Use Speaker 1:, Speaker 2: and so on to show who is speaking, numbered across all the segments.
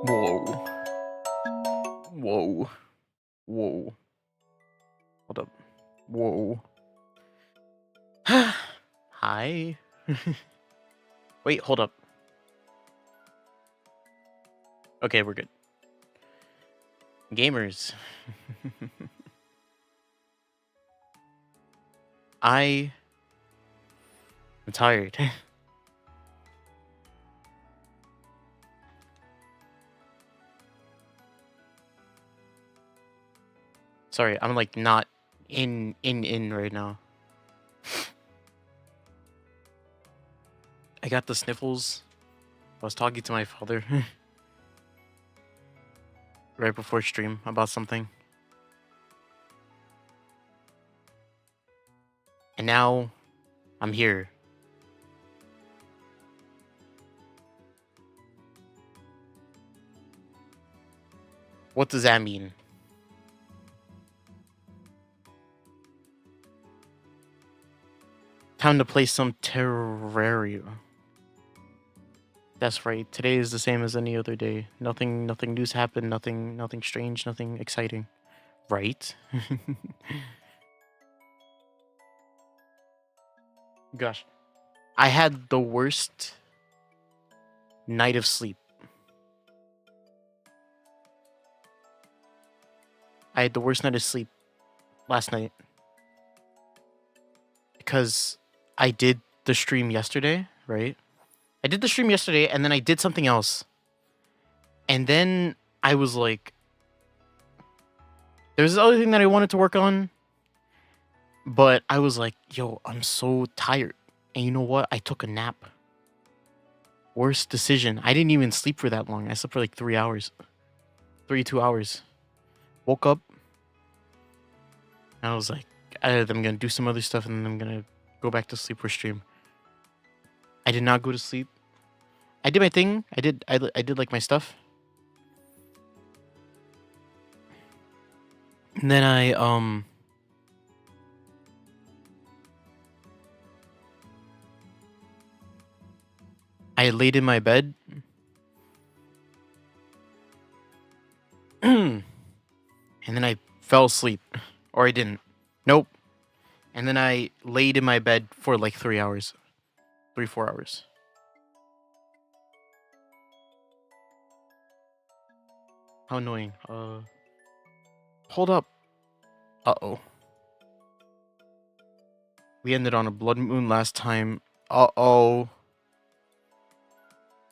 Speaker 1: Whoa. Whoa. Whoa. Hold up. Whoa. Hi. Wait, hold up. Okay, we're good. Gamers. I am tired. Sorry, I'm like not in right now. I got the sniffles. I was talking to my father right before stream about something. And now I'm here. What does that mean? Time to play some Terraria. That's right. Today is the same as any other day. Nothing news happened. Nothing strange. Nothing exciting. Right? Gosh, I had the worst night of sleep. I had the worst night of sleep last night because I did the stream yesterday, right? I did the stream yesterday and then I did something else. And then I was like, there's this other thing that I wanted to work on, but I was like, yo, I'm so tired. And you know what? I took a nap. Worst decision. I didn't even sleep for that long. I slept for like 3 hours. 2 hours. Woke up. And I was like, I'm going to do some other stuff and then I'm going to go back to sleep for stream. I did not go to sleep. I did my thing. I did like my stuff. And then I laid in my bed. And then I fell asleep. Or I didn't. Nope. And then I laid in my bed for like 3 hours. 4 hours. How annoying. Hold up. Uh-oh. We ended on a blood moon last time. Uh-oh.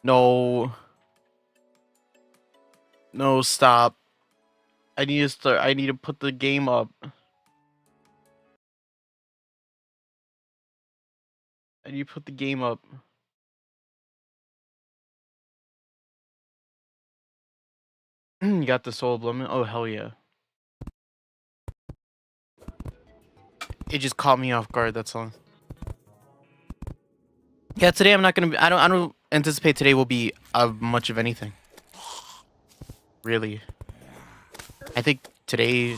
Speaker 1: No. No, stop. I need to start. I need to put the game up. I need to put the game up. You got the soul blood moon? Oh, hell yeah. It just caught me off guard, that's all. Yeah, today I'm not gonna be, I don't anticipate today will be much of anything. Really. I think today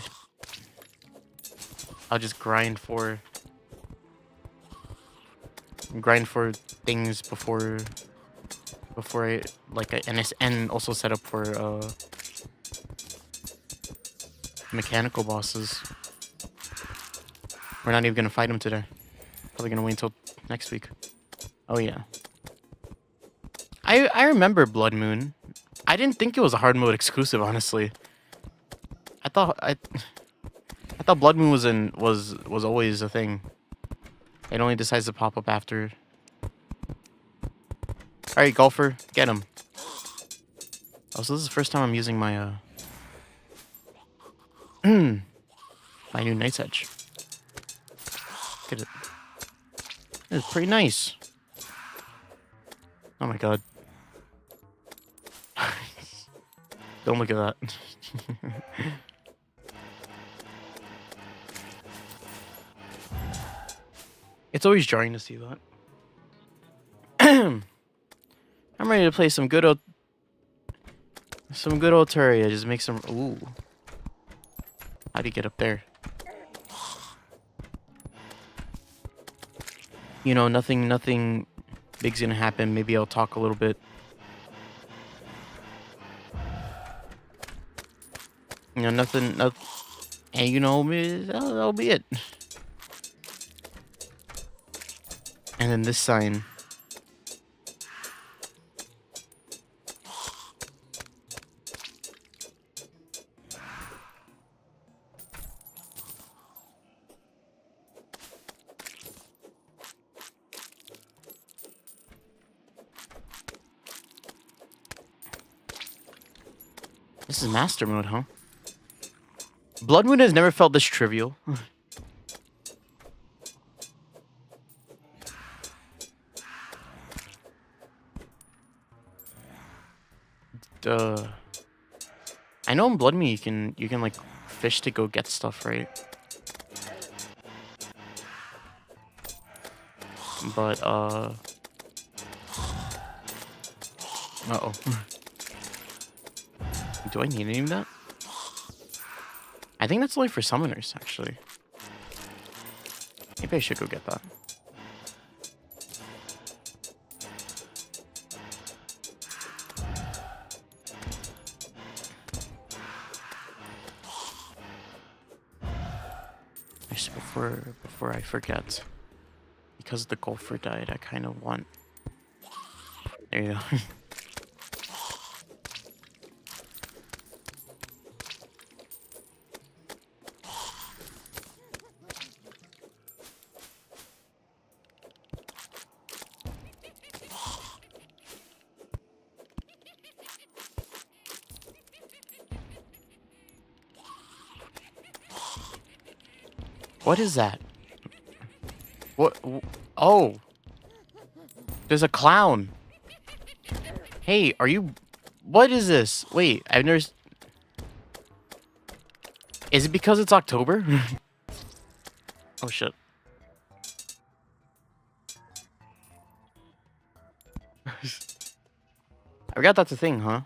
Speaker 1: I'll just grind for things before I like and also set up for mechanical bosses. We're not even gonna fight them today. Probably gonna wait until next week. Oh yeah. I remember Blood Moon. I didn't think it was a hard mode exclusive, honestly. I thought Blood Moon was always a thing. It only decides to pop up after. Alright, golfer, get him. Oh, so this is the first time I'm using my my new Night's Edge. Look at it. It's pretty nice. Oh my god. Don't look at that. It's always jarring to see that. I'm ready to play some good old Terraria. Just make some. Ooh. How do you get up there? You know, nothing big's gonna happen. Maybe I'll talk a little bit. You know, nothing, and you know, that'll be it. And then this sign. This is master mode, huh? Blood Moon has never felt this trivial. Duh. I know in Blood Moon you can like fish to go get stuff, right? But uh-oh. Do I need any of that? I think that's only for summoners, actually. Maybe I should go get that. Actually, before I forget, because the golfer died, I kind of want. There you go. What is that? What? Oh, there's a clown. Hey, are you? What is this? Wait, I've never. Is it because it's October? Oh shit. I forgot that's a thing, huh?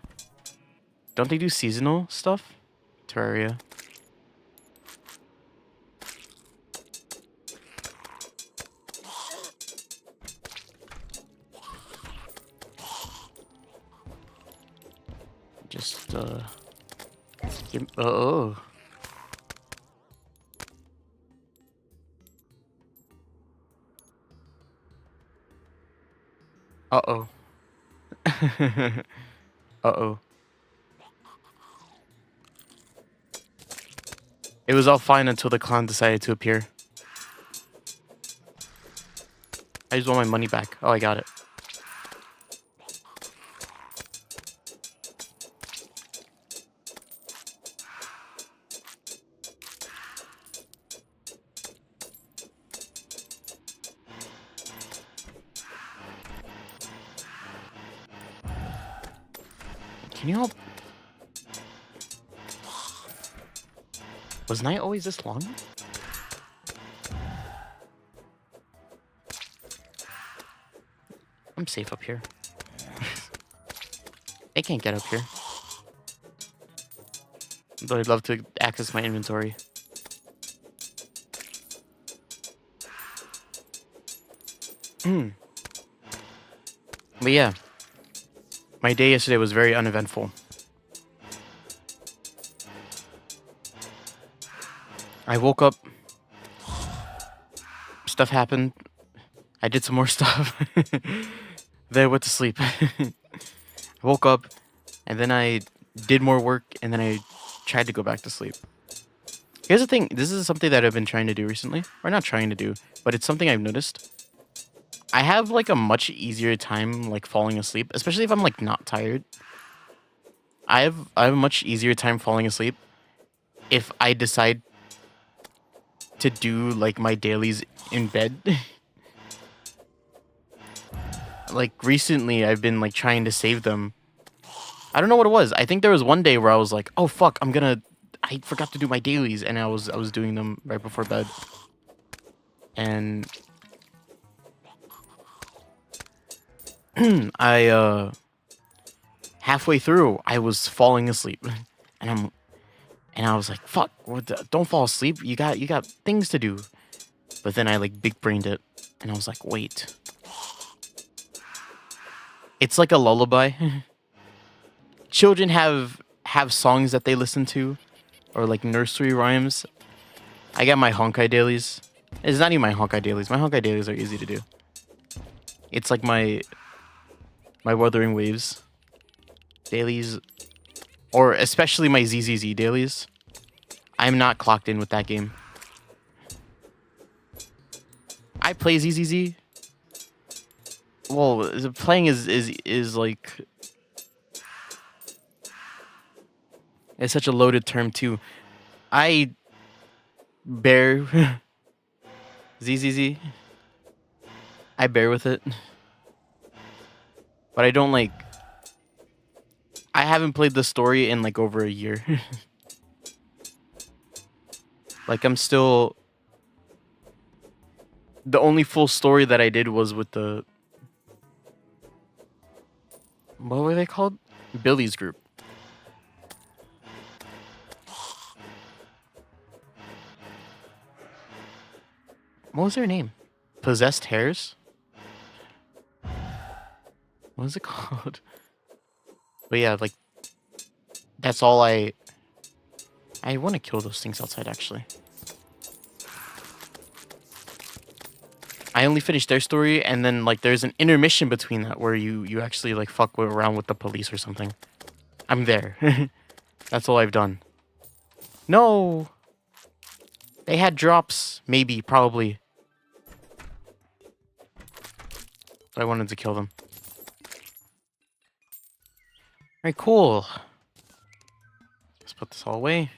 Speaker 1: Don't they do seasonal stuff? Terraria. Just oh. Uh-oh. Uh-oh. It was all fine until the clown decided to appear. I just want my money back. Oh, I got it. Can you help? Was night always this long? I'm safe up here. They can't get up here. Though I'd love to access my inventory. But yeah. My day yesterday was very uneventful. I woke up. Stuff happened. I did some more stuff. Then I went to sleep. I woke up, and then I did more work, and then I tried to go back to sleep. Here's the thing. This is something that I've been trying to do recently. Or not trying to do, but it's something I've noticed. I have, like, a much easier time, like, falling asleep. Especially if I'm, like, not tired. I have a much easier time falling asleep if I decide to do, like, my dailies in bed. Like, recently, I've been, like, trying to save them. I don't know what it was. I think there was one day where I was like, oh, fuck, I forgot to do my dailies, and I was doing them right before bed. And I, halfway through, I was falling asleep. And I was like, fuck, don't fall asleep. You got things to do. But then I, like, big-brained it, and I was like, wait. It's like a lullaby. Children have songs that they listen to or like nursery rhymes. I get my honkai dailies. It's not even my honkai dailies. My honkai dailies are easy to do. It's like my Wuthering Waves dailies, or especially my ZZZ dailies. I'm not clocked in with that game. I play ZZZ. Well, playing is like, it's such a loaded term too. I bear ZZZ. I bear with it, but I don't like. I haven't played the story in like over a year. Like I'm still. The only full story that I did was with the. What were they called? Billy's group. What was their name? Possessed Hairs? What is it called? But yeah, like, that's all I want to kill those things outside, actually. I only finished their story, and then, like, there's an intermission between that where you actually, like, fuck around with the police or something. I'm there. That's all I've done. No! They had drops. Maybe, probably. But I wanted to kill them. Alright, cool. Let's put this all away.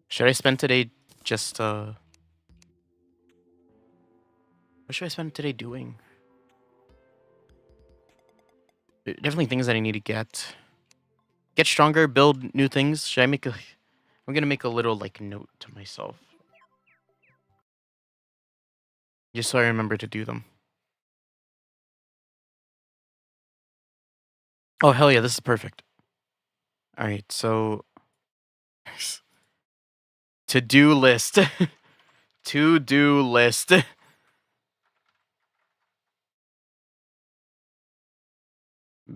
Speaker 1: Should I spend today just, what should I spend today doing? Definitely things that I need to get. Get stronger, build new things. Should I make a... I'm gonna make a little, like, note to myself. Just so I remember to do them. Oh, hell yeah, this is perfect. Alright, so... To-do list. To-do list.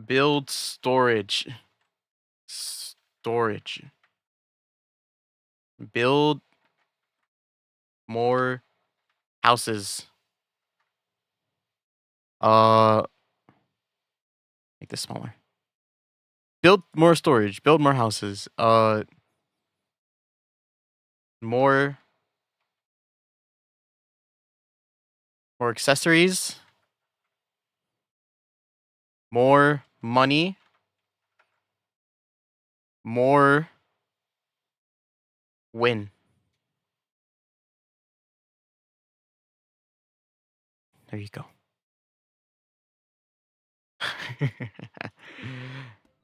Speaker 1: Build storage. Storage. Build more houses. Make this smaller. Build more storage. Build more houses. More accessories. More money. More win. There you go.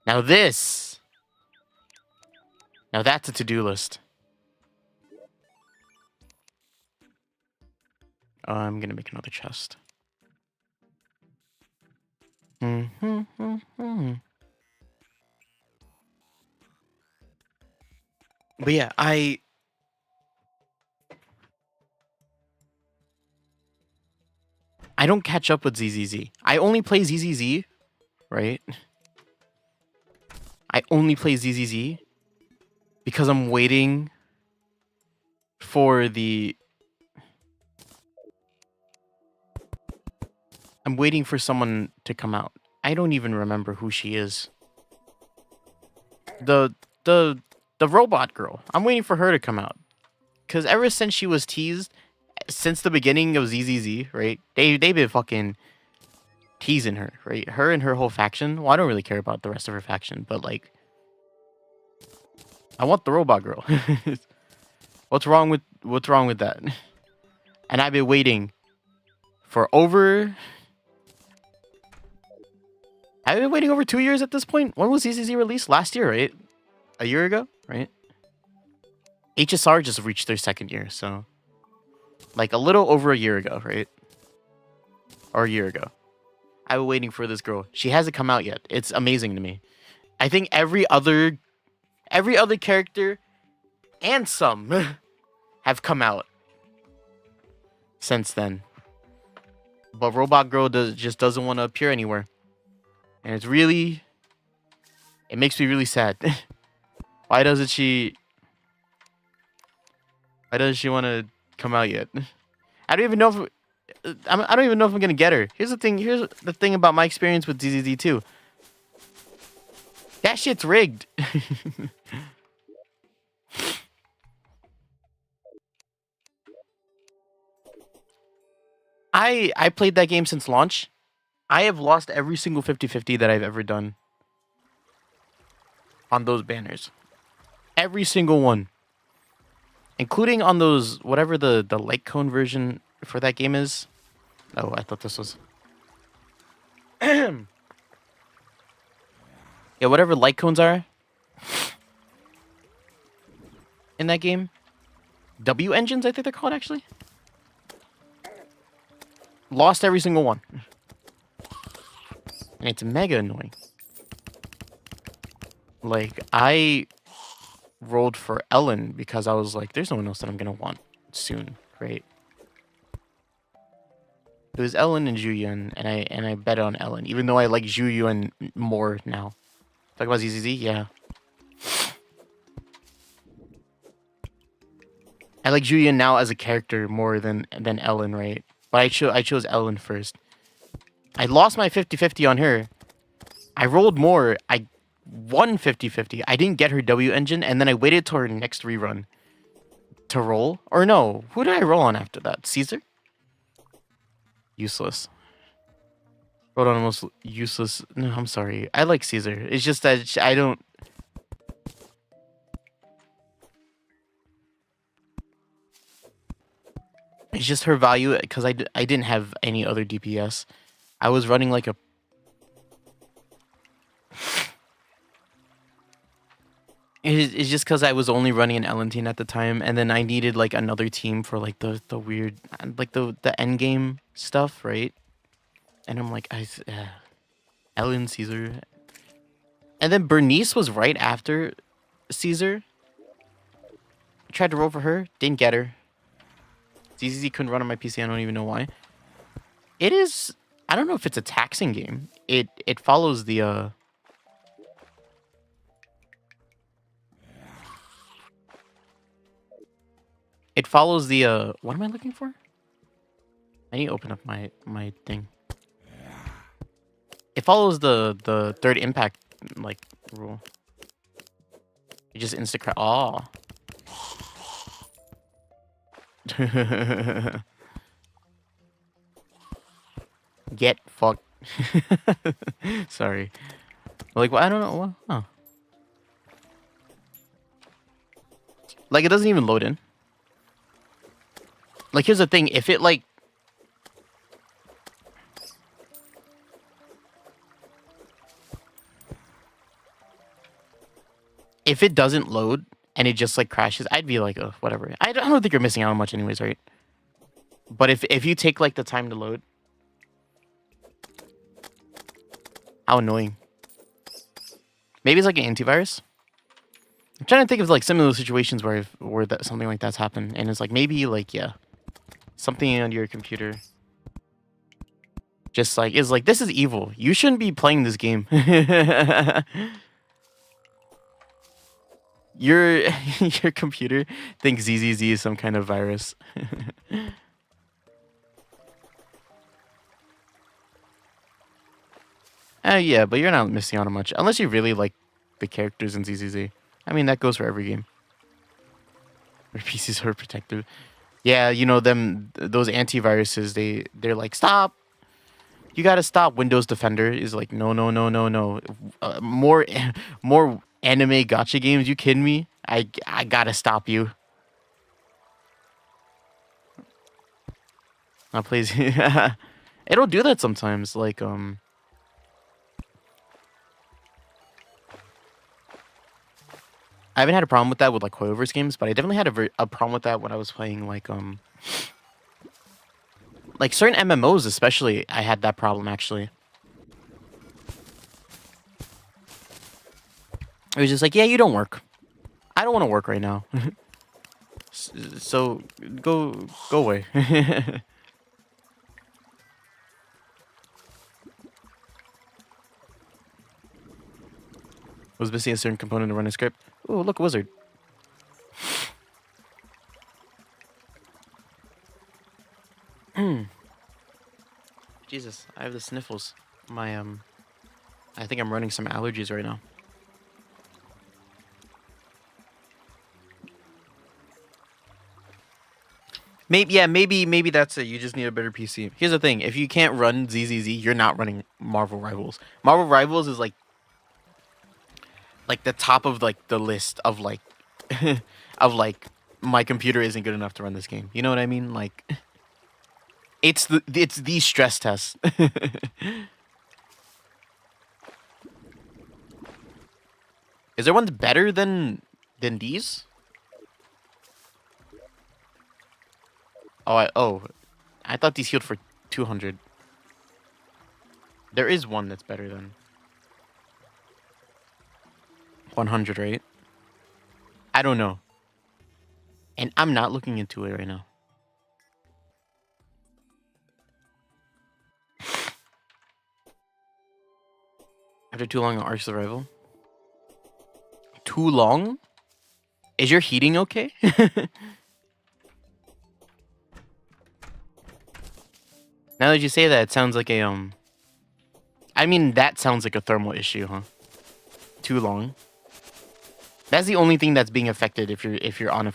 Speaker 1: Now this. Now that's a to-do list. I'm gonna make another chest. But yeah, I don't catch up with ZZZ. I only play ZZZ, right? I only play ZZZ because I'm waiting for the... I'm waiting for someone to come out. I don't even remember who she is. The robot girl. I'm waiting for her to come out. Because ever since she was teased, since the beginning of ZZZ, right? They've been fucking teasing her, right? Her and her whole faction. Well, I don't really care about the rest of her faction, but like, I want the robot girl. What's wrong with that? And I've been waiting for over... I've been waiting over 2 years at this point. When was ZZZ released? Last year, right? A year ago, right? HSR just reached their 2nd year, so... Like, a little over a year ago, right? Or a year ago. I've been waiting for this girl. She hasn't come out yet. It's amazing to me. I think every other character and some have come out since then. But Robot Girl just doesn't want to appear anywhere. And it's really... It makes me really sad. Why doesn't she... Why doesn't she want to come out yet? I don't even know if... I don't even know if I'm going to get her. Here's the thing. Here's the thing about my experience with ZZZ too. That shit's rigged. I played that game since launch. I have lost every single 50-50 that I've ever done on those banners. Every single one. Including on those, whatever the light cone version for that game is. Oh, I thought this was... Yeah, whatever light cones are in that game. W engines, I think they're called, actually. Lost every single one. And it's mega annoying. Like, I rolled for Ellen because I was like, there's no one else that I'm going to want soon, right? It was Ellen and Zhu and I bet on Ellen, even though I like Zhu more now. Talk about ZZZ? Yeah. I like Zhu now as a character more than Ellen, right? But I chose Ellen first. I lost my 50-50 on her. I rolled more. I won 50-50. I didn't get her W engine, and then I waited till her next rerun to roll. Or no, who did I roll on after that? Caesar? Useless. Rolled on almost useless. No, I'm sorry. I like Caesar. It's just that I don't... It's just her value, because I didn't have any other DPS. I was running like a... It's just because I was only running an Ellen team at the time, and then I needed like another team for like the weird, like the end game stuff, right? And I'm like, Ellen, Caesar. And then Bernice was right after Caesar. I tried to roll for her, didn't get her. ZZZ couldn't run on my PC, I don't even know why. It is... I don't know if it's a taxing game. It follows the... It follows the... What am I looking for? I need to open up my thing. It follows the third impact, like, rule. You just insta-crack... Oh. Get fucked. Sorry. Like, well, I don't know. Well, oh. Like, it doesn't even load in. Like, here's the thing. If it, like... If it doesn't load and it just, like, crashes, I'd be like, oh, whatever. I don't think you're missing out on much anyways, right? But if you take, like, the time to load... How annoying. Maybe it's like an antivirus. I'm trying to think of like similar situations where that something like that's happened, and it's like maybe like yeah, something on your computer just like is like this is evil. You shouldn't be playing this game. Your your computer thinks ZZZ is some kind of virus. Yeah, but you're not missing out on much. Unless you really like the characters in ZZZ. I mean, that goes for every game. Their PCs are protected. Yeah, you know, those antiviruses, they're like, stop! You gotta stop. Windows Defender is like, no. More anime gacha games, you kidding me? I gotta stop you. Please. It'll do that sometimes, like, I haven't had a problem with that with like Hoyoverse games, but I definitely had a problem with that when I was playing like certain MMOs especially. I had that problem actually. It was just like, yeah, you don't work. I don't want to work right now. So go away. Was missing a certain component to run a script. Oh, look, wizard. Jesus, I have the sniffles. I think I'm running some allergies right now. Maybe that's it. You just need a better PC. Here's the thing: if you can't run ZZZ, you're not running Marvel Rivals. Marvel Rivals is like the top of like the list of like of like my computer isn't good enough to run this game. You know what I mean? Like it's the stress test. Is there ones better than these? I thought these healed for 200. There is one that's better than 100, right? I don't know. And I'm not looking into it right now. After too long on Ark Survival? Too long? Is your heating okay? Now that you say that, it sounds like a I mean, that sounds like a thermal issue, huh? Too long. That's the only thing that's being affected if you're on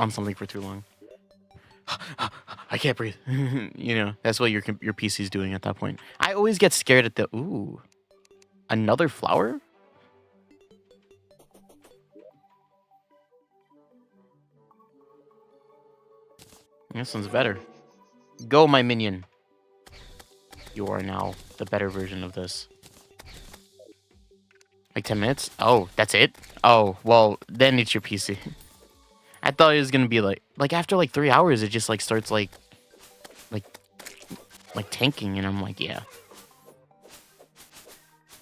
Speaker 1: something for too long. I can't breathe. You know, that's what your PC's doing at that point. I always get scared at the another flower? This one's better. Go, my minion. You are now the better version of this. Like 10 minutes? Oh, that's it? Oh, well, then it's your PC. I thought it was gonna be like after like 3 hours, it just like starts like tanking, and I'm like, yeah.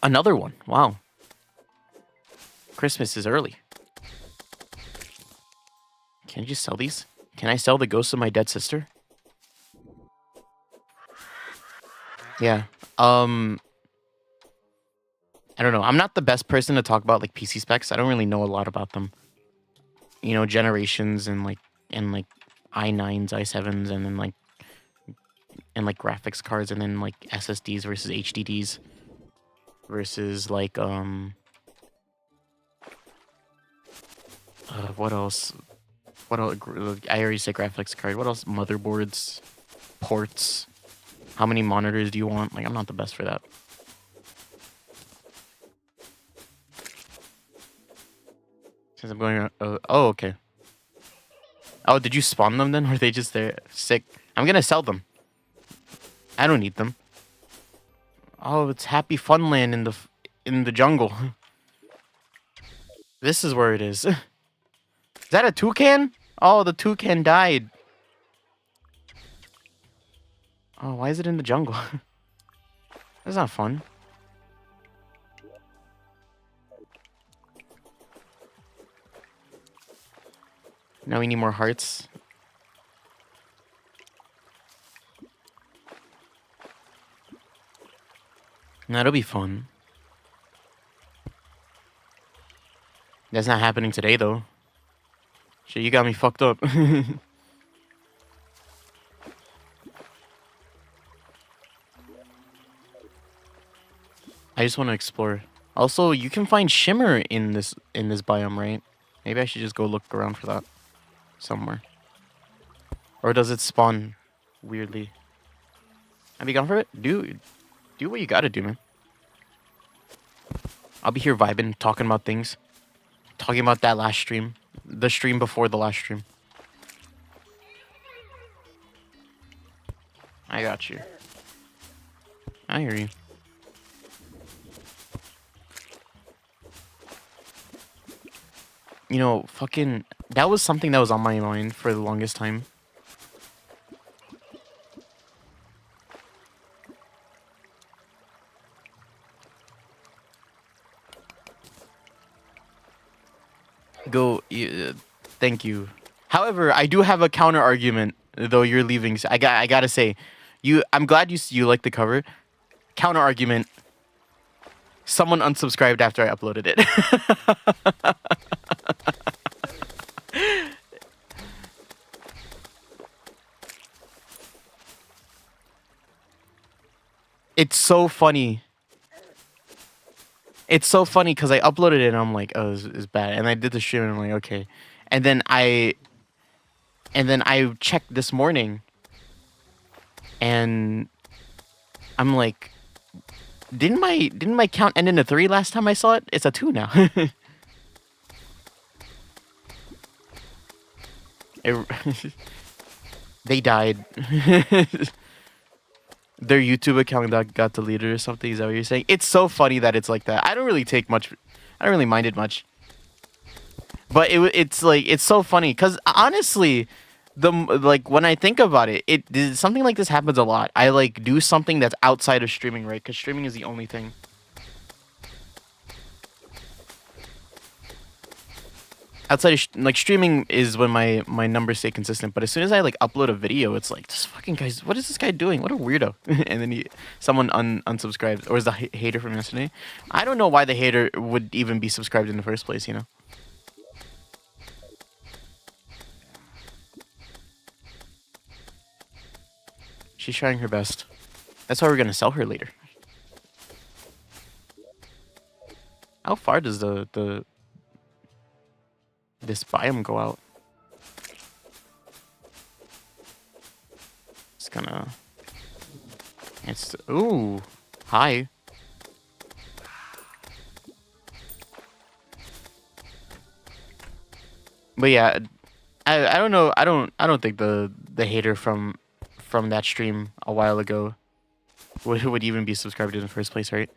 Speaker 1: Another one. Wow. Christmas is early. Can you just sell these? Can I sell the ghost of my dead sister? Yeah. I don't know. I'm not the best person to talk about like PC specs. I don't really know a lot about them. You know, generations and like i9s, i7s, and then like graphics cards, and then like SSDs versus HDDs versus like what else? What else? I already said graphics card. What else? Motherboards, ports. How many monitors do you want? Like, I'm not the best for that. Since I'm going... oh, okay. Oh, did you spawn them then? Or are they just there? Sick. I'm gonna sell them. I don't need them. Oh, it's Happy Funland in the jungle. This is where it is. Is that a toucan? Oh, the toucan died. Oh, why is it in the jungle? That's not fun. Now we need more hearts. That'll be fun. That's not happening today, though. Shit, you got me fucked up. I just want to explore. Also, you can find shimmer in this biome, right? Maybe I should just go look around for that somewhere. Or does it spawn weirdly? Have you gone for it? Do what you gotta do, man. I'll be here vibing, talking about things. Talking about that last stream. The stream before the last stream. I got you. I hear you. You know, fucking... That was something that was on my mind for the longest time. Thank you. However, I do have a counter argument, though you're leaving. I gotta say, I'm glad you like the cover. Counter argument. Someone unsubscribed after I uploaded it. It's so funny. It's so funny because I uploaded it and I'm like, oh, it's bad. And I did the stream and I'm like, okay. And then I checked this morning and I'm like, didn't my count end in a 3 last time I saw it? It's a 2 now. They died. Their YouTube account got deleted or something. Is that what you're saying? It's so funny that it's like that. I don't really mind it much. But it's like, it's so funny because honestly, when I think about it, something like this happens a lot. I like do something that's outside of streaming, right? Because streaming is the only thing. Outside of like streaming is when my numbers stay consistent, but as soon as I like upload a video, it's like, this fucking guy's, what is this guy doing? What a weirdo! And then someone unsubscribes, or is the hater from yesterday? I don't know why the hater would even be subscribed in the first place, you know? She's trying her best. That's why we're gonna sell her later. How far does this biome go out? It's ooh, hi. But yeah, I don't know. I don't think the hater from that stream a while ago would even be subscribed in the first place, right?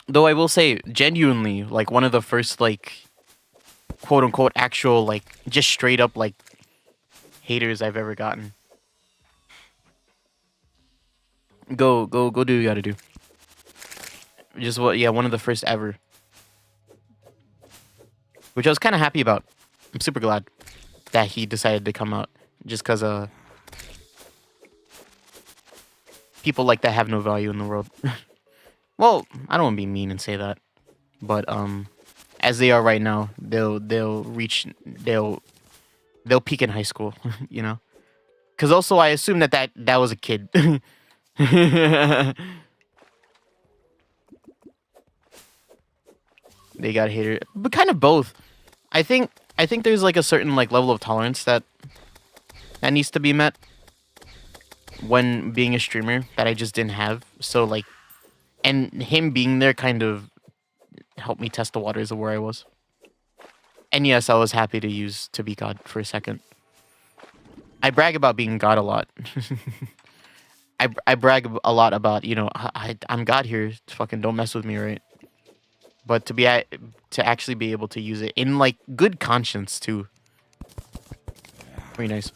Speaker 1: Though I will say, genuinely, like one of the first like quote unquote actual like just straight up like haters I've ever gotten. Go do what you gotta do. Just one of the first ever. Which I was kind of happy about. I'm super glad that he decided to come out. Just because people like that have no value in the world. Well, I don't want to be mean and say that. But as they are right now, they'll peak in high school, you know? Because also I assume that was a kid. They got hated, but kind of both. I think there's like a certain like level of tolerance that needs to be met when being a streamer that I just didn't have. So like, and him being there kind of helped me test the waters of where I was. And yes, I was happy to be God for a second. I brag about being God a lot. I brag a lot about, you know, I'm God here. Fucking don't mess with me, right? But to actually be able to use it in like good conscience too. Very nice.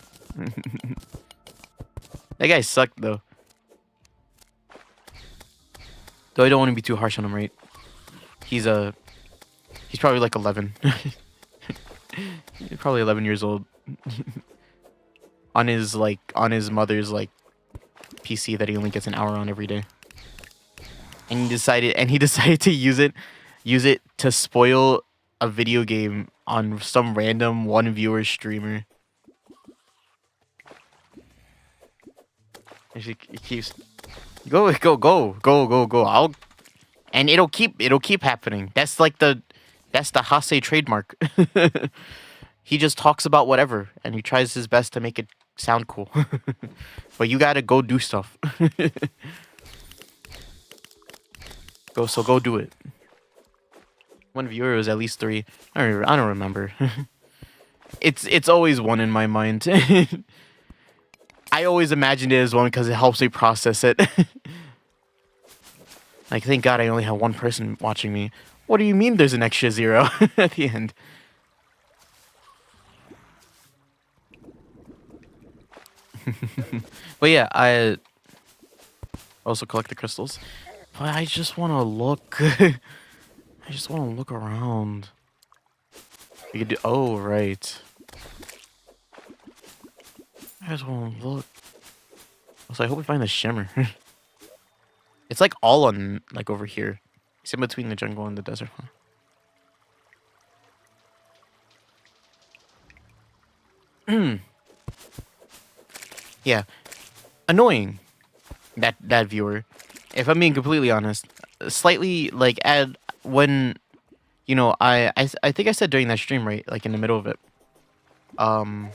Speaker 1: That guy sucked though. Though I don't want to be too harsh on him, right? He's probably like 11. He's probably 11 years old. on his mother's like PC that he only gets an hour on every day. And he decided to use it to spoil a video game on some random one viewer streamer. It keeps go. And it'll keep happening. That's the Hase trademark. He just talks about whatever and he tries his best to make it sound cool. But you gotta go do stuff. Go do it. One viewer was at least 3. I don't remember. It's always 1 in my mind. I always imagined it as 1 because it helps me process it. Like, thank God I only have 1 person watching me. What do you mean there's an extra 0 at the end? But yeah, I also collect the crystals. But I just want to look. I just want to look around. You could do. Oh, right. I just want to look. So I hope we find the shimmer. It's like all on like over here. It's in between the jungle and the desert. Huh? Yeah, annoying. That viewer. If I'm being completely honest, slightly like add when you know I think I said during that stream, right, like in the middle of it. Um,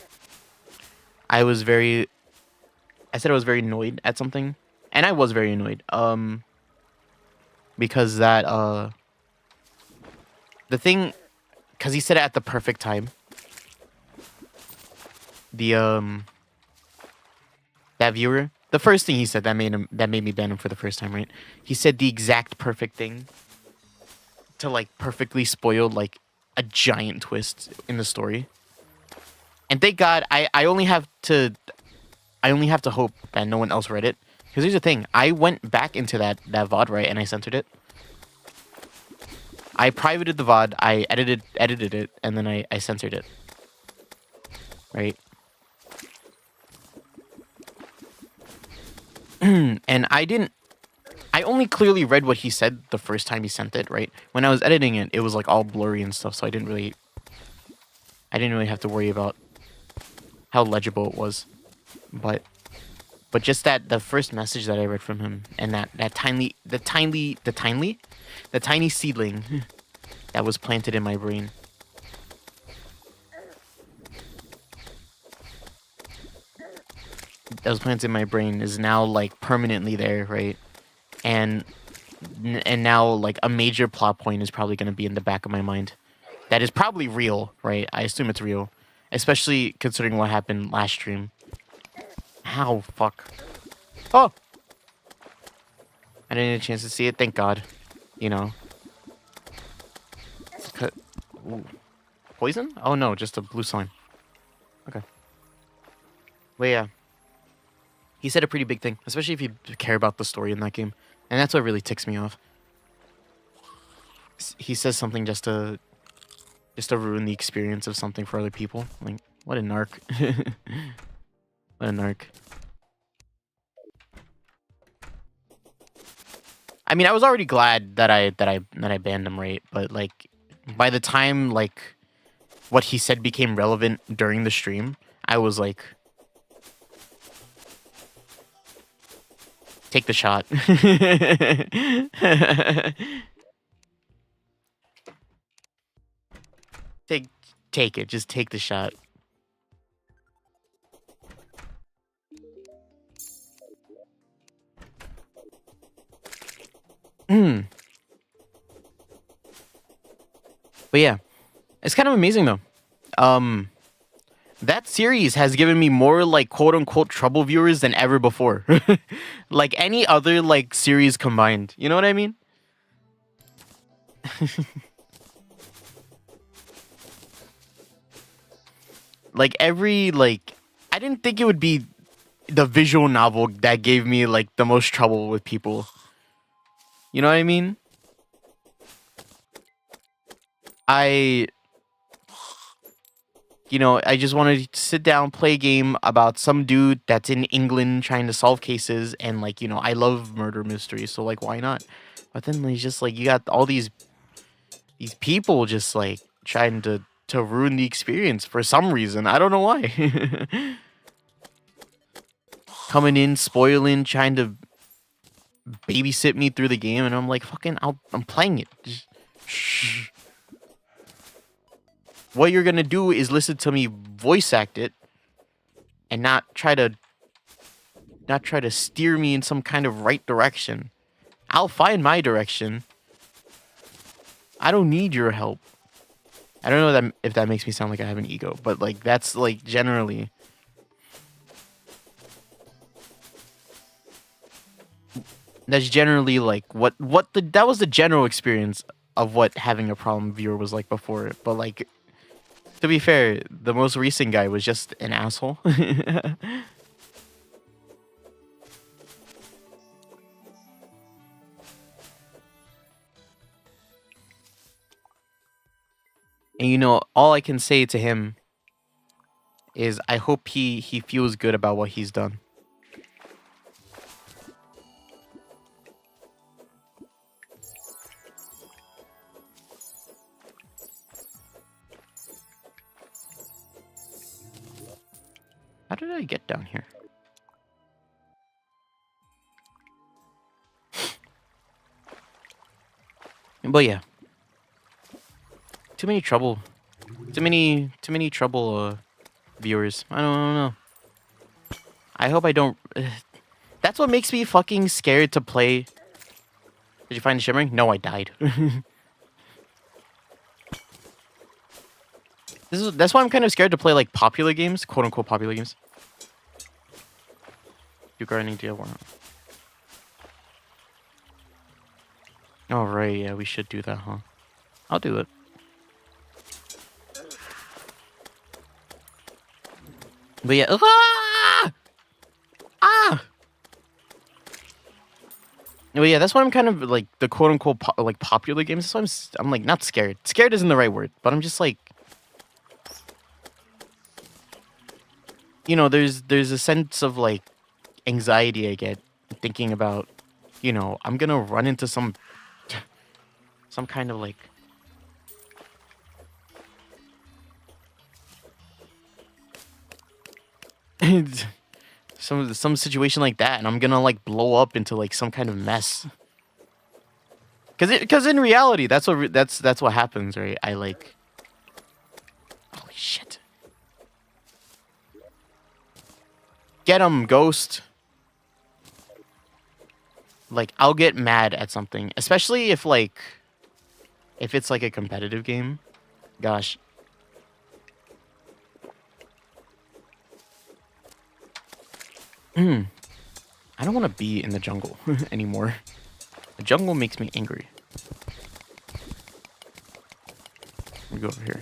Speaker 1: I was very. I said I was very annoyed at something, and I was very annoyed. Because that the thing, because he said it at the perfect time. The that viewer, the first thing he said that made me ban him for the first time, right? He said the exact perfect thing to like perfectly spoil like a giant twist in the story. And thank God I only have to hope that no one else read it. Because here's the thing, I went back into that VOD, right, and I censored it. I privated the VOD, I edited it, and then I censored it. Right? And I only clearly read what he said the first time he sent it, right? When I was editing it, it was like all blurry and stuff, so I didn't really have to worry about how legible it was. But just that the first message that I read from him, and that tiny seedling that was planted in my brain. That was planted in my brain is now like permanently there, right? And now like a major plot point is probably going to be in the back of my mind. That is probably real, right? I assume it's real, especially considering what happened last stream. How fuck? Oh, I didn't get a chance to see it. Thank God. You know. Ooh. Poison? Oh no, just a blue slime. Okay. But yeah. He said a pretty big thing, especially if you care about the story in that game. And that's what really ticks me off. He says something just to ruin the experience of something for other people. Like, what a narc. What a narc. I mean, I was already glad that I banned him, right? But like, by the time like what he said became relevant during the stream, I was like, take the shot. Take it. Just take the shot. But yeah, it's kind of amazing though. That series has given me more like quote unquote trouble viewers than ever before. Like any other like series combined. You know what I mean? Like I didn't think it would be the visual novel that gave me like the most trouble with people. You know what I mean? I just wanted to sit down, play a game about some dude that's in England trying to solve cases, and like, I love murder mysteries, so like, why not? But then it's just like you got all these people just like trying to ruin the experience for some reason. I don't know why. Coming in, spoiling, trying to babysit me through the game, and I'm like, fucking, I'm playing it. Just, shh. What you're gonna do is listen to me voice act it, and not try to steer me in some kind of right direction. I'll find my direction. I don't need your help. I don't know if that makes me sound like I have an ego, but like that's like generally. That's generally like that was the general experience of what having a problem viewer was like before it. But like, to be fair, the most recent guy was just an asshole. And all I can say to him is I hope he feels good about what he's done. did I get down here? But yeah. Too many trouble viewers. I don't know. I hope I don't. That's what makes me fucking scared to play. Did you find the shimmering? No, I died. That's why I'm kind of scared to play like popular games, quote unquote popular games. You grinding deal one. Oh right, yeah, we should do that, huh? I'll do it. But yeah, But yeah, that's why I'm kind of like the quote unquote like popular games. That's why I'm like not scared. Scared isn't the right word, but I'm just like, you know, there's a sense of like anxiety I get thinking about, you know, I'm gonna run into some kind of like some situation like that, and I'm gonna like blow up into like some kind of mess. Cause in reality, that's what happens, right? I like, holy shit, get him, ghost. Like I'll get mad at something, especially if it's like a competitive game. Gosh. I don't want to be in the jungle anymore. The jungle makes me angry. Let me go over here.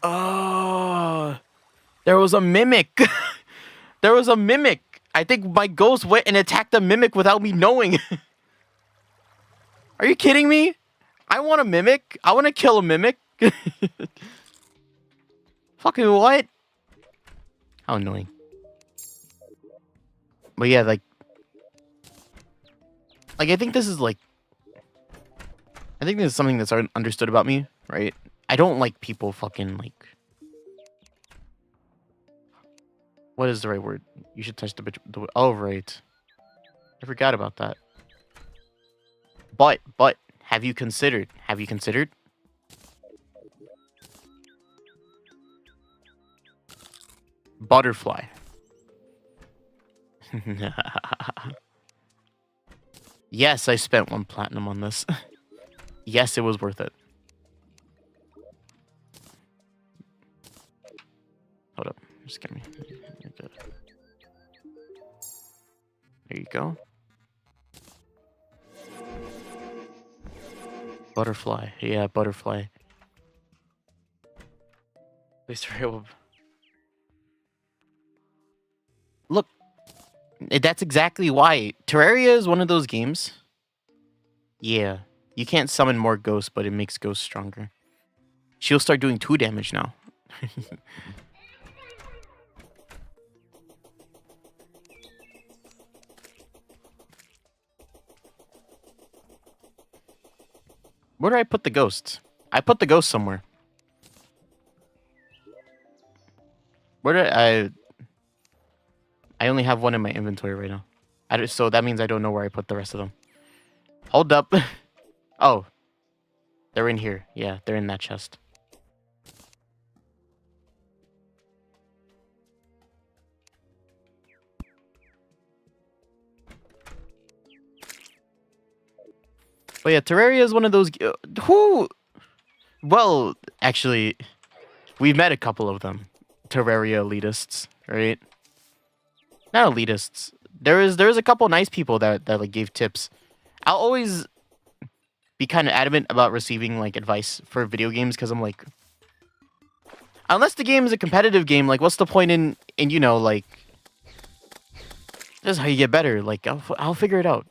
Speaker 1: Oh, there was a mimic. There was a mimic. I think my ghost went and attacked a mimic without me knowing. Are you kidding me? I want a mimic. I want to kill a mimic. Fucking what? How annoying. But yeah, like I think this is like, I think this is something that's understood about me, right? I don't like people fucking like, what is the right word? You should touch the bitch. Oh, right. I forgot about that. But, have you considered? Butterfly. Yes, I spent 1 platinum on this. Yes, it was worth it. Hold up. Just get me. There you go. Butterfly. Yeah, butterfly. Look, that's exactly why. Terraria is one of those games. Yeah. You can't summon more ghosts, but it makes ghosts stronger. She'll start doing 2 damage now. Where did I put the ghosts? I put the ghost somewhere. Where did I only have 1 in my inventory right now. So that means I don't know where I put the rest of them. Hold up. Oh. They're in here. Yeah, they're in that chest. But yeah, Terraria is one of those... Well, actually, we've met a couple of them. Terraria elitists, right? Not elitists. There is a couple nice people that like gave tips. I'll always be kind of adamant about receiving like advice for video games because I'm like, unless the game is a competitive game, like what's the point in you know, like, this is how you get better. Like I'll figure it out.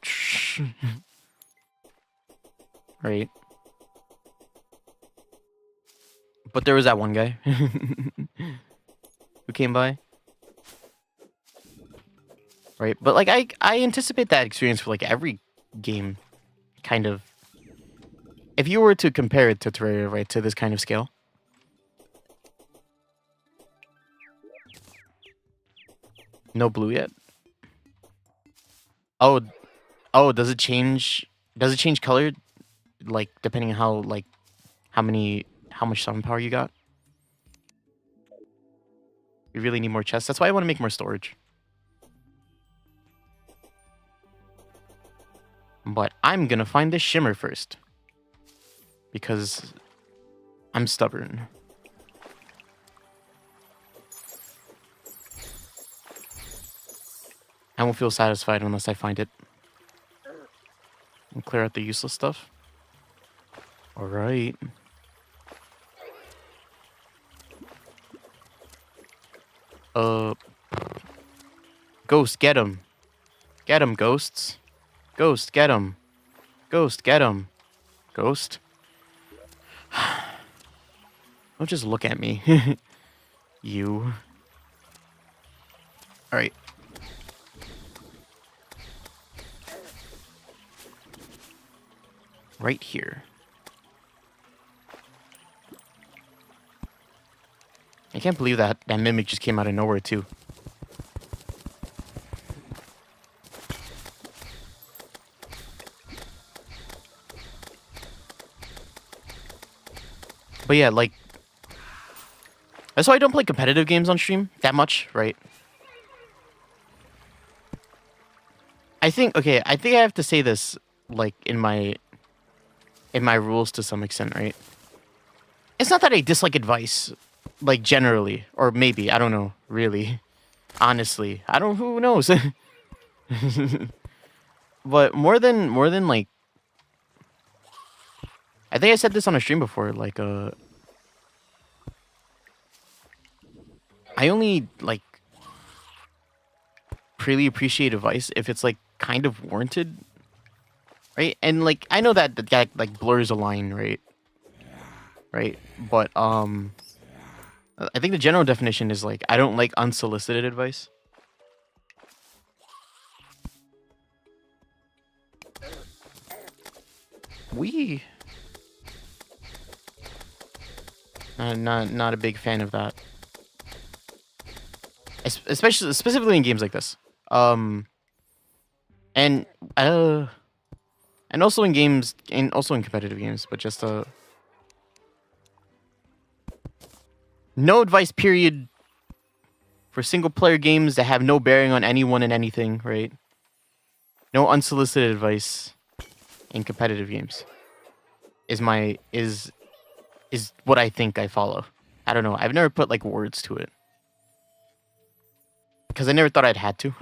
Speaker 1: Right. But there was that one guy who came by. Right. But like I anticipate that experience for like every game, kind of. If you were to compare it to Terraria, right, to this kind of scale. No blue yet? Oh, oh, does it change? Does it change color? Like, depending on how much summon power you got? You really need more chests. That's why I want to make more storage. But I'm gonna find this shimmer first. Because I'm stubborn. I won't feel satisfied unless I find it. And clear out the useless stuff. Alright. Ghost, get him. Get him, ghosts. Ghost, get him. Ghost, get him. Ghost? Don't just look at me. You. Alright. Right here. I can't believe that mimic just came out of nowhere, too. But yeah, like... That's why I don't play competitive games on stream that much, right? I think I have to say this, like, in my rules to some extent, right? It's not that I dislike advice, like, generally. Or maybe, I don't know, really. Honestly. Who knows? But more than, like... I think I said this on a stream before, like, I only, like, really appreciate advice if it's, like, kind of warranted, right? And, like, I know that that, like, blurs a line, right? Right? But, I think the general definition is, like, I don't like unsolicited advice. Not a big fan of that. Specifically in games like this. And also in games, and also in competitive games, but just no advice period for single player games that have no bearing on anyone and anything, right? No unsolicited advice in competitive games is what I think I follow. I don't know. I've never put like words to it. Because I never thought I'd had to.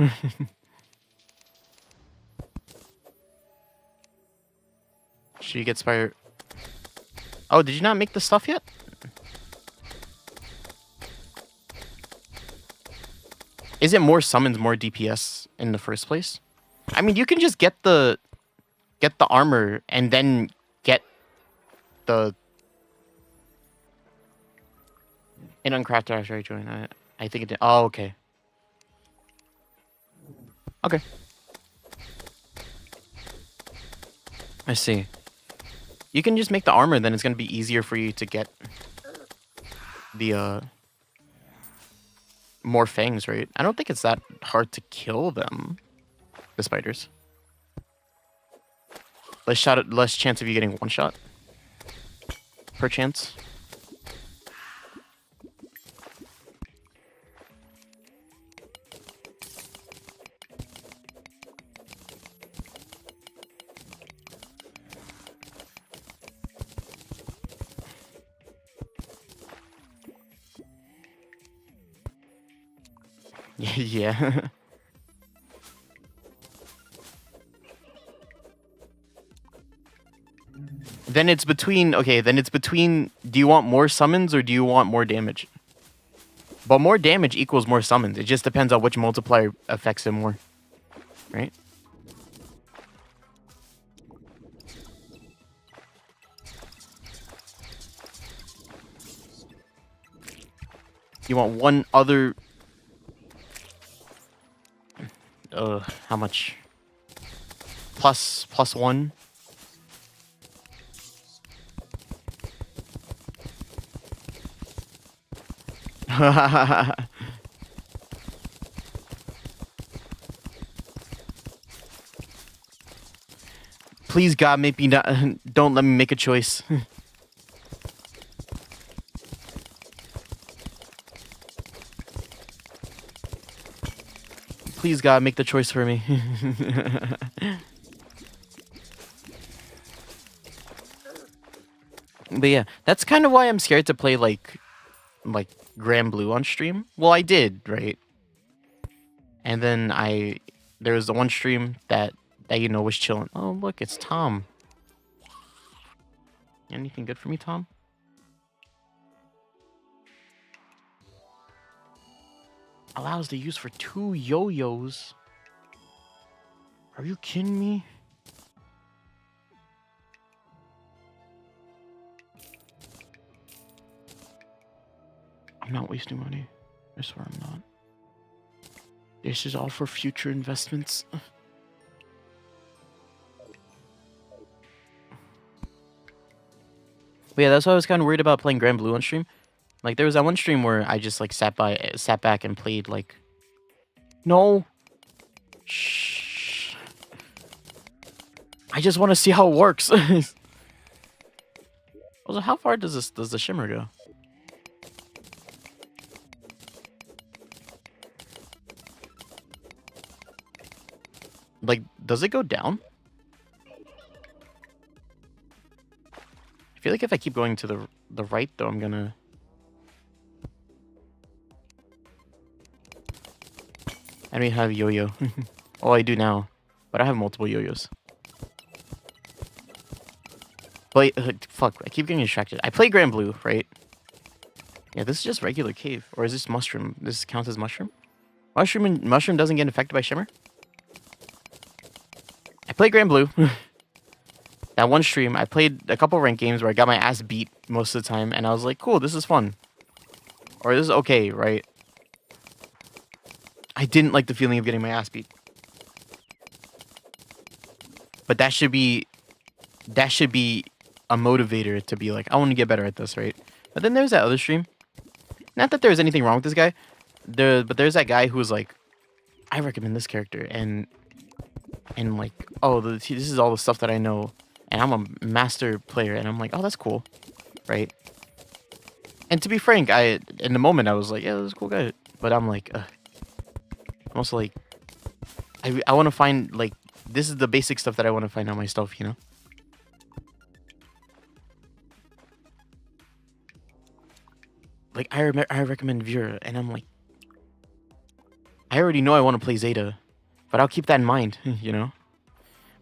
Speaker 1: Should you get Spire? Oh, did you not make the stuff yet? Is it more summons, more DPS in the first place? I mean, you can just get the armor and then get the... In Uncrafted after I joined. I think it did. Oh, okay. Okay. I see. You can just make the armor, then it's going to be easier for you to get the, more fangs, right? I don't think it's that hard to kill them, the spiders. Less chance of you getting one shot per chance. Yeah. Then it's between, do you want more summons or do you want more damage? But more damage equals more summons. It just depends on which multiplier affects it more. Right? You want one other... how much? Plus one? Please, God, make me not. Don't let me make a choice. Please, God, make the choice for me. But yeah, that's kind of why I'm scared to play like Grand Blue on stream. Well, I did, right? And then there was the one stream that you know was chilling. Oh, look, it's Tom. Anything good for me, Tom? Allows the use for 2 yo-yos. Are you kidding me? I'm not wasting money. I swear I'm not. This is all for future investments. But yeah, that's why I was kind of worried about playing Grand Blue on stream. Like, there was that one stream where I just, like, sat back and played, like... No! Shh. I just want to see how it works. Also, how far does the shimmer go? Like, does it go down? I feel like if I keep going to the right, though, I'm gonna... I don't even have a yo-yo. Oh, I do now. But I have multiple yo-yos. But, fuck, I keep getting distracted. I play Grand Blue, right? Yeah, this is just regular cave. Or is this mushroom? This counts as mushroom? Mushroom doesn't get affected by shimmer? I play Grand Blue. That one stream, I played a couple ranked games where I got my ass beat most of the time, and I was like, cool, this is fun. Or this is okay, right? I didn't like the feeling of getting my ass beat. But that should be a motivator to be like, I want to get better at this, right? But then there's that other stream. Not that there's anything wrong with this guy. But there's that guy who was like, I recommend this character, and like, oh, this is all the stuff that I know, and I'm a master player, and I'm like, oh, that's cool, right? And to be frank, in the moment I was like, yeah, this is a cool guy, but I'm like, I'm also like, I want to find, like, this is the basic stuff that I want to find out myself, you know? Like, I recommend Vera, and I'm like, I already know I want to play Zeta, but I'll keep that in mind, you know?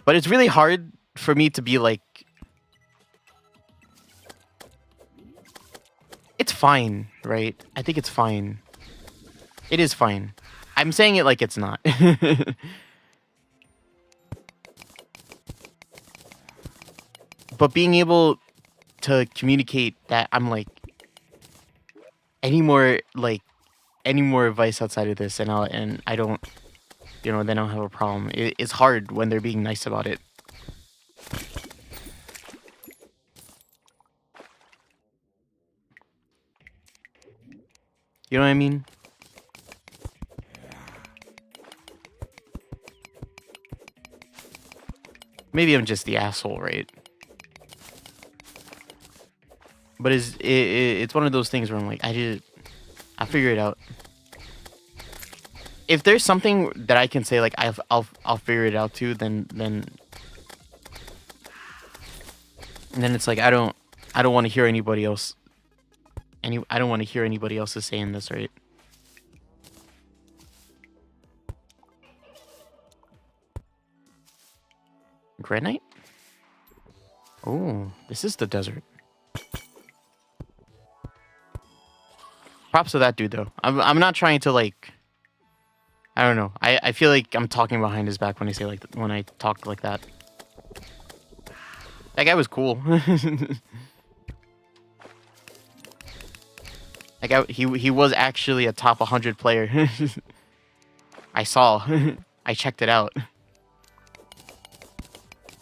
Speaker 1: But it's really hard for me to be like, it's fine, right? I think it's fine. It is fine. I'm saying it like it's not. But being able to communicate that I'm like, any more advice outside of this, and I don't, you know, then I'll have a problem. It's hard when they're being nice about it. You know what I mean? Maybe I'm just the asshole, right? But it's one of those things where I'm like, I'll figure it out. If there's something that I can say, like, I'll figure it out too, then it's like I don't want to hear anybody else. I don't want to hear anybody else is saying this, right? Granite? Oh, this is the desert. Props to that dude, though. I'm not trying to, like, I don't know. I feel like I'm talking behind his back when I say when I talk like that. That guy was cool. That guy, he was actually a top 100 player. I saw. I checked it out.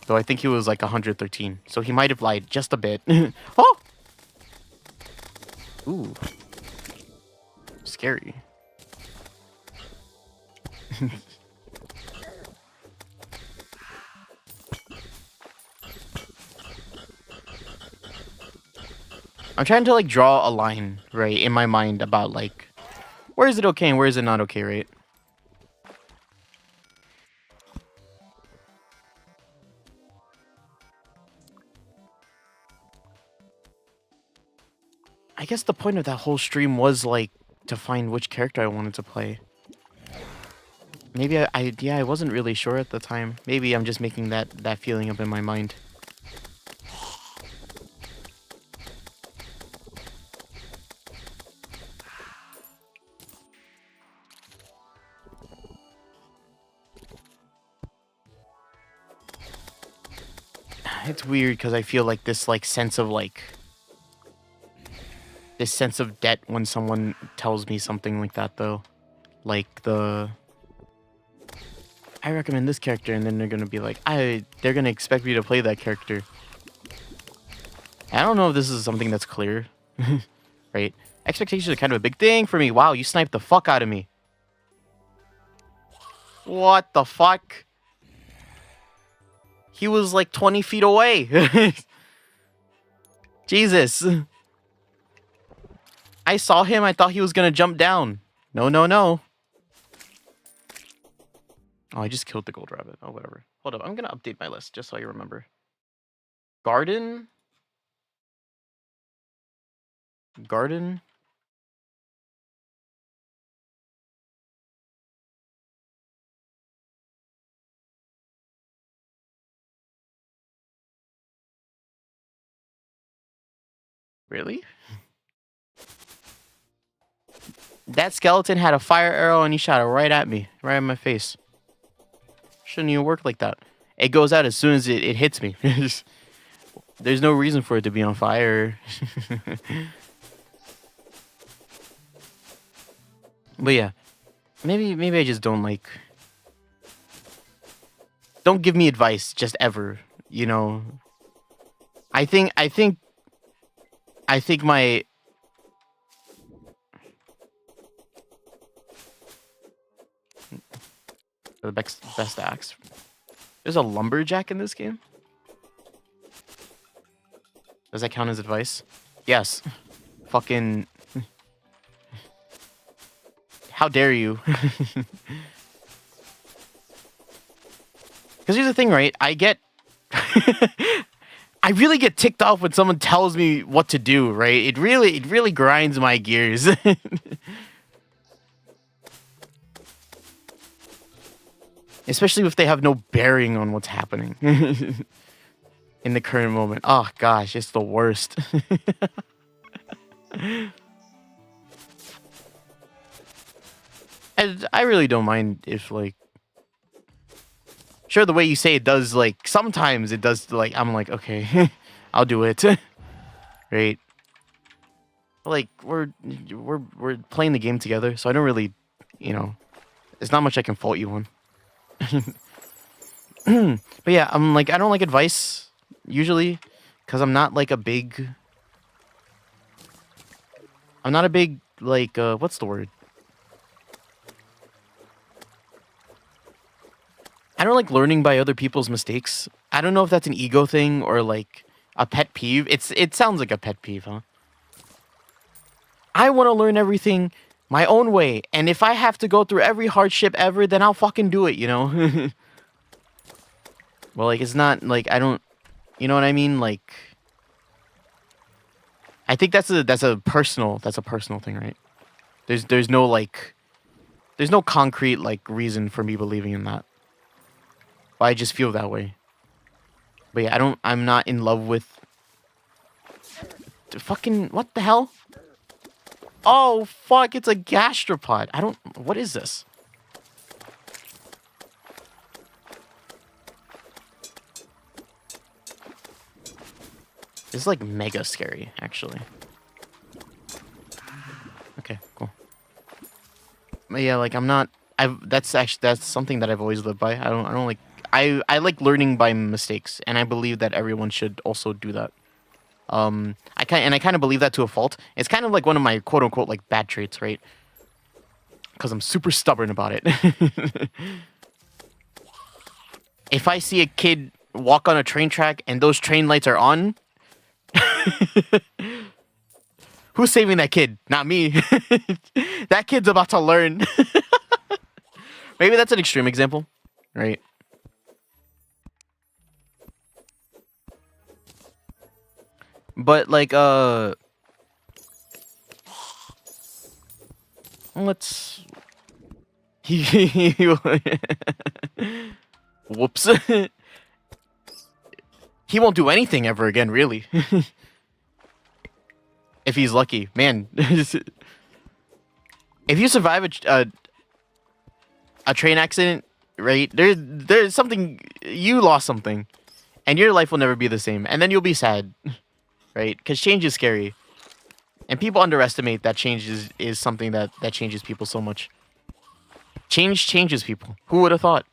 Speaker 1: Though I think he was like 113. So he might have lied just a bit. Oh! Ooh. Scary. I'm trying to like draw a line, right, in my mind about like where is it okay and where is it not okay, right? I guess the point of that whole stream was like to find which character I wanted to play. Maybe I wasn't really sure at the time. Maybe I'm just making that feeling up in my mind. It's weird because I feel like this like sense of like this sense of debt when someone tells me something like that though. Like I recommend this character and then they're gonna be like, they're gonna expect me to play that character. I don't know if this is something that's clear. Right? Expectations are kind of a big thing for me. Wow, you sniped the fuck out of me. What the fuck? He was like 20 feet away. Jesus. I saw him. I thought he was gonna jump down. No, no, no. Oh, I just killed the gold rabbit. Oh, whatever. Hold up. I'm gonna update my list just so I remember. Garden? Garden? Really? That skeleton had a fire arrow and he shot it right at me. Right in my face. Shouldn't even work like that. It goes out as soon as it hits me. There's no reason for it to be on fire. But yeah. Maybe I just don't like... Don't give me advice just ever, you know. I think my... The best axe. There's a lumberjack in this game? Does that count as advice? Yes. Fucking... How dare you? Because here's the thing, right? I really get ticked off when someone tells me what to do, right? It really grinds my gears. Especially if they have no bearing on what's happening in the current moment. Oh gosh, it's the worst. And I really don't mind if like, sure, the way you say it does, like, sometimes it does, like, I'm like, okay, I'll do it. Right? Like, we're playing the game together, so I don't really, you know, there's not much I can fault you on. But yeah, I'm like, I don't like advice, usually, because I'm not, like, I'm not a big, like, what's the word? I don't like learning by other people's mistakes. I don't know if that's an ego thing or like a pet peeve. It sounds like a pet peeve, huh? I want to learn everything my own way, and if I have to go through every hardship ever, then I'll fucking do it, you know? Well, like, it's not like I don't, you know what I mean? Like, I think that's a personal thing, right? There's no like, there's no concrete like reason for me believing in that. But I just feel that way. But yeah, I'm not in love with... Fucking... What the hell? Oh, fuck, it's a gastropod. What is this? This is like mega scary, actually. Okay, cool. But yeah, like I'm not... that's something that I've always lived by. I don't like... I like learning by mistakes, and I believe that everyone should also do that. I kind of believe that to a fault. It's kind of like one of my quote unquote like bad traits, right? Because I'm super stubborn about it. If I see a kid walk on a train track and those train lights are on, Who's saving that kid? Not me. That kid's about to learn. Maybe that's an extreme example, right? But like let's whoops. He won't do anything ever again, really. If he's lucky, man. If you survive a train accident, right? There's something, you lost something, and your life will never be the same, and then you'll be sad, right? Because change is scary, and people underestimate that change is something that changes people so much. Change changes people. Who would have thought?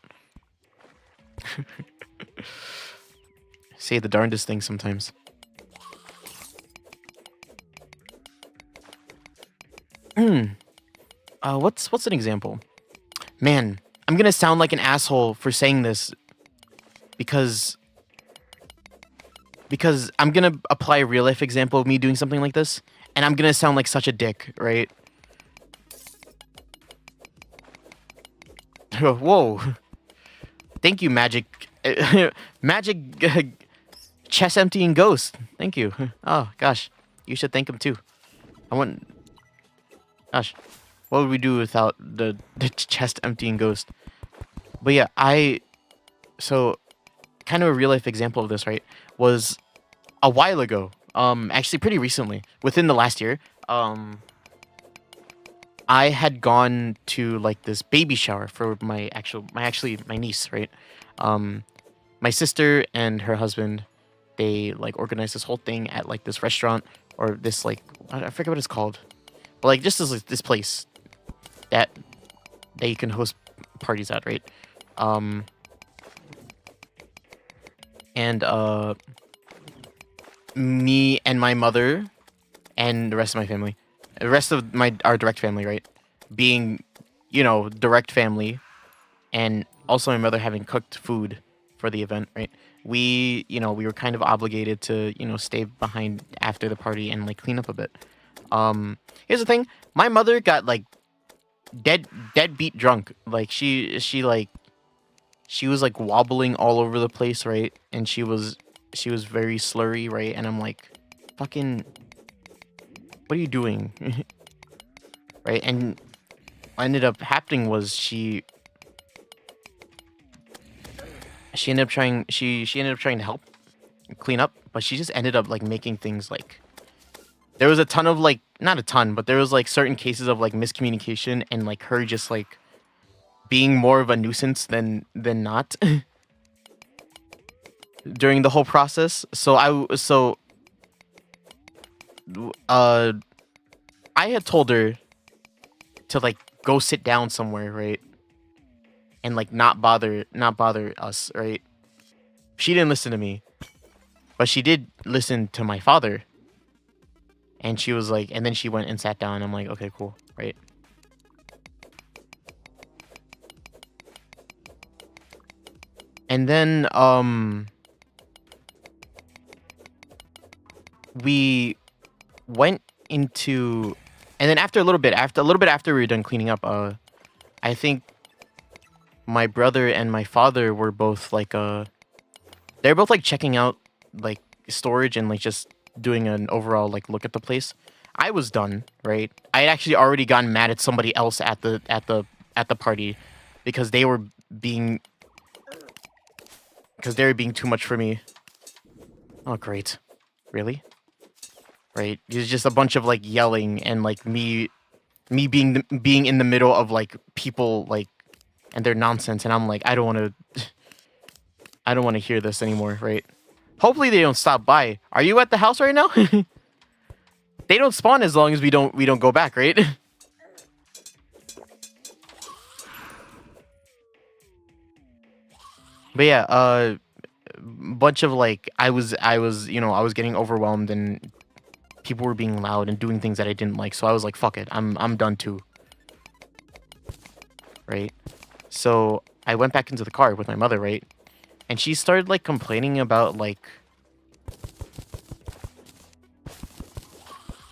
Speaker 1: Say the darndest thing sometimes. What's an example? Man, I'm gonna sound like an asshole for saying this because I'm gonna apply a real life example of me doing something like this, and I'm gonna sound like such a dick, right? Whoa. Thank you, magic magic chest emptying ghost. Thank you. Oh gosh, you should thank him too. I want. Gosh, what would we do without the chest emptying ghost? But yeah, so kind of a real life example of this, right? Was a while ago. Actually pretty recently, within the last year. I had gone to like this baby shower for my niece, right? My sister and her husband, they like organized this whole thing at like this restaurant or this like I forget what it's called, but like just this place that you can host parties at, right? And me and my mother and the rest of my family, the rest of our direct family, right? Being, direct family, and also my mother having cooked food for the event, right? We were kind of obligated to, stay behind after the party and like clean up a bit. Here's the thing: my mother got like deadbeat drunk. Like she was like wobbling all over the place, right? And she was very slurry, right? And I'm like, fucking, what are you doing? Right? And what ended up happening was she ended up trying to help clean up, but she just ended up like making things like, there was a ton of like, not a ton, but there was like certain cases of like miscommunication and like her just like being more of a nuisance than not during the whole process. So I had told her to like go sit down somewhere, right? And like not bother us, right? She didn't listen to me, but she did listen to my father. And she was like, and then she went and sat down. I'm like, okay, cool, right? And then we went into, and then after a little bit after we were done cleaning up, I think my brother and my father were both like they're both like checking out like storage and like just doing an overall like look at the place. I was done, right? I had actually already gotten mad at somebody else at the party because they were being too much for me. Oh great. Really? Right? It's just a bunch of like yelling and like me being in the middle of like people like and their nonsense, and I'm like, I don't want to hear this anymore, right? Hopefully they don't stop by. Are you at the house right now? They don't spawn as long as we don't go back, right? But yeah, bunch of like I was getting overwhelmed and people were being loud and doing things that I didn't like, so I was like, fuck it, I'm done too. Right? So I went back into the car with my mother, right? And she started like complaining about like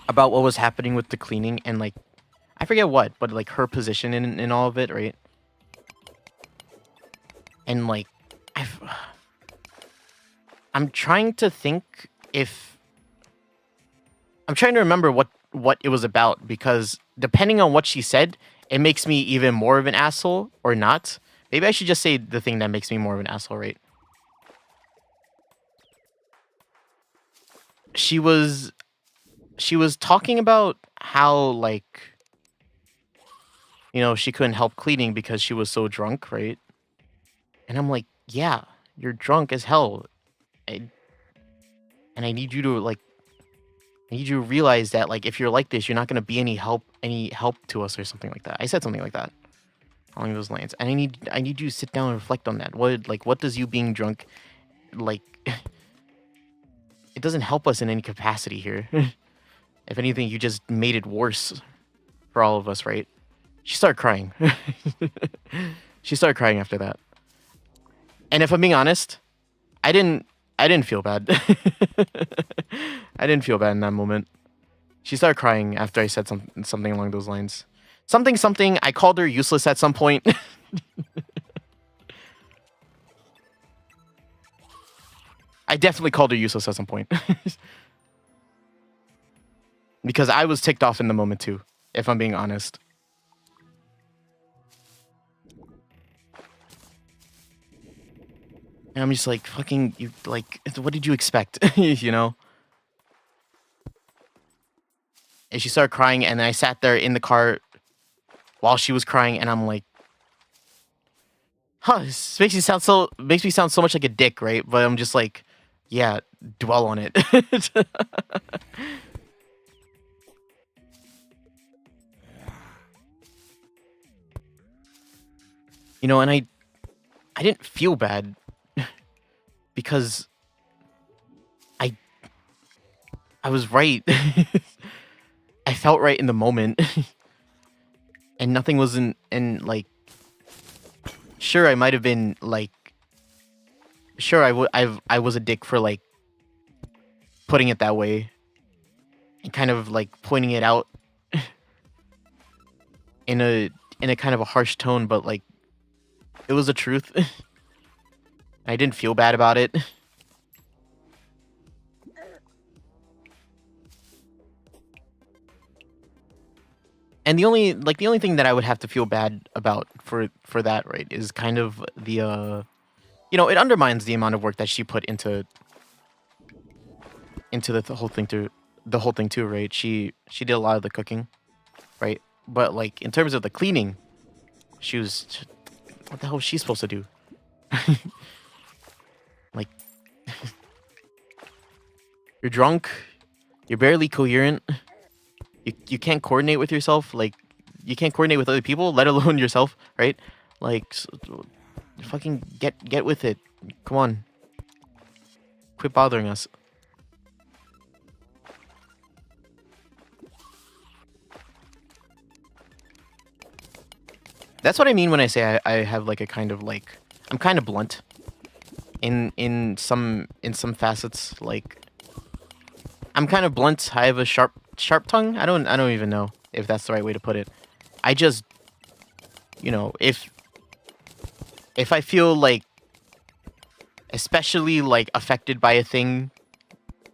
Speaker 1: about what was happening with the cleaning and like I forget what, but like her position in all of it, right? And like I'm trying to think if I'm trying to remember what it was about, because depending on what she said, it makes me even more of an asshole or not. Maybe I should just say the thing that makes me more of an asshole, right? She was talking about how, like, you know, she couldn't help cleaning because she was so drunk, right? And I'm like, yeah, you're drunk as hell. And I need you to like I need you to realize that, like, if you're like this, you're not gonna be any help to us or something like that. I said something like that along those lines. And I need you to sit down and reflect on that. What does you being drunk, like, it doesn't help us in any capacity here. If anything, you just made it worse for all of us, right? She started crying. She started crying after that. And if I'm being honest, I didn't feel bad. I didn't feel bad in that moment. She started crying after I said something along those lines. Something. I called her useless at some point. I definitely called her useless at some point. Because I was ticked off in the moment too, if I'm being honest. And I'm just like, fucking, you, like, what did you expect? You know? And she started crying, and I sat there in the car while she was crying, and I'm like, huh, this makes me sound so much like a dick, right? But I'm just like, yeah, dwell on it. You know, and I didn't feel bad because I was right. I felt right in the moment. And nothing wasn't, and like, sure, I might have been like, sure, I was a dick for like putting it that way and kind of like pointing it out in a kind of a harsh tone, but like it was the truth. I didn't feel bad about it. And the only thing that I would have to feel bad about for that, right, is kind of the you know, it undermines the amount of work that she put into the whole thing too, right? She did a lot of the cooking, right? But like in terms of the cleaning, she was, what the hell was she supposed to do? Like, you're drunk, you're barely coherent, you can't coordinate with yourself, like you can't coordinate with other people, let alone yourself, right? Like, fucking get with it. Come on, quit bothering us. That's what I mean when I say I have like a kind of like, I'm kind of blunt in some facets. Like, I'm kind of blunt. I have a sharp tongue. I don't even know if that's the right way to put it. I just, you know, if I feel like especially like affected by a thing,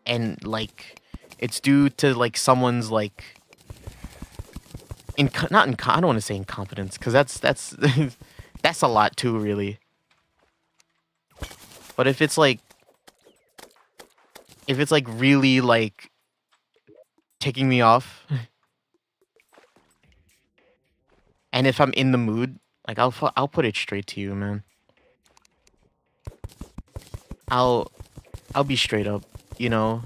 Speaker 1: and like it's due to like someone's like I don't want to say incompetence, because that's that's a lot too, really. But if it's like really like taking me off, and if I'm in the mood, like I'll put it straight to you, man. I'll be straight up, you know.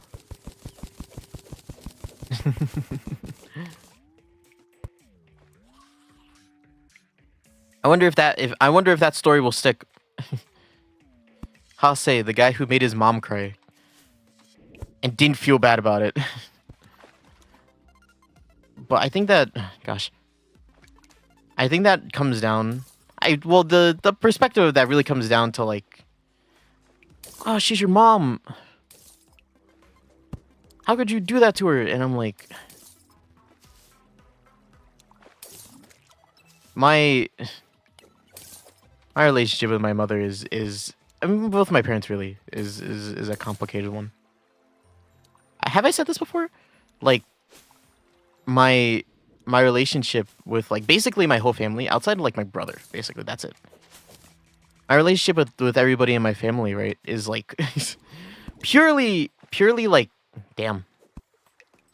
Speaker 1: I wonder if that story will stick. Hase, the guy who made his mom cry and didn't feel bad about it. But I think that, gosh, I think that comes down. Well, the perspective of that really comes down to like, oh, she's your mom. How could you do that to her? And I'm like, my relationship with my mother is I mean, both my parents really is a complicated one. Have I said this before? Like my relationship with like basically my whole family outside of like my brother, basically that's it. My relationship with everybody in my family, right, is like purely like, damn,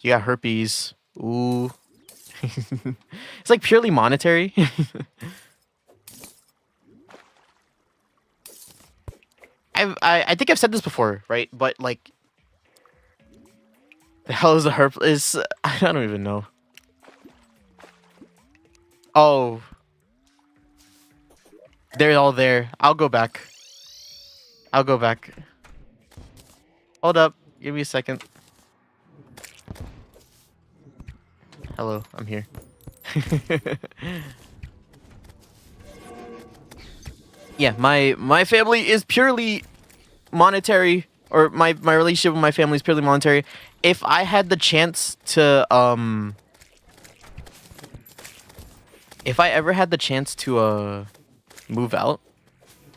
Speaker 1: you got herpes. Ooh. It's like purely monetary. I think I've said this before, right? But like, the hell is a herp? Is I don't even know. Oh, they're all there. I'll go back. I'll go back. Hold up. Give me a second. Hello, I'm here. Yeah, my family is purely monetary, or my relationship with my family is purely monetary. If I had the chance to if I ever had the chance to move out,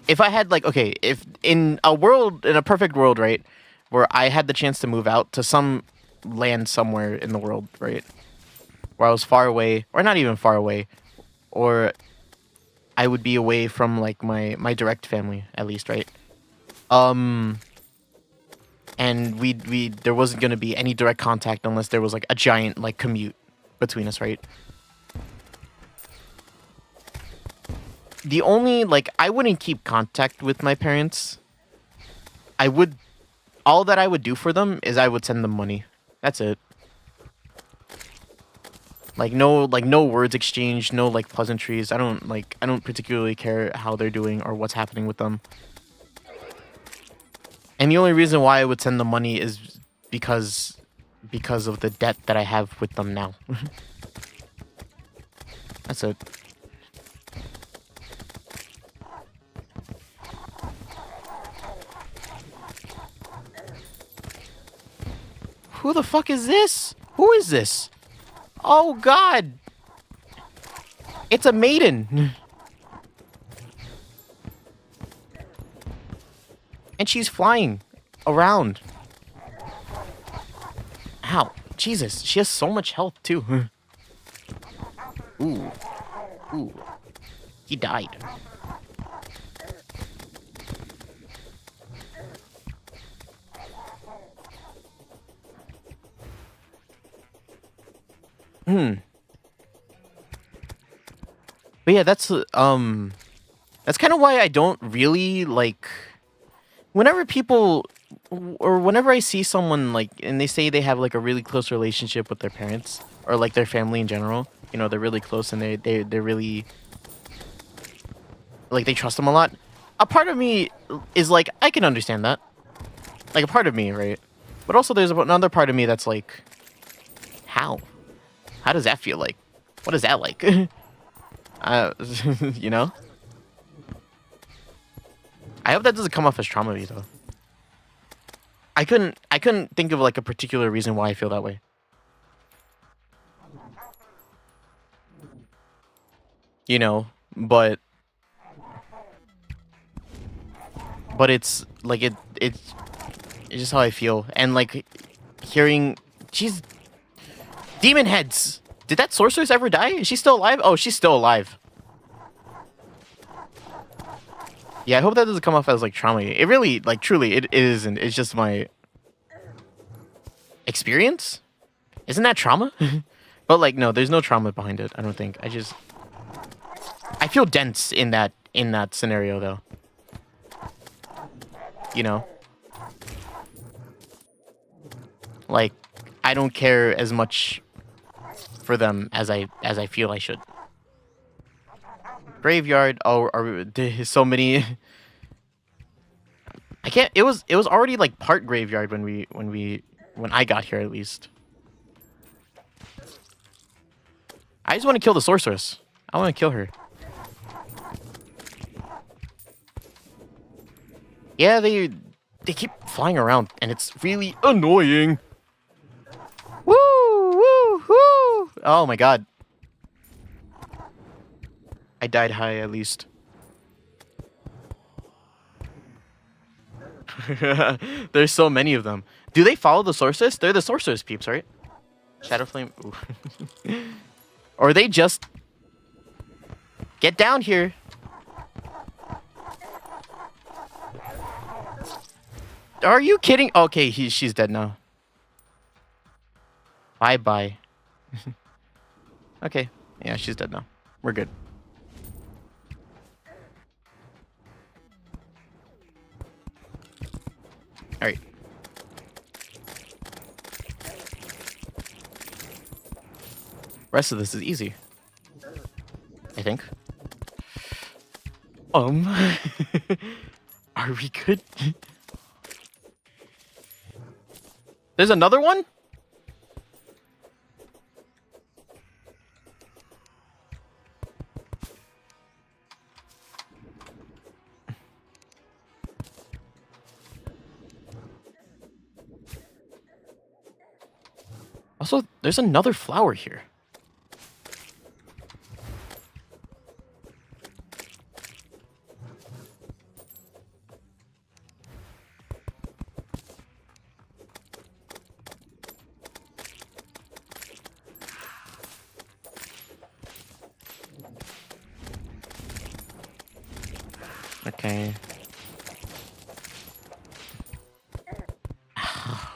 Speaker 1: if I had like, okay, if in a perfect world, right, where I had the chance to move out to some land somewhere in the world, right, where I was far away, or not even far away, or I would be away from like my direct family at least, right? And we there wasn't gonna be any direct contact unless there was like a giant like commute between us, right? The only like I wouldn't keep contact with my parents. All that I would do for them is I would send them money. That's it. Like no words exchanged, no like pleasantries. I don't particularly care how they're doing or what's happening with them. And the only reason why I would send them money is because of the debt that I have with them now. That's it. Who the fuck is this? Who is this? Oh god! It's a maiden! And she's flying around. Ow. Jesus, she has so much health too. Ooh. Ooh. He died. But yeah, that's kind of why I don't really like whenever people or whenever I see someone like and they say they have like a really close relationship with their parents or like their family in general, you know, they're really close and they're really like they trust them a lot. A part of me is like I can understand that. Like a part of me, right? But also there's another part of me that's like how? How does that feel like? What is that like? You know? I hope that doesn't come off as trauma to me though. I couldn't think of like a particular reason why I feel that way. You know, but it's like it's just how I feel. And like hearing jeez, demon heads. Did that sorceress ever die? Is she still alive? Oh, she's still alive. Yeah, I hope that doesn't come off as like trauma. It really, like, truly, it isn't. It's just my experience. Isn't that trauma? But like, no, there's no trauma behind it. I don't think. I feel dense in that scenario though. You know, like I don't care as much for them as I feel I should. Graveyard. Oh, there's so many. I can't. It was already like part graveyard when I got here at least. I just want to kill the sorceress. I want to kill her. Yeah, they keep flying around and it's really annoying. Woo, woo, woo! Oh my god. I died high at least. There's so many of them. Do they follow the sorceress? They're the sorceress peeps, right? Shadow Flame. Or they just get down here. Are you kidding? Okay, she's dead now. Bye bye. Okay, yeah, she's dead now. We're good. All right. Rest of this is easy, I think. Are we good? There's another one? Also, there's another flower here. Okay.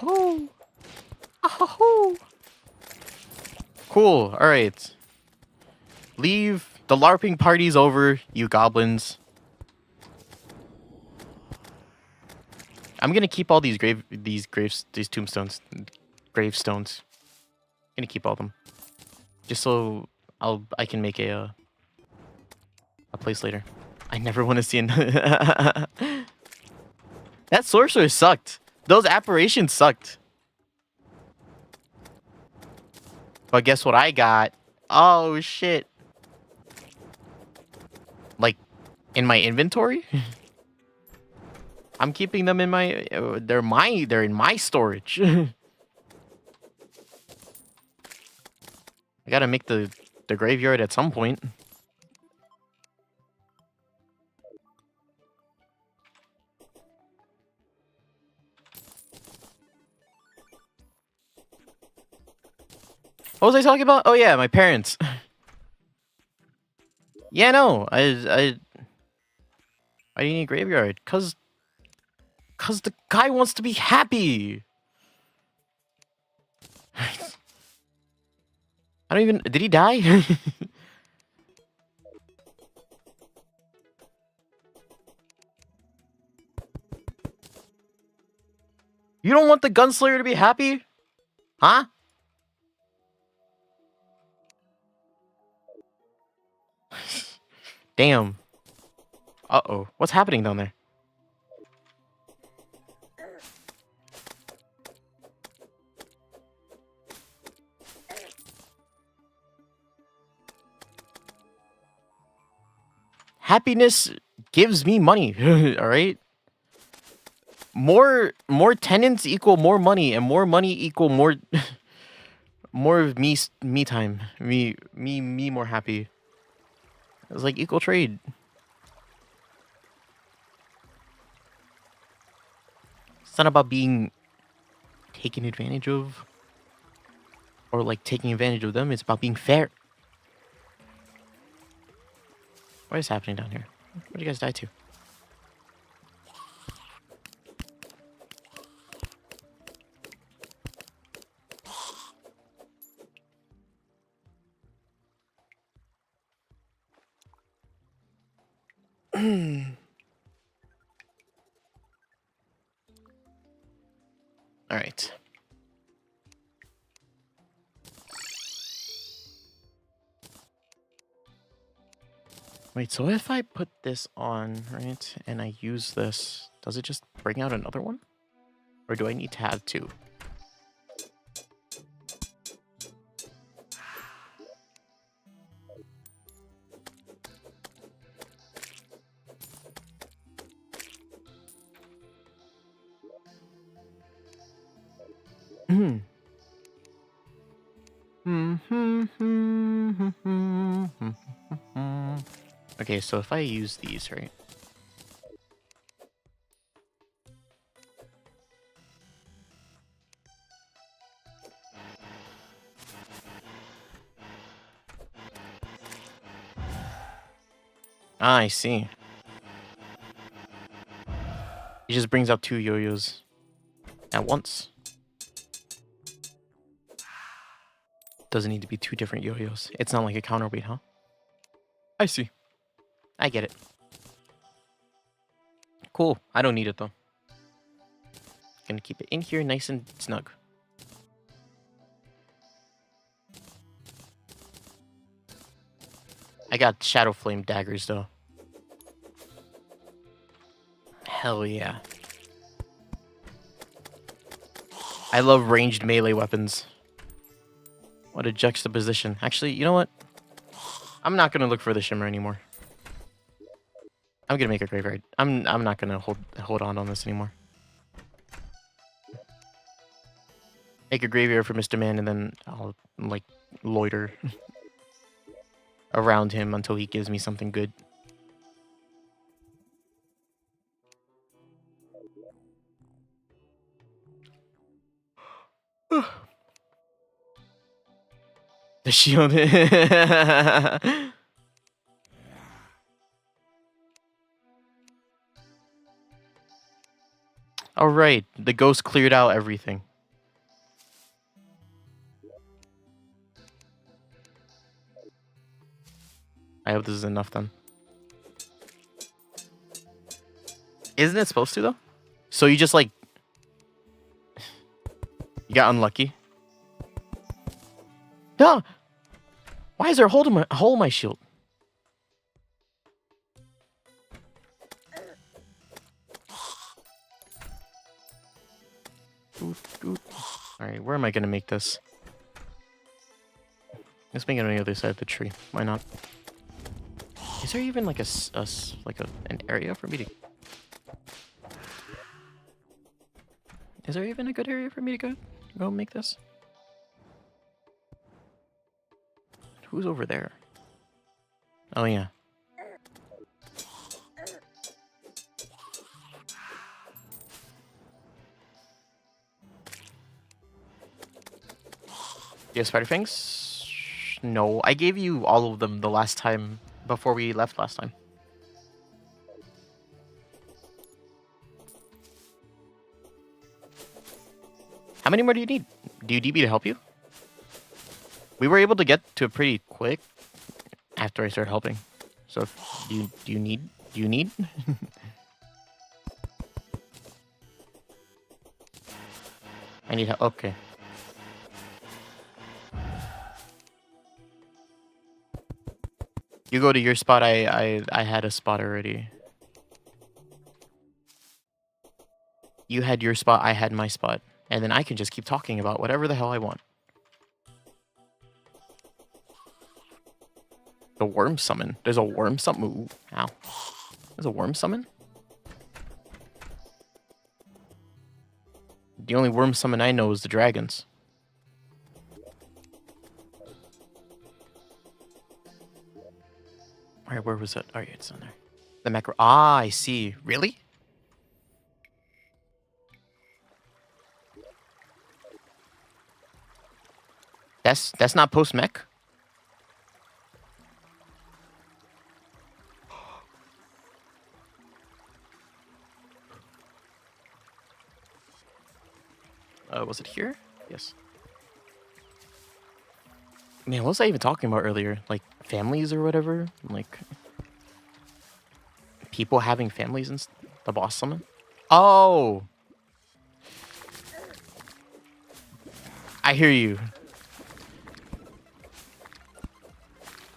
Speaker 1: Oh. Oh. Cool. All right. Leave. The LARPing party's over, you goblins. I'm gonna keep all these tombstones, gravestones. I'm gonna keep all them, just so I can make a place later. I never want to see that sorcerer sucked. Those apparitions sucked. But guess what I got? Oh shit! Like, in my inventory. I'm keeping them in my. They're in my storage. I gotta make the graveyard at some point. What was I talking about? Oh yeah, my parents. Yeah, no, I need a graveyard, cause the guy wants to be happy. I don't even. Did he die? You don't want the gunslinger to be happy? Huh? Damn. Uh-oh. What's happening down there? Happiness gives me money. All right? More tenants equal more money, and more money equal more more of me time. Me more happy. It's like equal trade. It's not about being taken advantage of or like taking advantage of them. It's about being fair. What is happening down here? Where did you guys die to? All right. Wait, so if I put this on, right, and I use this, does it just bring out another one? Or do I need to have two? Okay, so if I use these, right? Ah, I see. It just brings out 2 yo-yos at once. Doesn't need to be 2 different yo-yos. It's not like a counterweight, huh? I see. I get it. Cool. I don't need it, though. Gonna keep it in here nice and snug. I got Shadow Flame daggers, though. Hell yeah. I love ranged melee weapons. What a juxtaposition. Actually, you know what? I'm not gonna look for the shimmer anymore. I'm gonna make a graveyard. I'm not gonna hold on this anymore. Make a graveyard for Mr. Man, and then I'll like loiter around him until he gives me something good. The shield. All right, the ghost cleared out everything. I hope this is enough then. Isn't it supposed to though? So you just like you got unlucky. Duh! Why is there a hole in my shield? Alright, where am I gonna make this? Let's make it on the other side of the tree. Why not? Is there even like an area for me to... Is there even a good area for me to go make this? Who's over there? Oh yeah. You have spider fangs? No, I gave you all of them the last time before we left last time. How many more do you need? Do you need me to help you? We were able to get to it pretty quick after I started helping. So do you need? I need help. Okay. You go to your spot. I had a spot already. You had your spot. I had my spot. And then I can just keep talking about whatever the hell I want. The worm summon. There's a worm summon. Ooh, ow. There's a worm summon? The only worm summon I know is the dragons. Alright, where was it? Alright, it's on there. The macro. Ah, I see. Really? That's not post mech? Was it here? Yes. Man, what was I even talking about earlier? Like families or whatever? Like people having families and the boss summon? Oh! I hear you.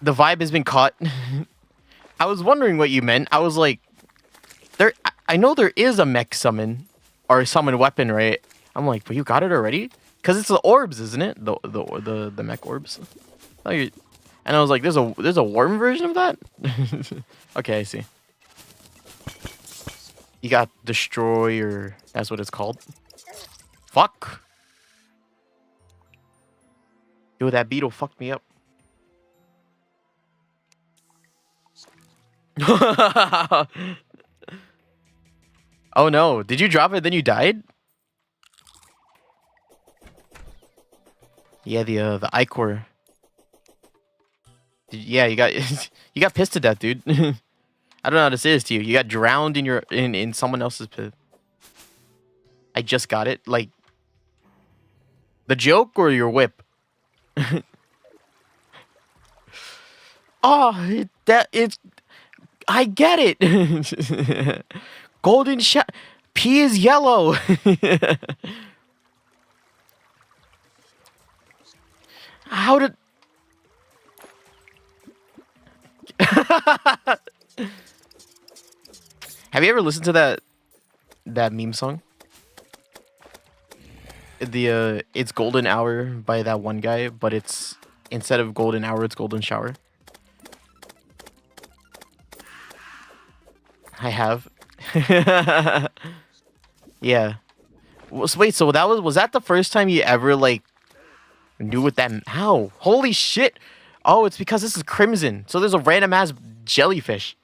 Speaker 1: The vibe has been caught. I was wondering what you meant. I was like, I know there is a mech summon or a summon weapon, right? I'm like, but you got it already? Because it's the orbs, isn't it? The mech orbs. Oh, and I was like, there's a worm version of that? Okay, I see. You got Destroyer. That's what it's called. Fuck. Yo, that beetle fucked me up. Oh no! Did you drop it? Then you died? Yeah, the Ichor. Yeah, you got you got pissed to death, dude. I don't know how to say this to you. You got drowned in your in someone else's pit. I just got it. Like the joke or your whip? Oh, that it's. I get it. Golden shot. P is yellow. How did? Have you ever listened to that meme song? The it's Golden Hour by that one guy, but it's instead of Golden Hour, it's Golden Shower. I have. Yeah. So wait, so that was that the first time you ever like knew what that? How? Holy shit! Oh, it's because this is Crimson. So there's a random ass jellyfish.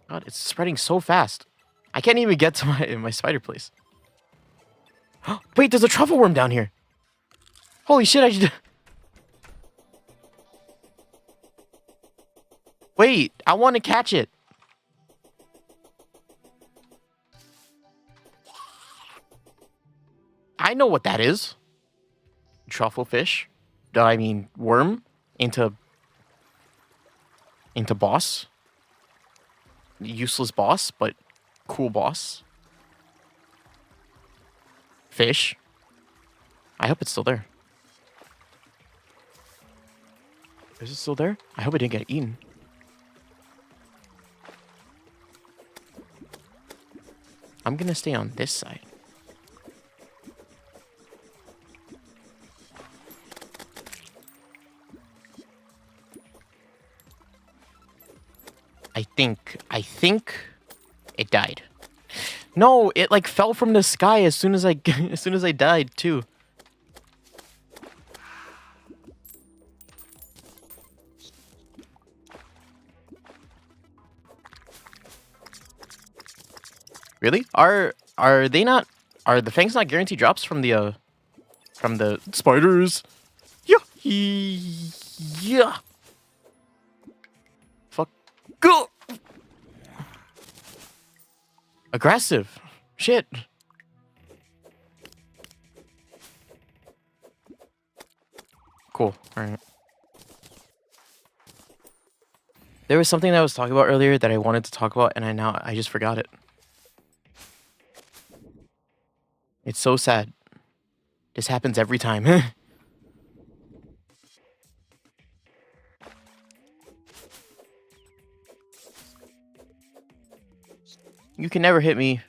Speaker 1: God, it's spreading so fast. I can't even get to my spider place. Wait, there's a truffle worm down here. Holy shit! I should. Wait, I want to catch it. I know what that is. Truffle fish. I mean, worm into boss. Useless boss, but cool boss. Fish. I hope it's still there. Is it still there? I hope it didn't get eaten. I'm gonna stay on this side. I think it died. No, it like fell from the sky as soon as I as soon as I died too. Really? Are they not? Are the fangs not guaranteed drops from the spiders? Yeah. Yeah. Fuck. Go. Aggressive. Shit. Cool. All right. There was something that I was talking about earlier that I wanted to talk about, and I just forgot it. It's so sad. This happens every time. You can never hit me.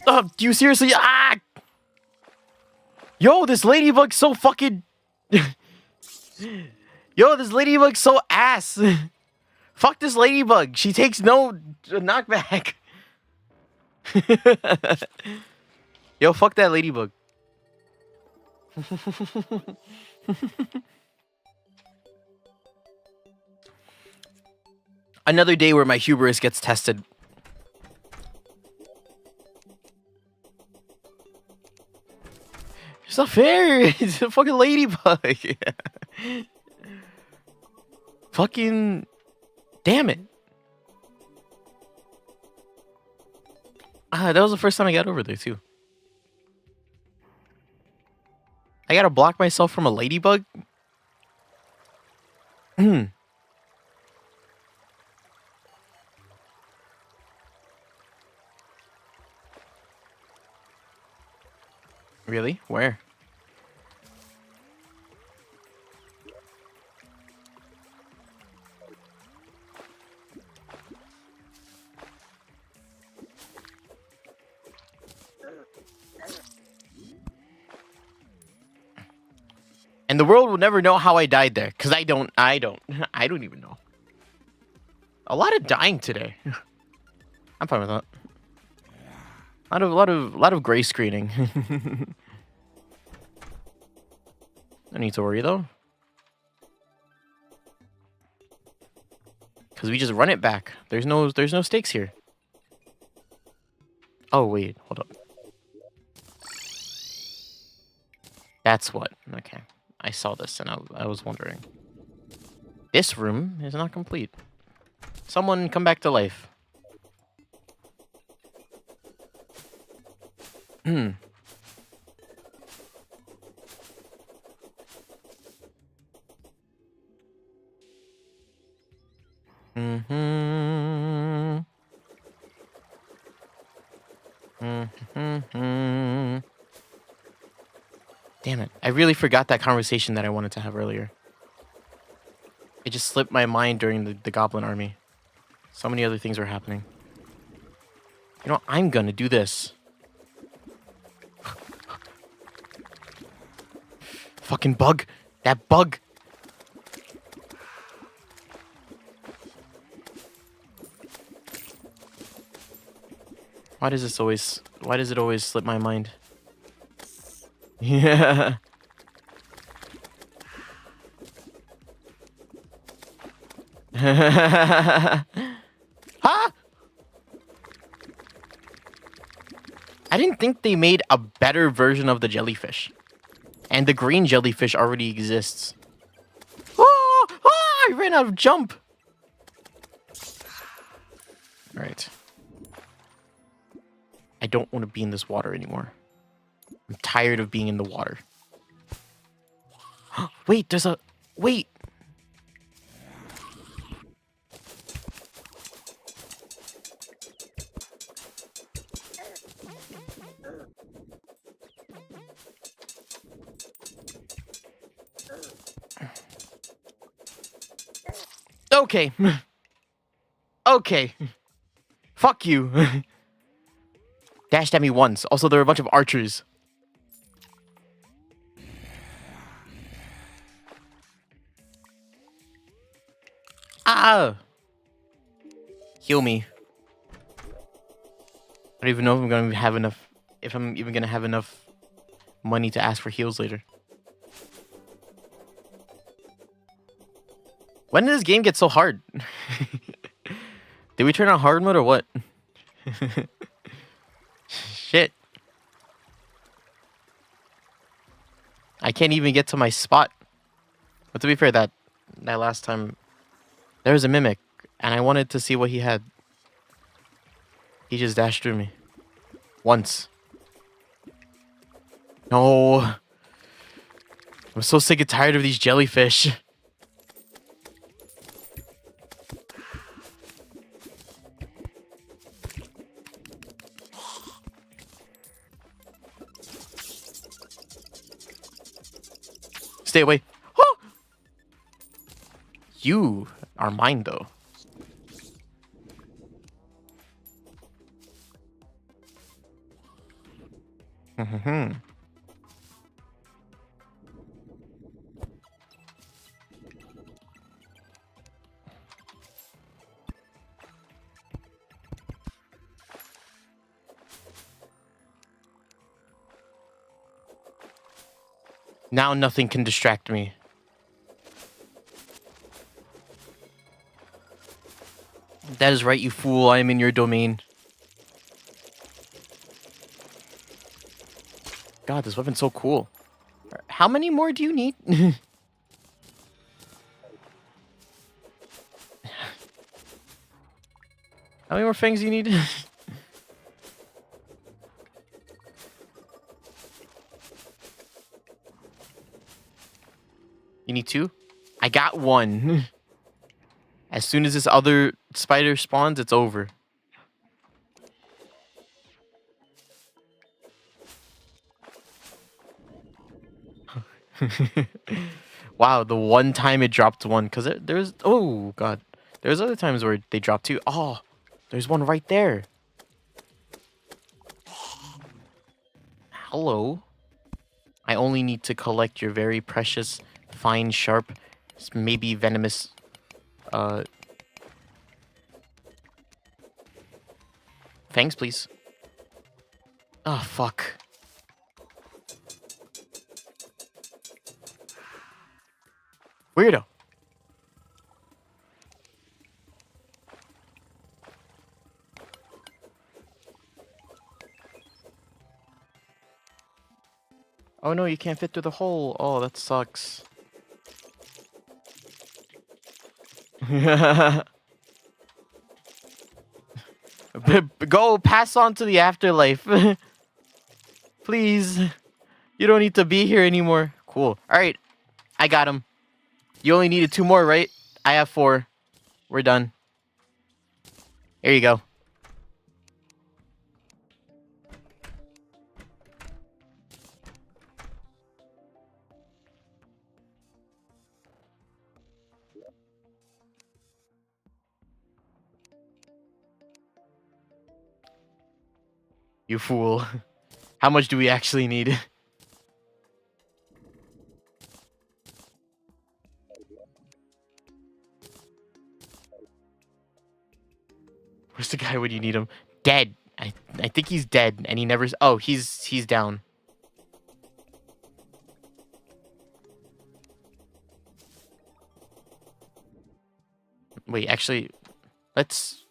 Speaker 1: Oh, do you seriously? Ah! Yo, this ladybug's so fucking... Yo, this ladybug's so ass. Fuck this ladybug. She takes no knockback. Yo, fuck that ladybug. Another day where my hubris gets tested. It's not fair. It's a fucking ladybug. Fucking damn it. That was the first time I got over there too. I gotta block myself from a ladybug? Really? Where? And the world will never know how I died there, because I don't even know. A lot of dying today. I'm fine with that. A lot of gray screening. No need to worry though. Because we just run it back. There's no stakes here. Oh wait, hold up. That's what. Okay. I saw this and I was wondering. This room is not complete. Someone come back to life. Hmm. Mm-hmm. Mm-hmm. Damn it. I really forgot that conversation that I wanted to have earlier. It just slipped my mind during the goblin army. So many other things were happening. You know, I'm gonna do this. Fucking bug. That bug. Why does it always slip my mind? Yeah. Huh? I didn't think they made a better version of the jellyfish. And the green jellyfish already exists. Oh, oh, I ran out of jump. All right. I don't want to be in this water anymore. I'm tired of being in the water. Wait, there's a... Wait. Okay. Okay. Fuck you. Dashed at me once. Also, there were a bunch of archers. Ah! Heal me. I don't even know if I'm gonna have enough... If I'm even gonna have enough money to ask for heals later. When did this game get so hard? Did we turn on hard mode or what? Shit. I can't even get to my spot. But to be fair, that last time... There was a mimic, and I wanted to see what he had. He just dashed through me. Once. No. I'm so sick and tired of these jellyfish. Stay away. Oh! You are mine, though. Mm-hmm. Now nothing can distract me. That is right, you fool. I am in your domain. God, this weapon's so cool. How many more do you need? How many more fangs do you need? You need 2? I got 1. As soon as this other spider spawns, it's over. Wow, the one time it dropped 1. Because there's... Oh, God. There's other times where they drop 2. Oh, there's one right there. Hello. I only need to collect your very precious, fine, sharp, maybe venomous... Thanks, please. Oh, fuck. Weirdo. Oh no, you can't fit through the hole. Oh, that sucks. Go pass on to the afterlife. Please. You don't need to be here anymore. Cool. Alright. I got him. You only needed 2 more, right? I have 4. We're done. Here you go. You fool. How much do we actually need? Where's the guy when you need him? Dead. I think he's dead, and he never. Oh, he's down. Wait, actually, let's.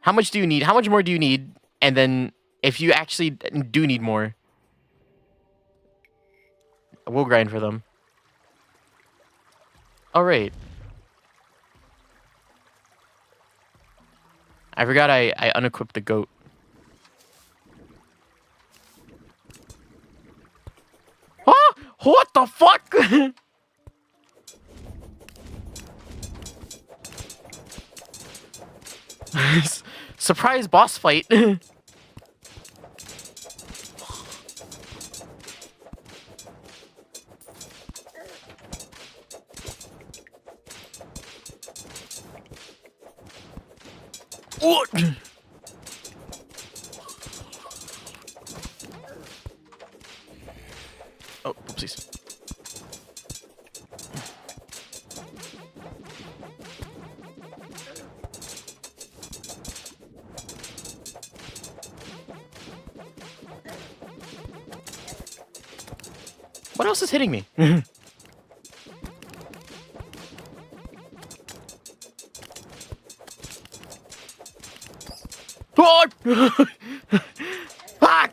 Speaker 1: How much do you need? How much more do you need? And then, if you actually do need more, we'll grind for them. All right. I forgot I unequipped the goat. Ah! What the fuck? Surprise boss fight. What? Oh, oopsies. What else is hitting me? Fuck! Fuck!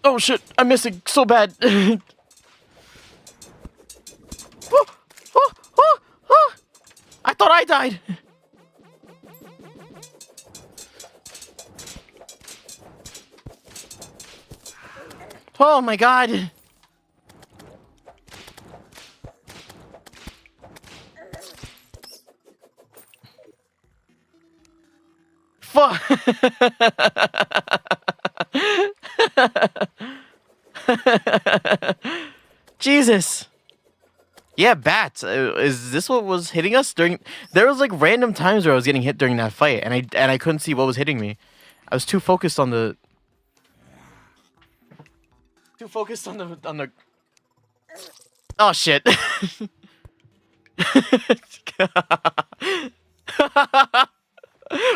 Speaker 1: Oh shit, I'm missing so bad. Oh, oh, oh, oh. I thought I died. Oh my god. Fuck. Jesus. Yeah, bats. Is this what was hitting us during? There was like random times where I was getting hit during that fight, and I couldn't see what was hitting me. I was too focused on the. Too focused on the. Oh shit.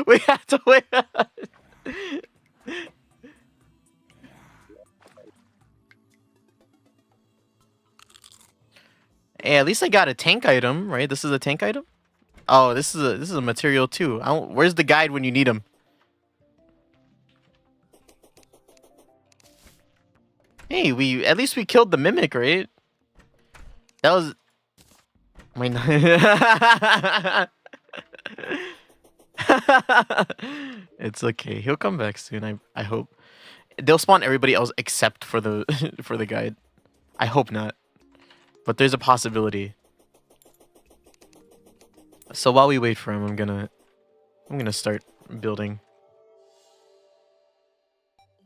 Speaker 1: We have to wait. Hey, at least I got a tank item, right? This is a tank item. Oh, this is a material too. Where's the guide when you need him? Hey, at least we killed the mimic, right? That was. Wait, no. It's okay. He'll come back soon. I hope. They'll spawn everybody else except for the for the guide. I hope not. But there's a possibility. So while we wait for him, I'm gonna start building.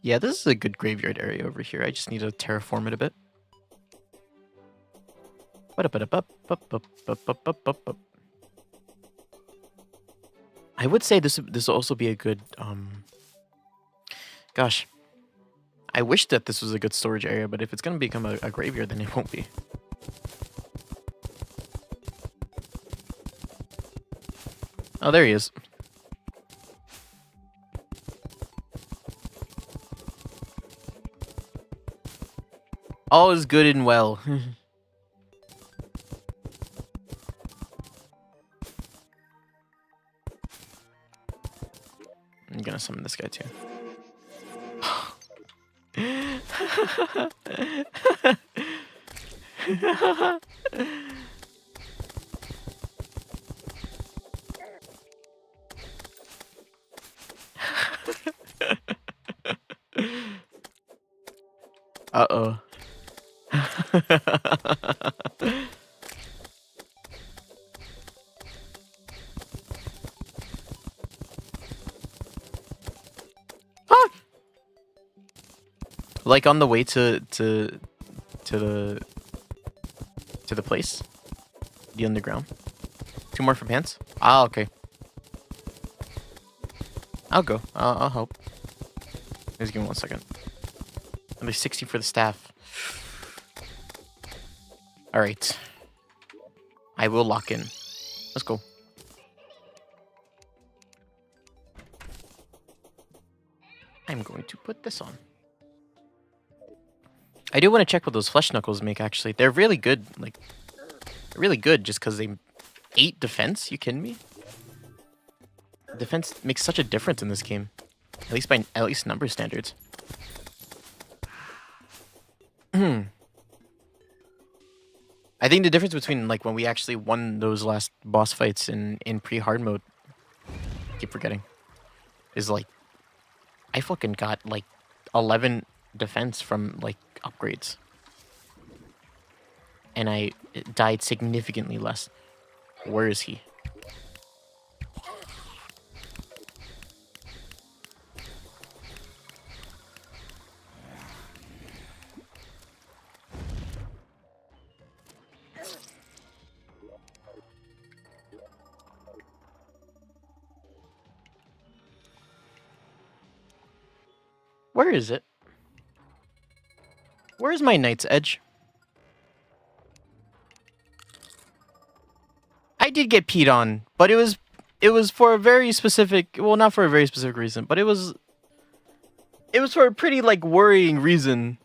Speaker 1: Yeah, this is a good graveyard area over here. I just need to terraform it a bit. I would say this will also be a good gosh. I wish that this was a good storage area, but if it's gonna become a graveyard, then it won't be. Oh, there he is. All is good and well. I'm gonna summon this guy too. Uh-oh. Like on the way to the place, the underground. 2 more for pants. Ah, okay. I'll go. I'll help. Just give me 1 second. At least 60 for the staff. All right. I will lock in. Let's go. I'm going to put this on. I do want to check what those flesh knuckles make, actually. They're really good. Like, really good just because they 8 defense? You kidding me? Defense makes such a difference in this game. At least by number standards. I think the difference between like when we actually won those last boss fights in pre-hard mode, I keep forgetting, is like I fucking got like 11 defense from like upgrades. And I died significantly less. Where is he? Where is it? Where's my Knight's Edge? I did get peed on, but it was for a very specific, well, not for a very specific reason, but it was for a pretty like worrying reason.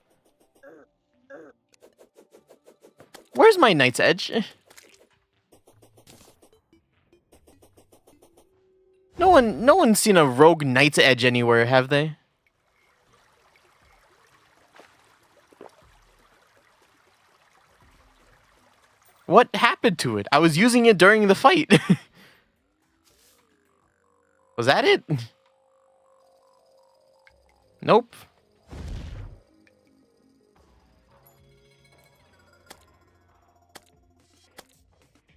Speaker 1: Where's my Knight's Edge? No one's seen a rogue Knight's Edge anywhere, have they? What happened to it? I was using it during the fight. Was that it? Nope.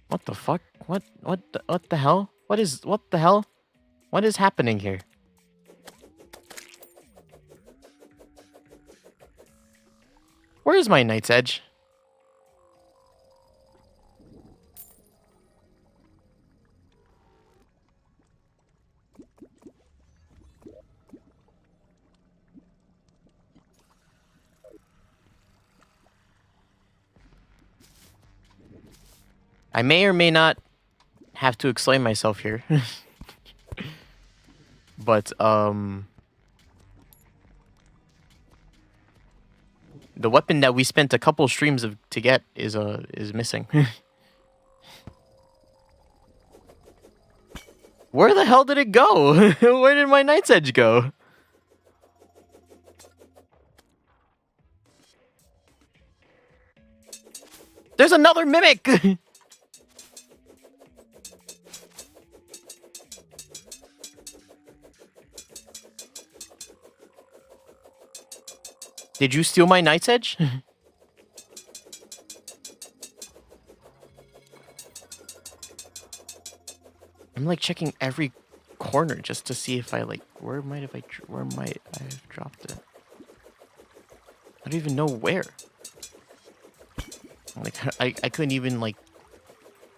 Speaker 1: What the fuck? What the hell? What the hell? What is happening here? Where is my Knight's Edge? I may or may not have to explain myself here. But, the weapon that we spent a couple streams to get is missing. Where the hell did it go? Where did my Knight's Edge go? There's another mimic! Did you steal my Knight's Edge? I'm like checking every corner just to see if I like where might I have dropped it. I don't even know where. Like I couldn't even like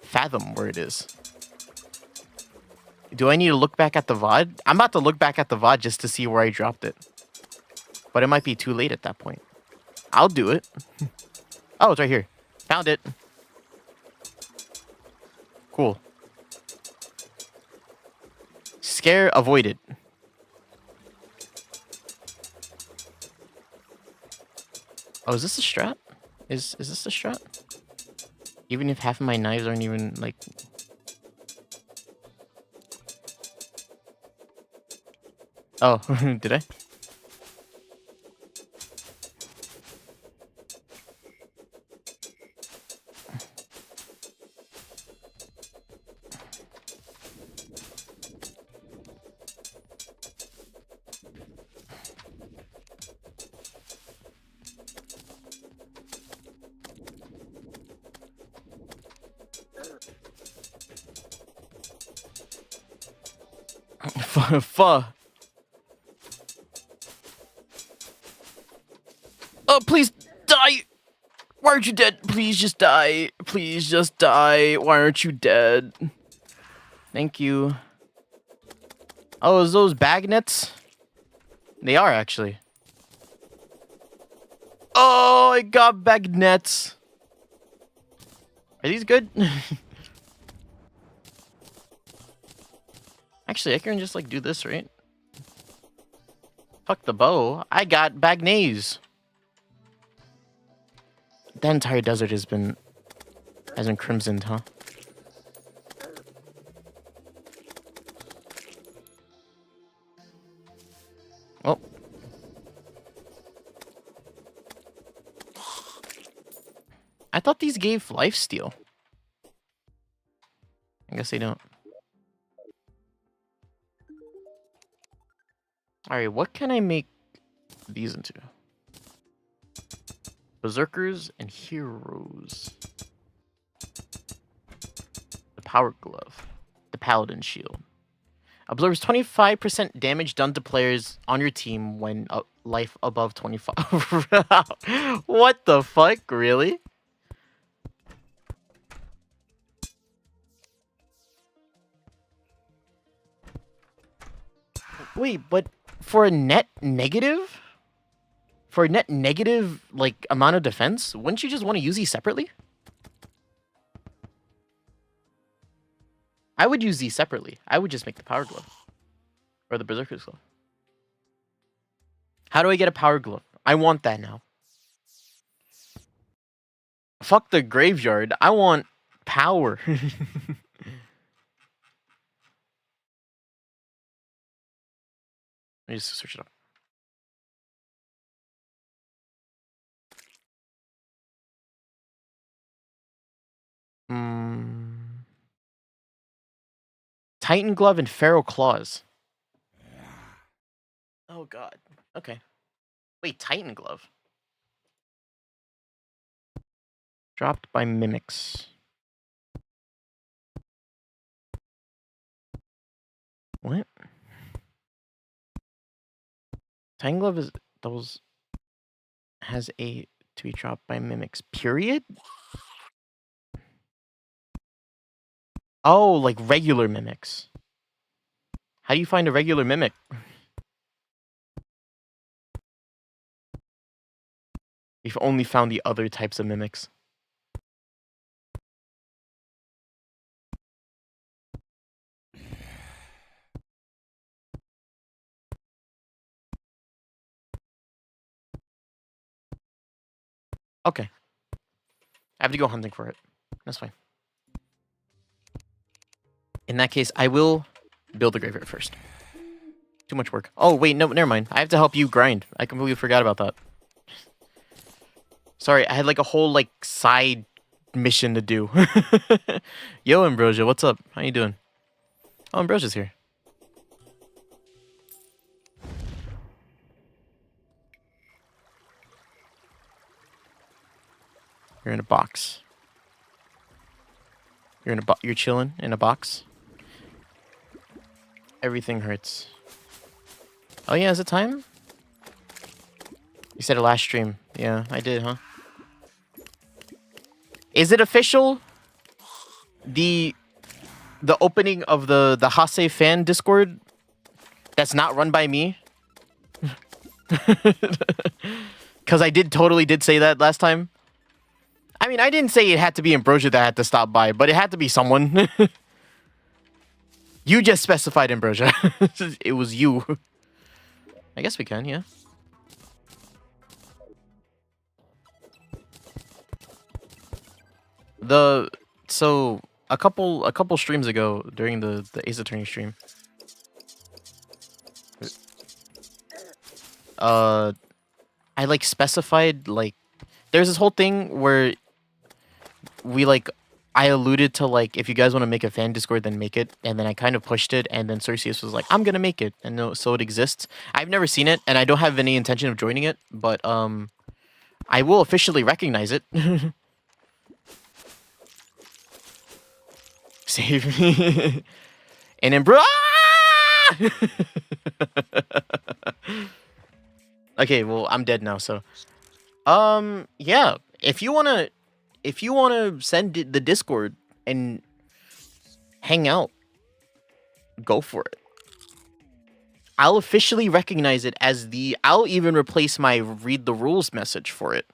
Speaker 1: fathom where it is. Do I need to look back at the VOD? I'm about to look back at the VOD just to see where I dropped it. But it might be too late at that point. I'll do it. Oh, it's right here. Found it. Cool. Scare avoided. Oh, is this a strat? Is this a strat? Even if half of my knives aren't even like... Oh, did I? Fuh. Oh, please die! Why aren't you dead? Please just die. Please just die. Why aren't you dead? Thank you. Oh, is those bag nets? They are, actually. Oh, I got bag nets. Are these good? Actually, I can just, like, do this, right? Fuck the bow. I got bagnays. The entire desert has been crimsoned, huh? Oh. I thought these gave lifesteal. I guess they don't. Alright, what can I make these into? Berserkers and heroes. The power glove. The paladin shield. Absorbs 25% damage done to players on your team when life above 25. What the fuck? Really? Wait, but for a net negative? For a net negative, like, amount of defense, wouldn't you just want to use these separately? I would use these separately. I would just make the power glove. Or the berserker's glove. How do I get a power glove? I want that now. Fuck the graveyard. I want power. Let me just search it up. Titan glove and feral claws. Oh god. Okay. Wait, Titan glove. Dropped by mimics. What? Titan glove is those has a to be dropped by mimics. Period? Oh, like regular mimics. How do you find a regular mimic? We've only found the other types of mimics. Okay. I have to go hunting for it. That's fine. In that case, I will build the graveyard first. Too much work. Oh, wait, no, never mind. I have to help you grind. I completely forgot about that. Sorry, I had like a whole like side mission to do. Yo, Ambrosia, what's up? How you doing? Oh, Ambrosia's here. You're in a box. You're chilling in a box. Everything hurts. Oh yeah, is it time? You said it last stream. Yeah, I did, huh? Is it official? The the opening of the Hase fan Discord that's not run by me. Because I totally did say that last time. I mean, I didn't say it had to be Ambrosia that had to stop by, but it had to be someone. You just specified Ambrosia. It was you. I guess we can, yeah. So a couple streams ago during the Ace Attorney stream, I like specified like there's this whole thing where I alluded to like if you guys want to make a fan Discord then make it, and then I kind of pushed it, and then Cerseus was like I'm gonna make it, and no, so it exists. I've never seen it and I don't have any intention of joining it, but I will officially recognize it. Save me. And then okay, well I'm dead now, so yeah, if you wanna send the Discord and hang out, go for it. I'll officially recognize it as I'll even replace my read the rules message for it.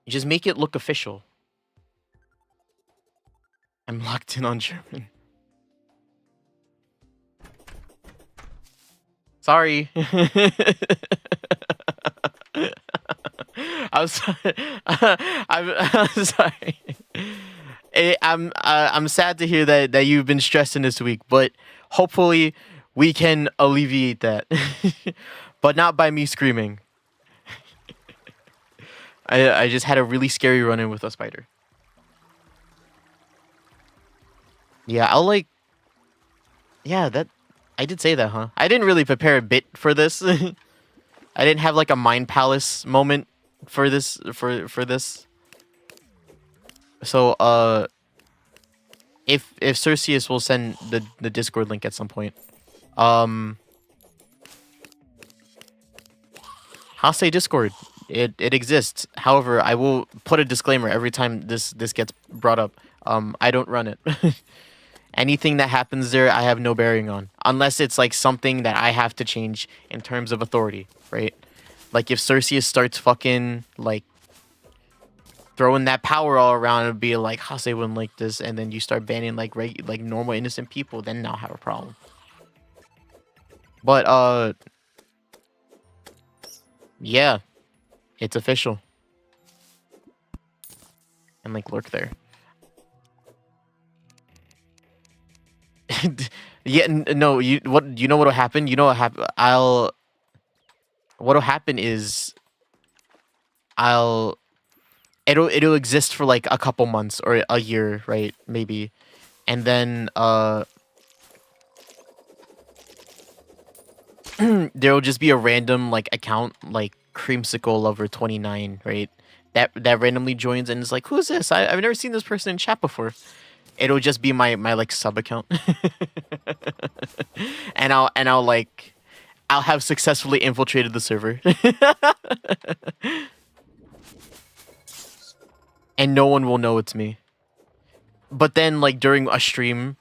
Speaker 1: You just make it look official. I'm locked in on German. Sorry. I'm sorry. I'm sorry. I'm sad to hear that you've been stressing this week, but hopefully we can alleviate that. But not by me screaming. I just had a really scary run-in with a spider. Yeah, yeah, I did say that, huh? I didn't really prepare a bit for this. I didn't have like a mind palace moment for this for this. So if Cerseus will send the Discord link at some point. Hase Discord. It exists. However, I will put a disclaimer every time this gets brought up. I don't run it. Anything that happens there, I have no bearing on. Unless it's like something that I have to change in terms of authority, right? Like if Cerseus starts fucking like throwing that power all around and be like, Hase wouldn't like this, and then you start banning like normal innocent people, then I'll have a problem. But yeah, it's official. And like lurk there. Yeah, no, you know what'll happen? You know what happen? What'll happen is it'll exist for like a couple months or a year, right? Maybe. And then there'll just be a random like account like Creamsicle Lover 29, right? That randomly joins and is like, who's this? I've never seen this person in chat before. It'll just be my like sub account. and I'll like I'll have successfully infiltrated the server. And no one will know it's me. But then like during a stream,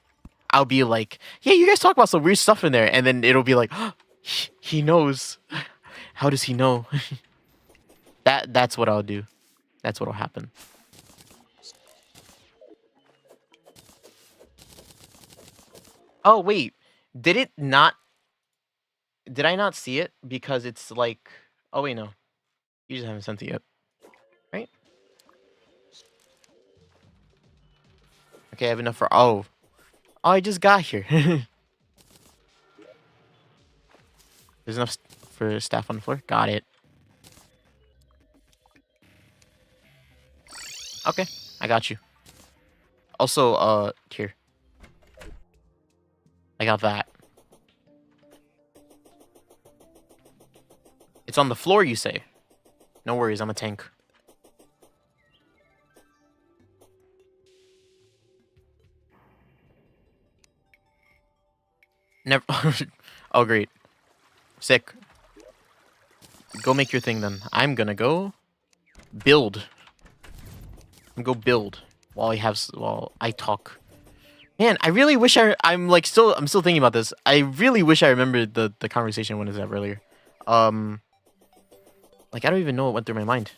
Speaker 1: I'll be like, yeah, you guys talk about some weird stuff in there, and then it'll be like, oh, he knows. How does he know? That's what I'll do. That's what'll happen. Oh wait, did I not see it? Because it's like, oh wait, no. You just haven't sent it yet. Right? Okay, I have enough for, oh, I just got here. There's enough for staff on the floor. Got it. Okay, I got you. Also, here. I got that. It's on the floor, you say? No worries, I'm a tank. Never. Oh, great. Sick. Go make your thing then. I'm gonna go build. Go build. while I talk. Man, I really wish I'm still thinking about this. I really wish I remembered the conversation when it was at earlier. Like I don't even know what went through my mind.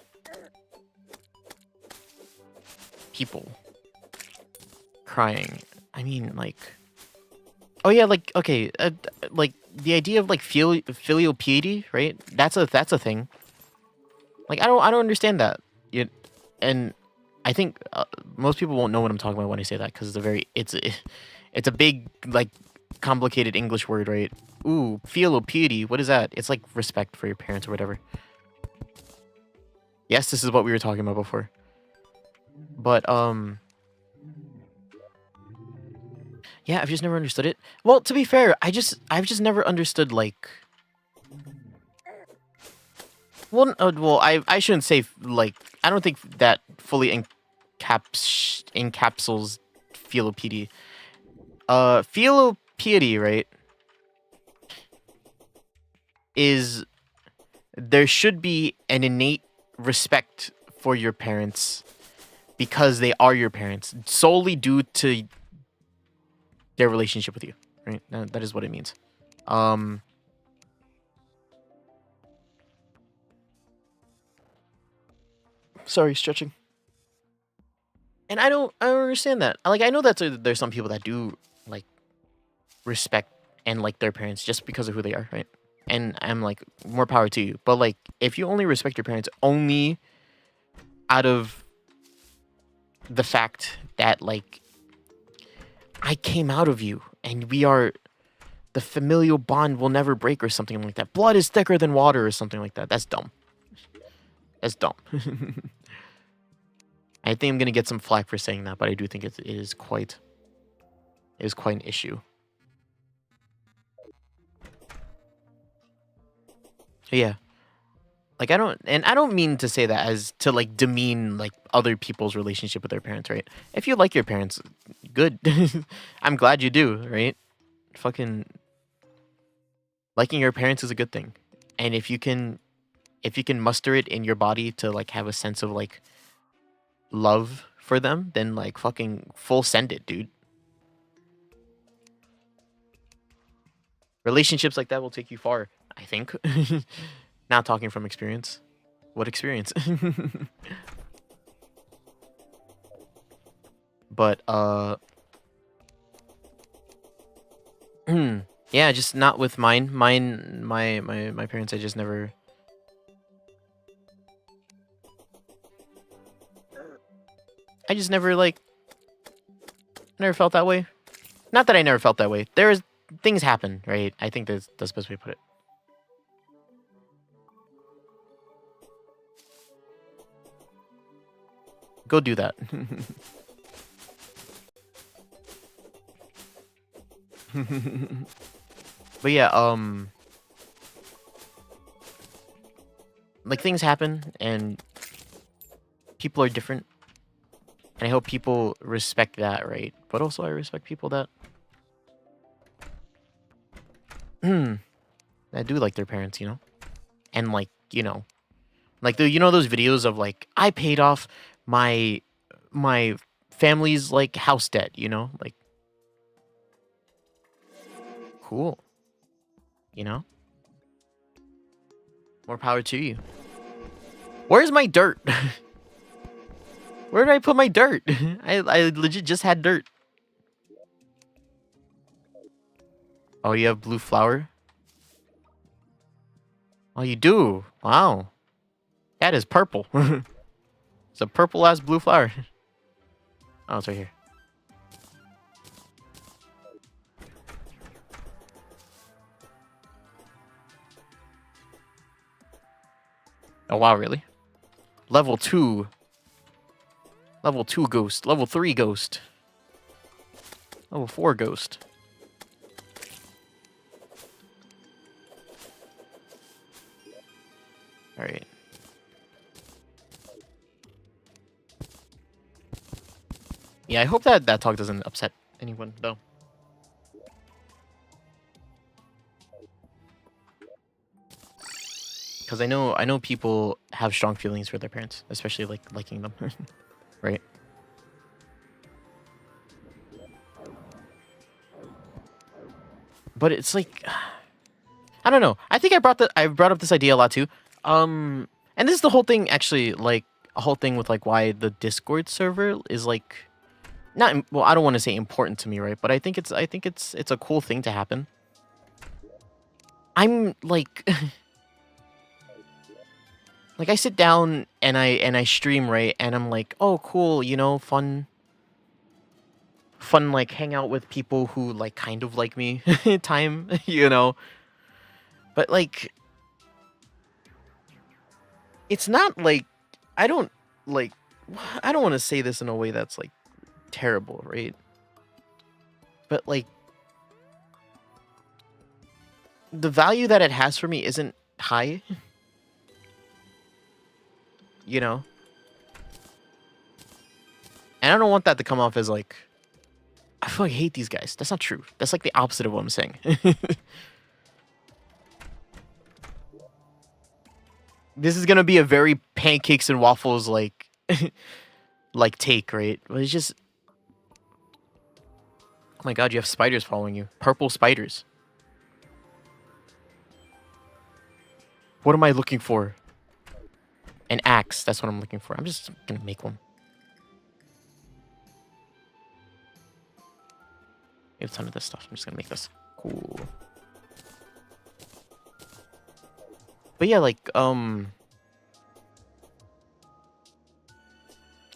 Speaker 1: People crying. I mean, like, oh yeah, like okay, like the idea of like filial piety, right? That's a thing. Like I don't understand that. And I think most people won't know what I'm talking about when I say that because it's a big like complicated English word, right? Ooh, filial piety. What is that? It's like respect for your parents or whatever. Yes, this is what we were talking about before. But yeah, I've just never understood it. Well, to be fair, I've just never understood like. Well, I shouldn't say like I don't think that fully encapsulates filial piety. Filial piety, right? Is there should be an innate respect for your parents because they are your parents solely due to their relationship with you, right? That is what it means. Sorry, stretching. And I don't understand that. Like I know that there's some people that do like respect and like their parents just because of who they are, right? And I'm like, more power to you. But like, if you only respect your parents only out of the fact that like I came out of you and the familial bond will never break or something like that. Blood is thicker than water or something like that. That's dumb. That's dumb. I think I'm gonna get some flack for saying that, but I do think it is quite an issue. Yeah. Like I don't mean to say that as to like demean like other people's relationship with their parents, right? If you like your parents, good. I'm glad you do, right? Fucking liking your parents is a good thing. And if you can muster it in your body to like have a sense of like love for them, then like fucking full send it, dude. Relationships like that will take you far, I think. Not talking from experience. What experience? But yeah, just not with mine. My parents, I just never like never felt that way. Not that I never felt that way. There's things happen, right? I think that's the best way to put it. Go do that. But yeah, like things happen and people are different. And I hope people respect that, right? But also I respect people that that do like their parents, you know? And like, you know, like those videos of like I paid off my family's like house debt, you know? Like cool. You know? More power to you. Where's my dirt? Where did I put my dirt? I legit just had dirt. Oh, you have blue flower? Oh, you do? Wow. That is purple. It's a purple ass blue flower. Oh, it's right here. Oh, wow, really? Level 2. Level 2 ghost. Level 3 ghost. Level 4 ghost. Alright. Yeah, I hope that talk doesn't upset anyone, though. Because I know people have strong feelings for their parents, especially like liking them, right? but it's like, I don't know. I think I brought up this idea a lot too. And this is the whole thing, actually, like a whole thing with like why the Discord server is like not well. I don't want to say important to me, right? But I think it's a cool thing to happen. I'm like, like I sit down and I stream, right, and I'm like, oh cool, you know, fun like hang out with people who like kind of like me time, you know. But like, it's not like I don't like I don't want to say this in a way that's like terrible, right? But like the value that it has for me isn't high, you know? And I don't want that to come off as like I feel like I hate these guys. That's not true. That's like the opposite of what I'm saying. This is gonna be a very pancakes and waffles like like take, right? But it's just, oh my god, you have spiders following you. Purple spiders. What am I looking for? An axe. That's what I'm looking for. I'm just gonna make one. I have a ton of this stuff. I'm just gonna make this. Cool. But yeah, like, I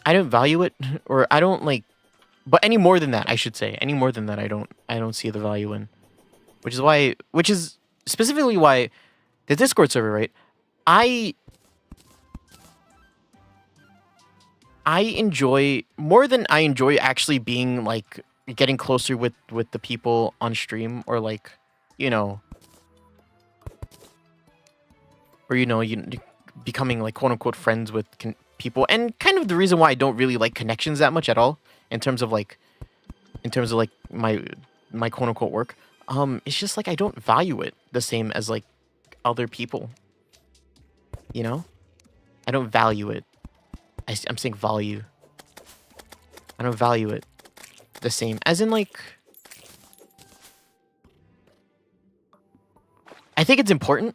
Speaker 1: don't value it, or I don't like, but any more than that, I should say, any more than that, I don't see the value in, which is specifically why the Discord server, right? I enjoy more than I enjoy actually being like getting closer with the people on stream, or like, you know, or you becoming like quote unquote friends with people, and kind of the reason why I don't really like connections that much at all in terms of like my quote unquote work. It's just like I don't value it the same as like other people. You know, I don't value it. I'm saying value. I don't value it the same as in like. I think it's important.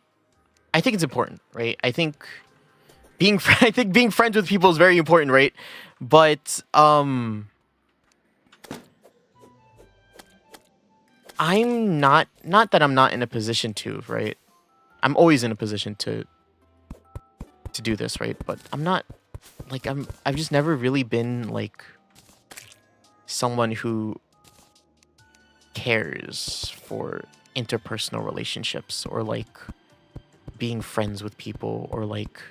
Speaker 1: Right? I think being friends with people is very important, right? But I'm not that I'm not in a position to, right? I'm always in a position to do this, right? But I'm not like I've just never really been like someone who cares for interpersonal relationships, or like being friends with people, or like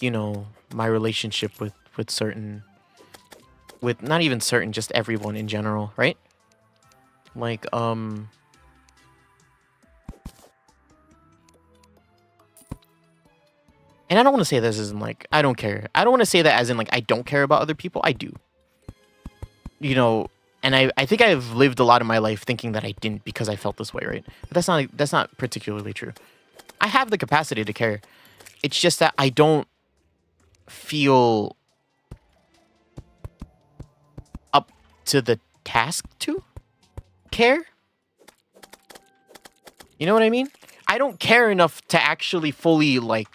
Speaker 1: you know, my relationship with not even certain, just everyone in general, right? Like and I don't want to say this as in like I don't care. I don't want to say that as in like I don't care about other people. I do. You know, and I think I've lived a lot of my life thinking that I didn't because I felt this way, right? But that's not particularly true. I have the capacity to care. It's just that I don't feel up to the task to care. You know what I mean? I don't care enough to actually fully like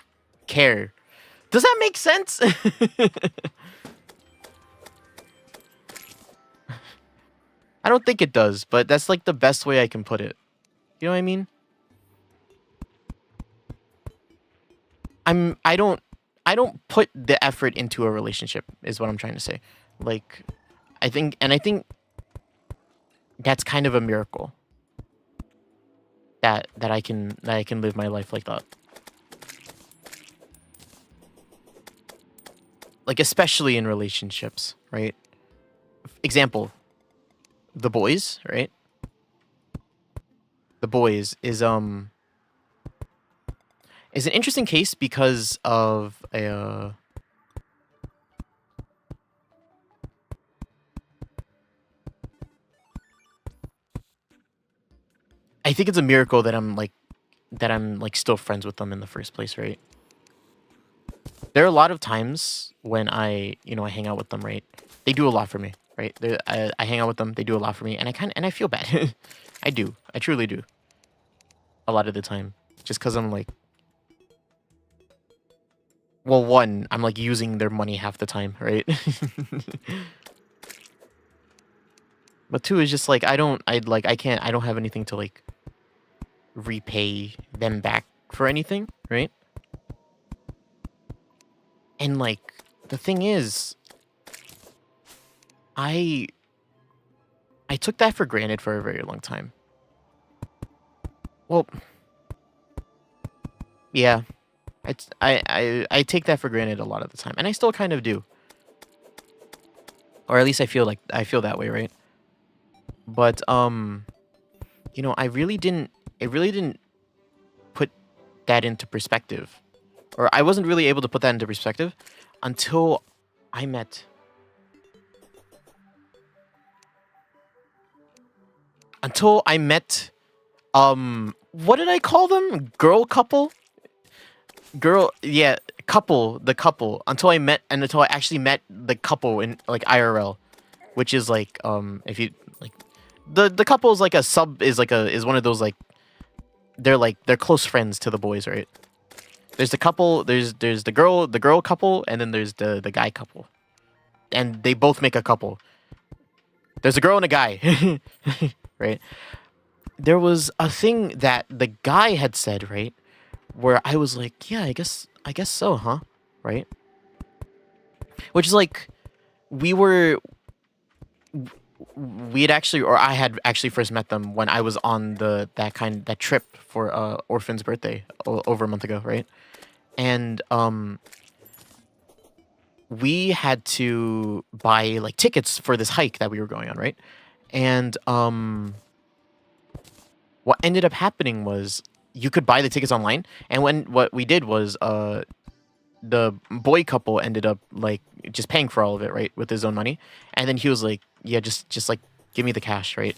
Speaker 1: care. Does that make sense? I don't think it does, but that's like the best way I can put it. You know what I mean? I don't put the effort into a relationship is what I'm trying to say. Like I think that's kind of a miracle that I can live my life like that. Like especially in relationships, right? Example, The Boys, right? The Boys is an interesting case because of a I think it's a miracle that I'm like still friends with them in the first place, right? There are a lot of times when I hang out with them, right? They do a lot for me, right? I hang out with them. They do a lot for me, and I feel bad. I do. I truly do. A lot of the time, just because I'm like, well, one, I'm like using their money half the time, right? But two is just like I don't have anything to like repay them back for anything, right? And like the thing is, I took that for granted for a very long time. Well, yeah, I take that for granted a lot of the time, and I still kind of do, or at least I feel that way, right? But you know, I really didn't. It really didn't put that into perspective, or I wasn't really able to put that into perspective until I met. Until I met, what did I call them? Girl couple? Girl, yeah, couple, the couple. Until I actually met the couple in like IRL, which is like, if you like, the couple is like a sub, is one of those like, they're close friends to the boys, right? There's the couple, there's the girl couple, and then there's the guy couple, and they both make a couple. There's a girl and a guy, right? There was a thing that the guy had said, right, where I was like, yeah, I guess so, huh? Right? Which is like, we had actually, or I had actually first met them when I was on that trip for Orphan's birthday over a month ago, right? And we had to buy like tickets for this hike that we were going on, right? And what ended up happening was you could buy the tickets online, and what we did was the boy couple ended up like just paying for all of it, right, with his own money, and then he was like, yeah, just like give me the cash, right?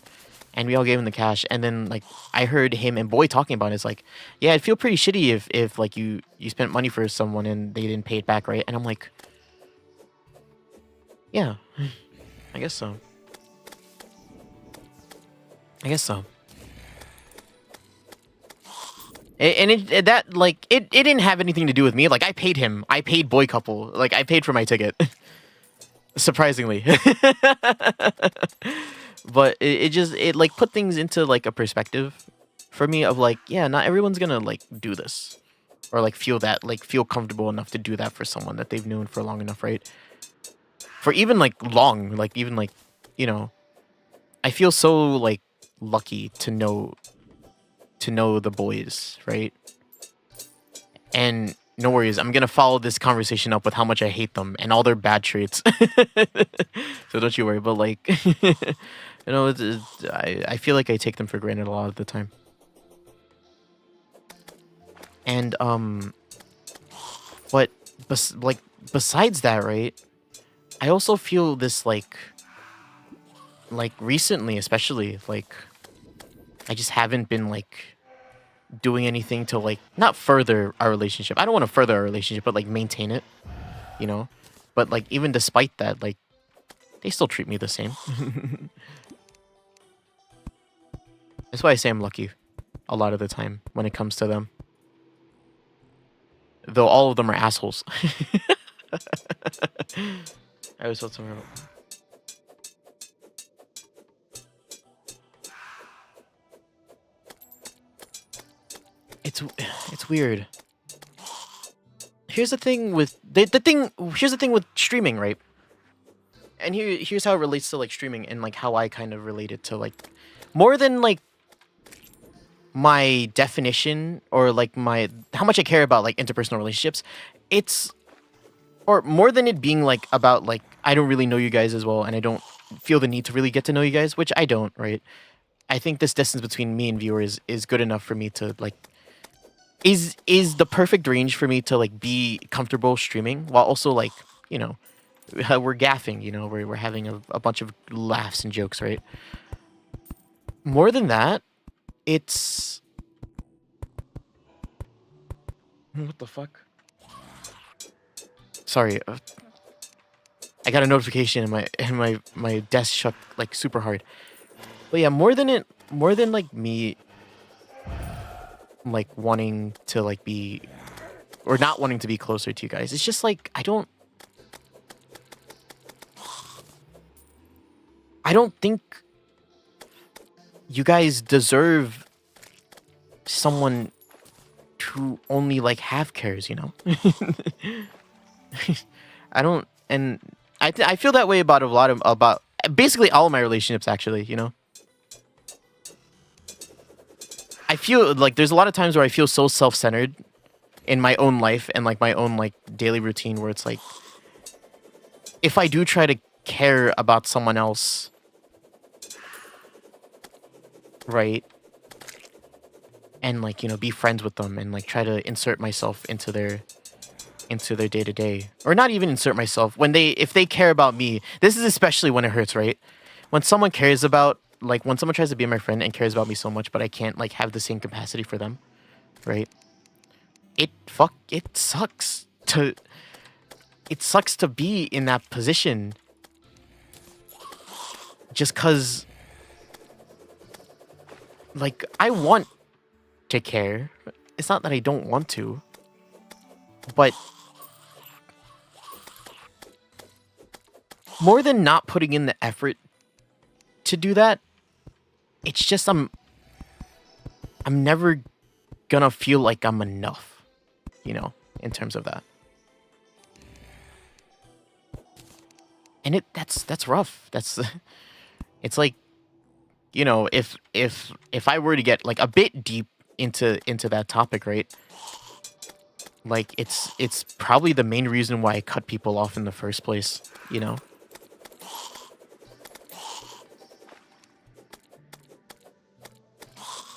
Speaker 1: And we all gave him the cash, and then like I heard him and boy talking about it. It's like, yeah, it'd feel pretty shitty if like you spent money for someone and they didn't pay it back, right? And I'm like, yeah, I guess so. I guess so. And it didn't have anything to do with me. Like I paid him. I paid boy couple. Like I paid for my ticket. Surprisingly. But it like put things into like a perspective for me of like, yeah, not everyone's gonna like do this. Or like feel comfortable enough to do that for someone that they've known for long enough, right? For even like long, like even like, you know, I feel so like lucky to know the boys, right? And no worries, I'm gonna follow this conversation up with how much I hate them and all their bad traits. So don't you worry. But like, you know, I feel like I take them for granted a lot of the time. And but besides that, right? I also feel this like recently, especially like I just haven't been like doing anything to like not further our relationship. I don't want to further our relationship, but like maintain it, you know? But like even despite that, like they still treat me the same. That's why I say I'm lucky a lot of the time when it comes to them. Though all of them are assholes. I always felt somewhere. It's weird. Here's the thing with here's the thing with streaming, right? And here's how it relates to like streaming and like how I kind of relate it to like more than like my definition or like my how much I care about like interpersonal relationships. It's or more than it being like about like I don't really know you guys as well and I don't feel the need to really get to know you guys, which I don't, right? I think this distance between me and viewers is good enough for me to like is the perfect range for me to like be comfortable streaming while also like, you know, we're gaffing, you know, we're having a bunch of laughs and jokes, right? More than that, it's what the fuck? Sorry. I got a notification and my desk shook like super hard. But yeah, more than like me like wanting to like be or not wanting to be closer to you guys. It's just like I don't think you guys deserve someone who only like half cares, you know? I don't, and I feel that way about about basically all of my relationships actually, you know? I feel like there's a lot of times where I feel so self-centered in my own life and like my own like daily routine where it's like if I do try to care about someone else, right? And like, you know, be friends with them and like try to insert myself into their day-to-day, or not even insert myself when if they care about me. This is especially when it hurts, right? When someone cares about, like when someone tries to be my friend and cares about me so much but I can't like have the same capacity for them, right? It sucks to be in that position just cuz like I want to care. It's not that I don't want to, but more than not putting in the effort to do that, it's just I'm never gonna feel like I'm enough, you know, in terms of that. And that's rough. That's it's like, you know, if I were to get like a bit deep into that topic, right? Like it's probably the main reason why I cut people off in the first place, you know?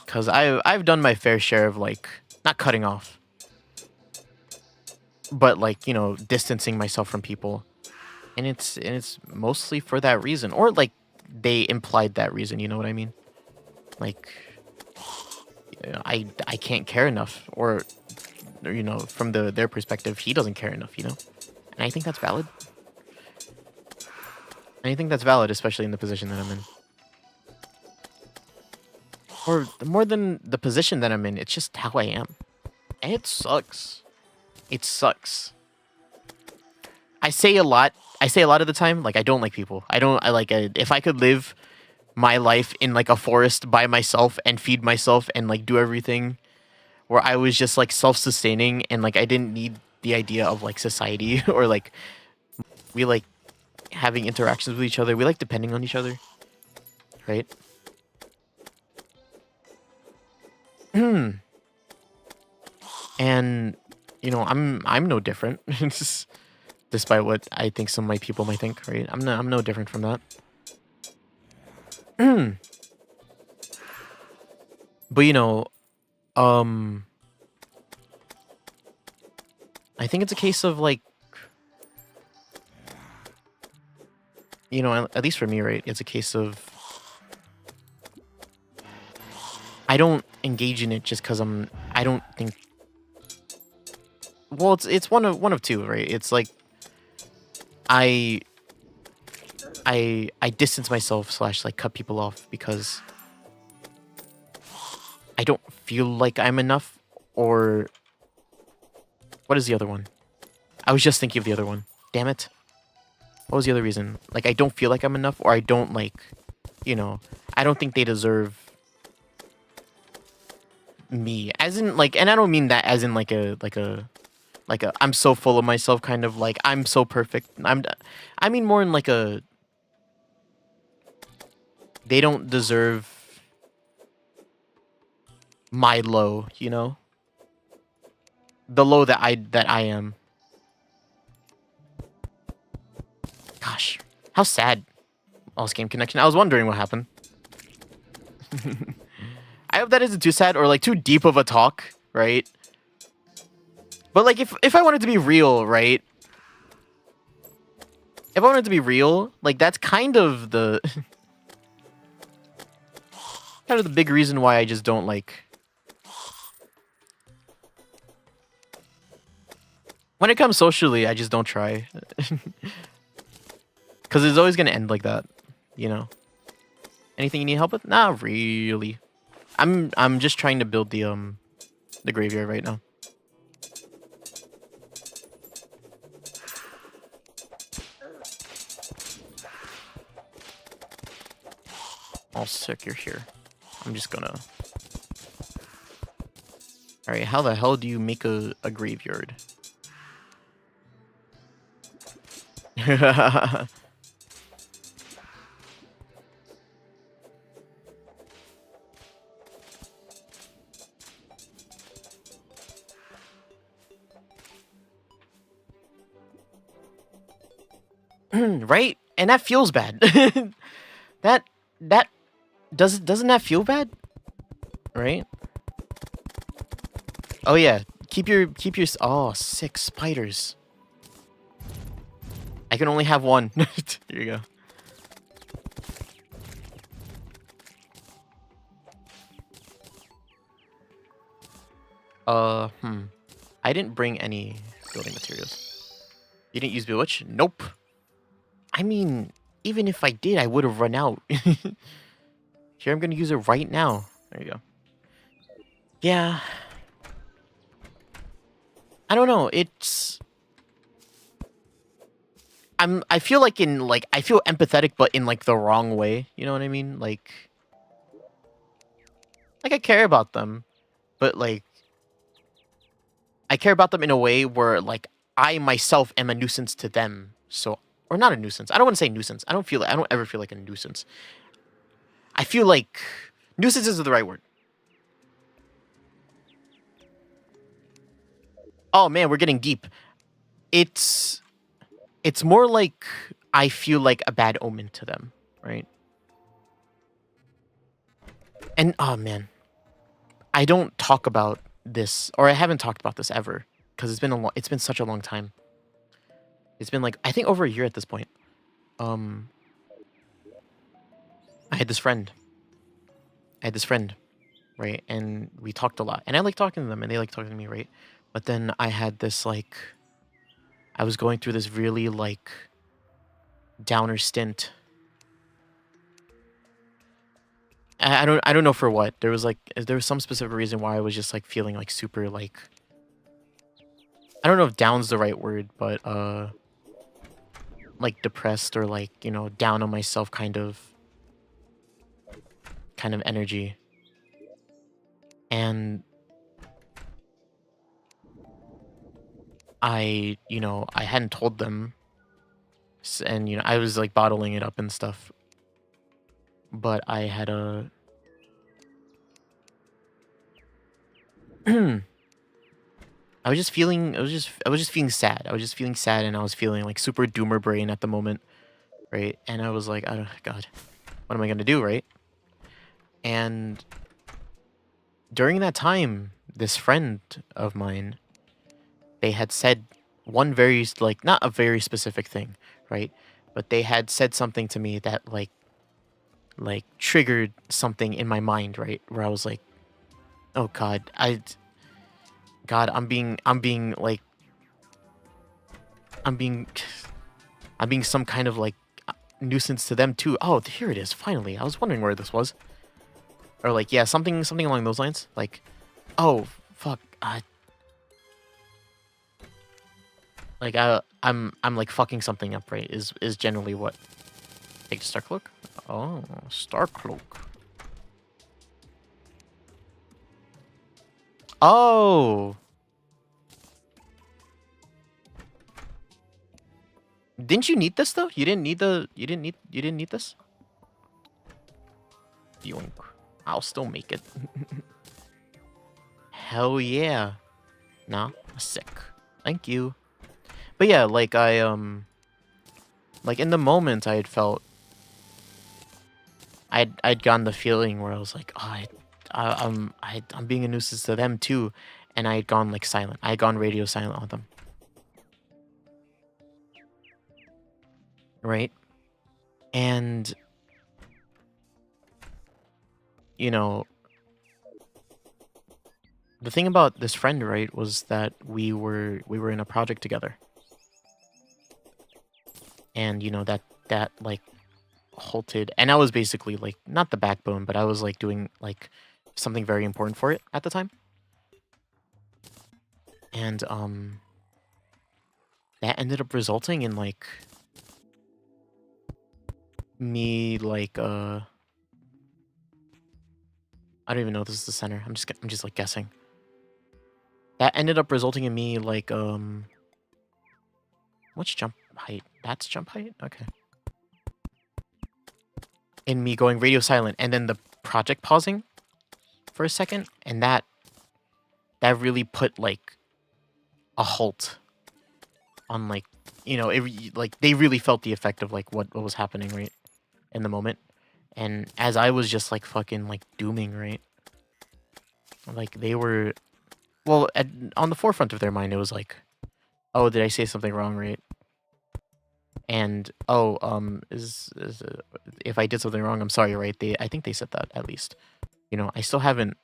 Speaker 1: Cuz I've done my fair share of like not cutting off, but like, you know, distancing myself from people. And it's mostly for that reason, or like they implied that reason, you know what I mean? Like, you know, I can't care enough, or you know, from their perspective, he doesn't care enough, you know? And I think that's valid. And I think that's valid, especially in the position that I'm in. Or more than the position that I'm in, it's just how I am. And it sucks. It sucks. I say a lot of the time, like I don't like people. If I could live my life in like a forest by myself and feed myself and like do everything where I was just like self-sustaining and like I didn't need the idea of like society or like we like having interactions with each other. We like depending on each other, right? And you know, I'm no different. Despite what I think some of my people might think, right? I'm no different from that. But you know, I think it's a case of like, you know, at least for me, right? It's a case of I don't engage in it just because I don't think. Well, it's one of two, right? It's like I distance myself / like cut people off because I don't feel like I'm enough, or what is the other one? I was just thinking of the other one. Damn it. What was the other reason? Like I don't feel like I'm enough, or I don't like, you know, I don't think they deserve me. As in like, and I don't mean that as in like a I'm so full of myself kind of like I'm so perfect. I mean more in like a they don't deserve my low, you know? The low that I am. Gosh, how sad. Lost game connection. I was wondering what happened. I hope that isn't too sad or like too deep of a talk, right? But like if I wanted to be real, right? If I wanted to be real, like that's kind of the kind of the big reason why I just don't like. When it comes socially, I just don't try. Because it's always gonna end like that, you know. Anything you need help with? Not really. I'm just trying to build the graveyard right now. Oh, sick, you're here. I'm just gonna... Alright, how the hell do you make a graveyard? Right? And that feels bad. that doesn't that feel bad? Right? Oh yeah. Keep your oh, 6 spiders. I can only have one. Here you go. I didn't bring any building materials. You didn't use Bewitch? Nope. I mean, even if I did, I would have run out. Here, I'm gonna use it right now. There you go. Yeah. I don't know. It's... I feel like I feel empathetic, but in like the wrong way. You know what I mean? Like I care about them, but like I care about them in a way where like I myself am a nuisance to them. So, or not a nuisance. I don't want to say nuisance. I don't ever feel like a nuisance. I feel like nuisance is the right word. Oh man, we're getting deep. It's more like I feel like a bad omen to them, right? And oh man, I don't talk about this, or I haven't talked about this ever, because it's been such a long time. It's been like I think over a year at this point. I had this friend. Right? And we talked a lot. And I like talking to them, and they like talking to me, right? But then I had this like I was going through this really like downer stint. I don't know for what. There was some specific reason why I was just like feeling like super like I don't know if down's the right word, but like depressed or like, you know, down on myself kind of energy. And I hadn't told them, and you know, I was like bottling it up and stuff. But I had a I was just feeling sad. I was just feeling sad, and I was feeling like super doomer brain at the moment, right? And I was like, oh god, what am I gonna do, right? And during that time, this friend of mine, they had said one very like not a very specific thing, right? But they had said something to me that like triggered something in my mind, right? Where I was like, oh god, I'm being some kind of like nuisance to them too. Oh, here it is, finally. I was wondering where this was. Or like, yeah, something along those lines. Like, oh fuck, like I'm like fucking something up, right? Is generally what. Take the Star Cloak. Oh, Star Cloak. Oh. Didn't you need this though? You didn't need this? Yoink. I'll still make it. Hell yeah. Nah, sick. Thank you. But yeah, like I like in the moment I had felt I'd gotten the feeling where I was like, oh, I'm being a nuisance to them too, and I had gone like silent. I had gone radio silent on them. Right? And you know, the thing about this friend, right, was that we were in a project together. And you know, that like halted, and I was basically like not the backbone, but I was like doing like something very important for it at the time. And that ended up resulting in like me like I don't even know if this is the center. I'm just like guessing. That ended up resulting in me like what's jump height? That's jump height? Okay. In me going radio silent and then the project pausing for a second, and that really put like a halt on like, you know, like they really felt the effect of like what was happening right in the moment. And as I was just like fucking like dooming, right? Like they were, well, on the forefront of their mind, it was like, oh, did I say something wrong, right? And oh, if I did something wrong, I'm sorry, right? I think they said that at least. You know, I still haven't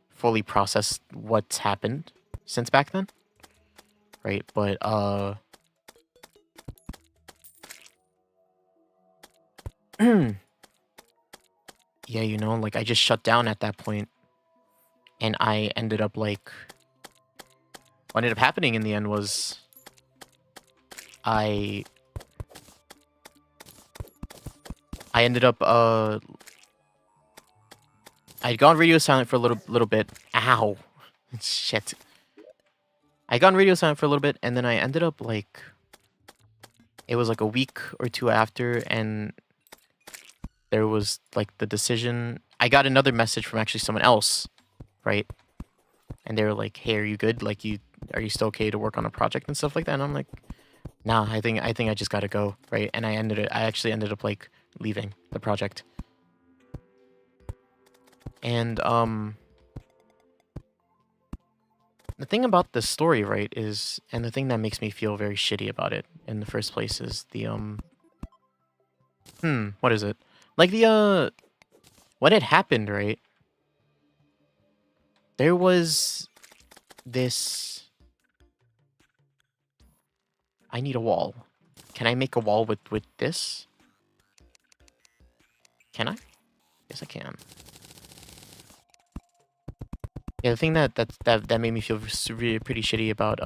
Speaker 1: fully processed what's happened since back then, right? But yeah, you know, like I just shut down at that point, and I ended up like, what ended up happening in the end was I ended up I'd gone radio silent for a little bit. Ow. Shit. I got on radio silent for a little bit, and then I ended up like, it was like a week or two after, and there was like the decision. I got another message from actually someone else, right? And they were like, "Hey, are you good? Like, are you still okay to work on a project and stuff like that?" And I'm like, "Nah, I think I just gotta go," right? And I actually ended up like leaving the project. And the thing about this story, right, is, and the thing that makes me feel very shitty about it in the first place is the what is it? Like the when it happened, right? There was this. I need a wall. Can I make a wall with this? Can I? Yes, I can. Yeah, the thing that made me feel really pretty shitty about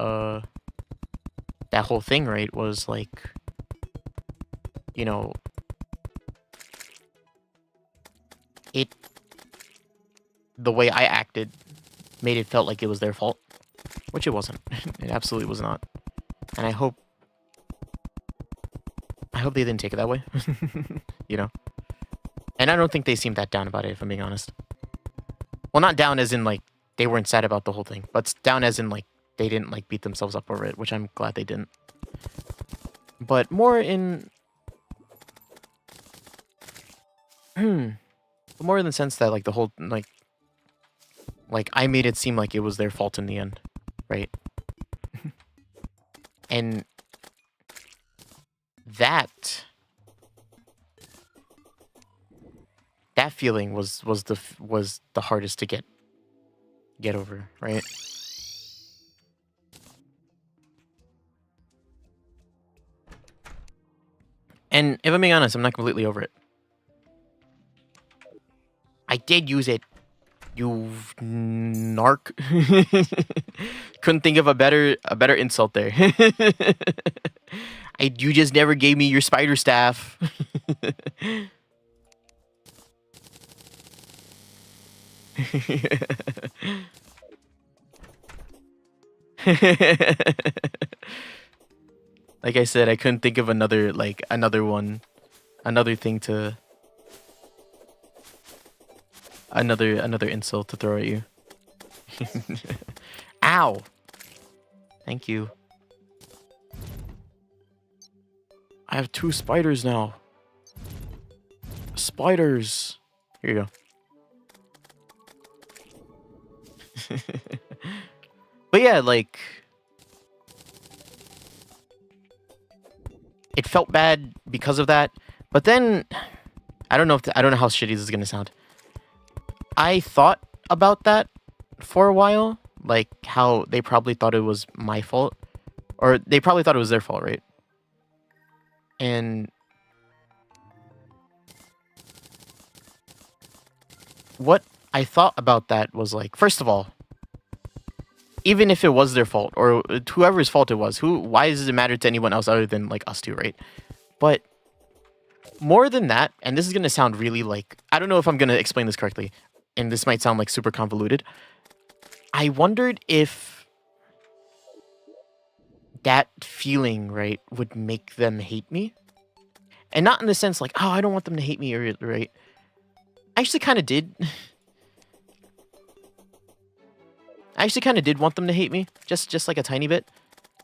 Speaker 1: that whole thing, right, was like, you know, the way I acted made it felt like it was their fault, which it wasn't. It absolutely was not. And I hope they didn't take it that way. You know? And I don't think they seemed that down about it, if I'm being honest. Well, not down as in like they weren't sad about the whole thing, but down as in like they didn't like beat themselves up over it, which I'm glad they didn't. But more in more in the sense that like the whole like I made it seem like it was their fault in the end, right? And that feeling was the hardest to get over, right? And if I'm being honest, I'm not completely over it. I did use it, you narc. Couldn't think of a better insult there. You just never gave me your spider staff. Like I said, I couldn't think of another thing to another insult to throw at you. Ow. Thank you. I have 2 spiders now. Spiders. Here you go. But yeah, like, it felt bad because of that. But then I don't know how shitty this is gonna sound. I thought about that for a while, like how they probably thought it was my fault, or they probably thought it was their fault, right? And what I thought about that was like, first of all, even if it was their fault or whoever's fault it was, why does it matter to anyone else other than like us two, right? But more than that, and this is gonna sound really like, I don't know if I'm gonna explain this correctly, and this might sound like super convoluted. I wondered if that feeling, right, would make them hate me. And not in the sense like, oh, I don't want them to hate me, or right. I actually kind of did. I actually kind of did want them to hate me, just like a tiny bit.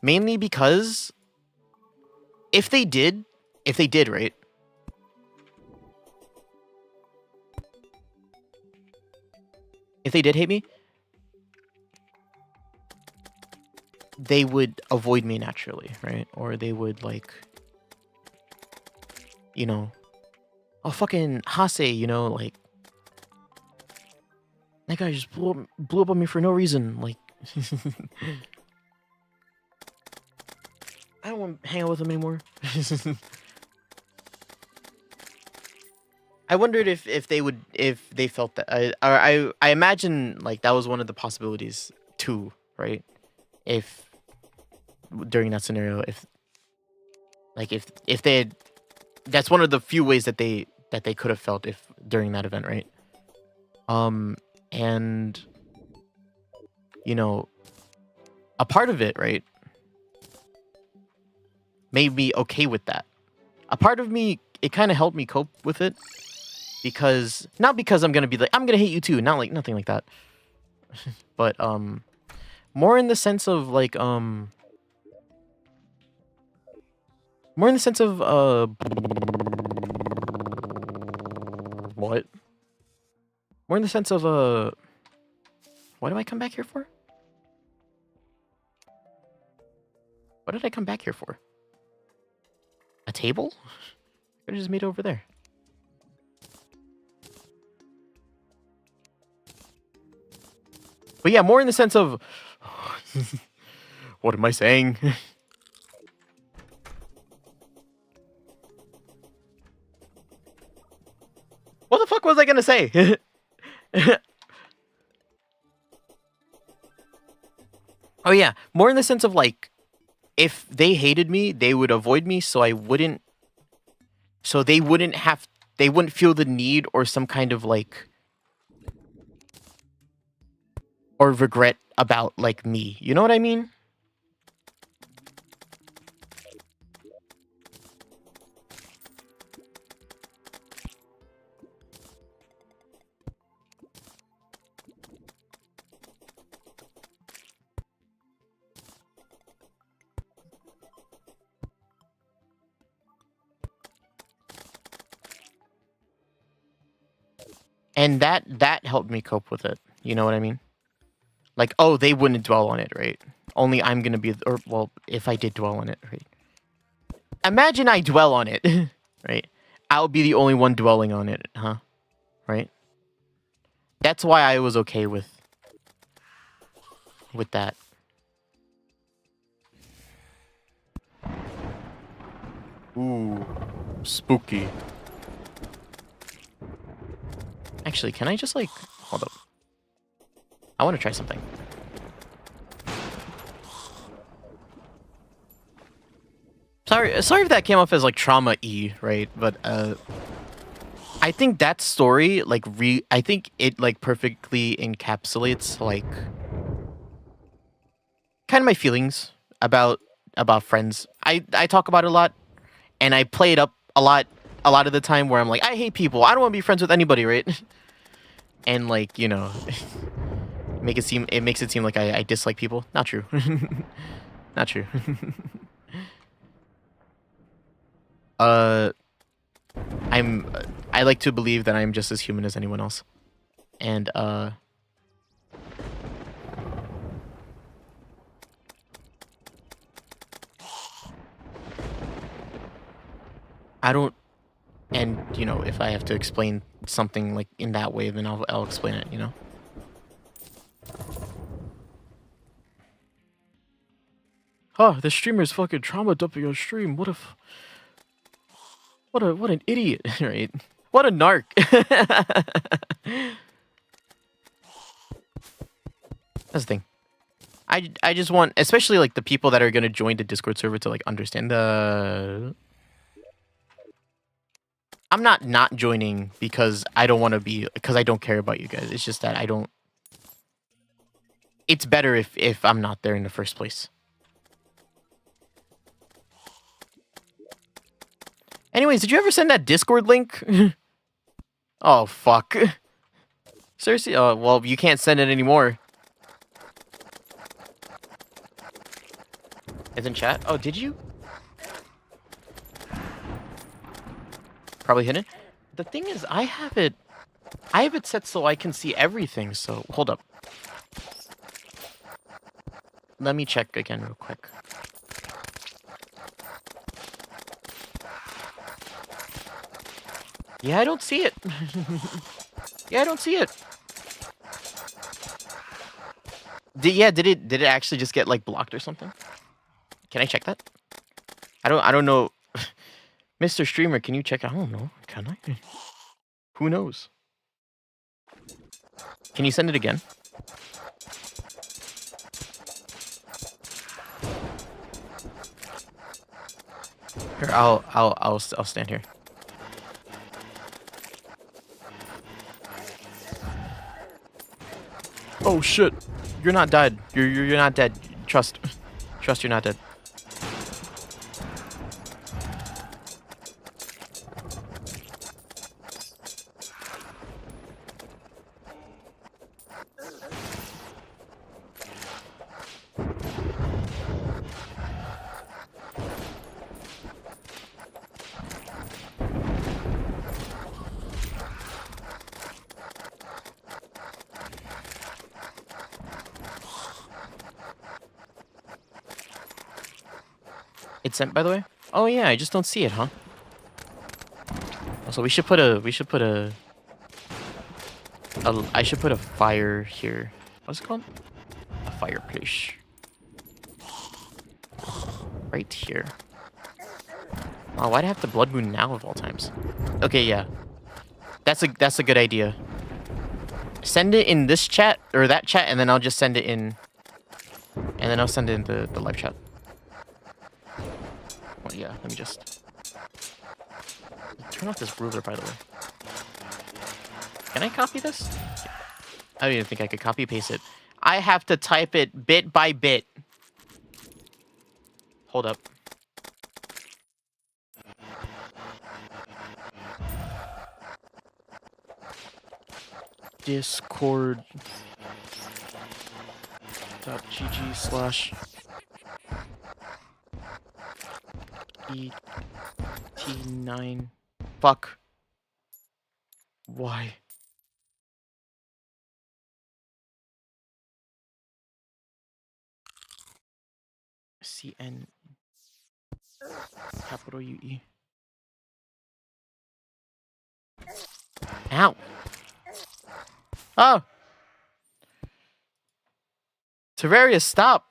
Speaker 1: Mainly because if they did, right? If they did hate me, they would avoid me naturally, right? Or they would like, you know, oh fucking Hase, you know, like that guy just blew up on me for no reason. Like, I don't want to hang out with him anymore. I wondered if they felt that. I imagine like that was one of the possibilities too, right? If during that scenario, if they had, that's one of the few ways that they could have felt if during that event, right? And you know, a part of it, right, made me okay with that. A part of me, it kind of helped me cope with it, because not because I'm gonna be like, I'm gonna hate you too, not like, nothing like that. But more in the sense of like more in the sense of what? More in the sense of what do I come back here for? What did I come back here for? A table? I just made it over there. But yeah, more in the sense of what am I saying? What the fuck was I gonna say? Oh yeah, more in the sense of like, if they hated me, they would avoid me, so they wouldn't feel the need or some kind of like, or regret about like me. You know what I mean? And that helped me cope with it. You know what I mean? Like, oh, they wouldn't dwell on it, right? Only I'm gonna be, or well, if I did dwell on it, right? Imagine I dwell on it, right? I'll be the only one dwelling on it, huh? Right? That's why I was okay with that. Ooh, spooky. Actually, can I just like, hold up. I want to try something. Sorry if that came off as like trauma-y, right? But I think that story like I think it like perfectly encapsulates like kind of my feelings about friends. I talk about it a lot, and I play it up a lot of the time where I'm like, I hate people. I don't want to be friends with anybody, right? And like, you know, it makes it seem like I dislike people. Not true. Not true. I like to believe that I'm just as human as anyone else. And I don't, and you know, if I have to explain something like in that way, then I'll explain it, you know. Oh, the streamer's fucking trauma dumping on stream. What an idiot, right? What a narc. That's the thing. I just want, especially like the people that are gonna join the Discord server to like understand the. I'm not joining because I don't want to be, because I don't care about you guys. It's just that I don't. It's better if I'm not there in the first place. Anyways, did you ever send that Discord link? Oh fuck. Seriously? Oh well, you can't send it anymore. It's in chat. Oh, did you? Probably hidden. The thing is, I have it set so I can see everything. So hold up. Let me check again real quick. Yeah, I don't see it. Yeah, I don't see it. Did it actually just get like blocked or something? Can I check that? I don't know. Mr. Streamer, can you check? I don't know. Can I? Who knows? Can you send it again? Here, I'll stand here. Oh shit! You're not dead. You're not dead. Trust, you're not dead. It's sent, by the way. Oh yeah, I just don't see it, huh? Also, I should put a fire here. What's it called? A fireplace. Right here. Oh, why'd I have the blood moon now of all times? Okay, yeah. That's a good idea. Send it in this chat or that chat, and then I'll just send it in. And then I'll send it in the live chat. Well, yeah, let me just turn off this ruler, by the way. Can I copy this? I don't even think I could copy paste it. I have to type it bit by bit. Hold up. Discord.gg/et9. Fuck. Why? CN capital UE. Ow. Oh. Terraria, stop.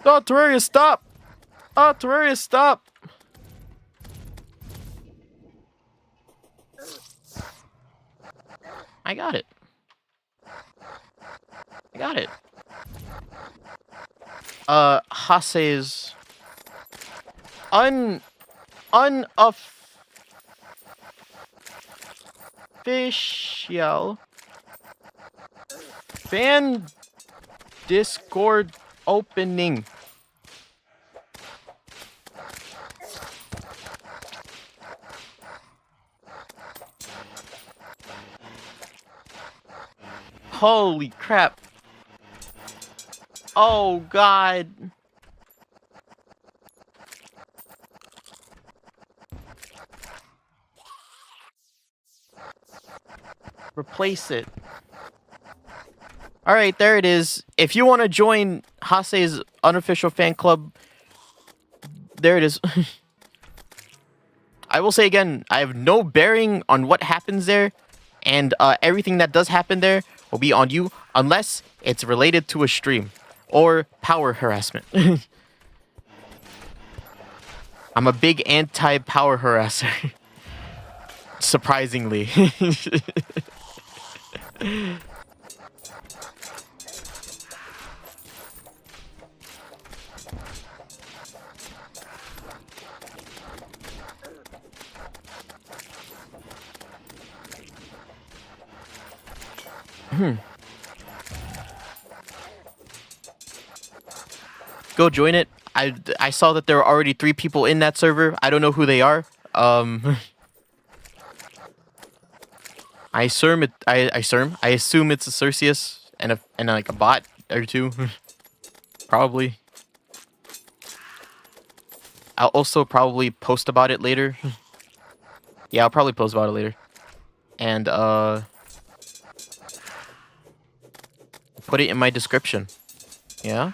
Speaker 1: Oh, Terraria, stop. Oh, Terraria, stop. I got it. I got it. Hase's unofficial fan Discord opening. Holy crap. Oh god. Replace it. Alright, there it is. If you want to join Hase's unofficial fan club, there it is. I will say again, I have no bearing on what happens there, and everything that does happen there will be on you, unless it's related to a stream or power harassment. I'm a big anti-power harasser. Surprisingly. Go join it. I saw that there are already 3 people in that server. I don't know who they are. I assume it's a Cerseus and like a bot or 2. Probably. I'll also probably post about it later. Yeah, I'll probably post about it later. And put it in my description. Yeah?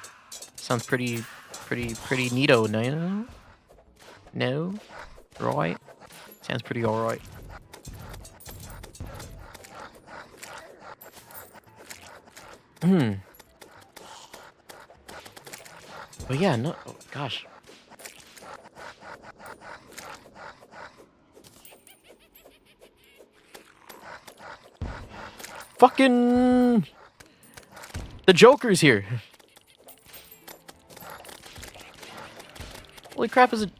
Speaker 1: Sounds pretty neato, no? No? Right? Sounds pretty alright. But yeah, no, oh, gosh. Fucking... The Joker's here. Holy crap, is it...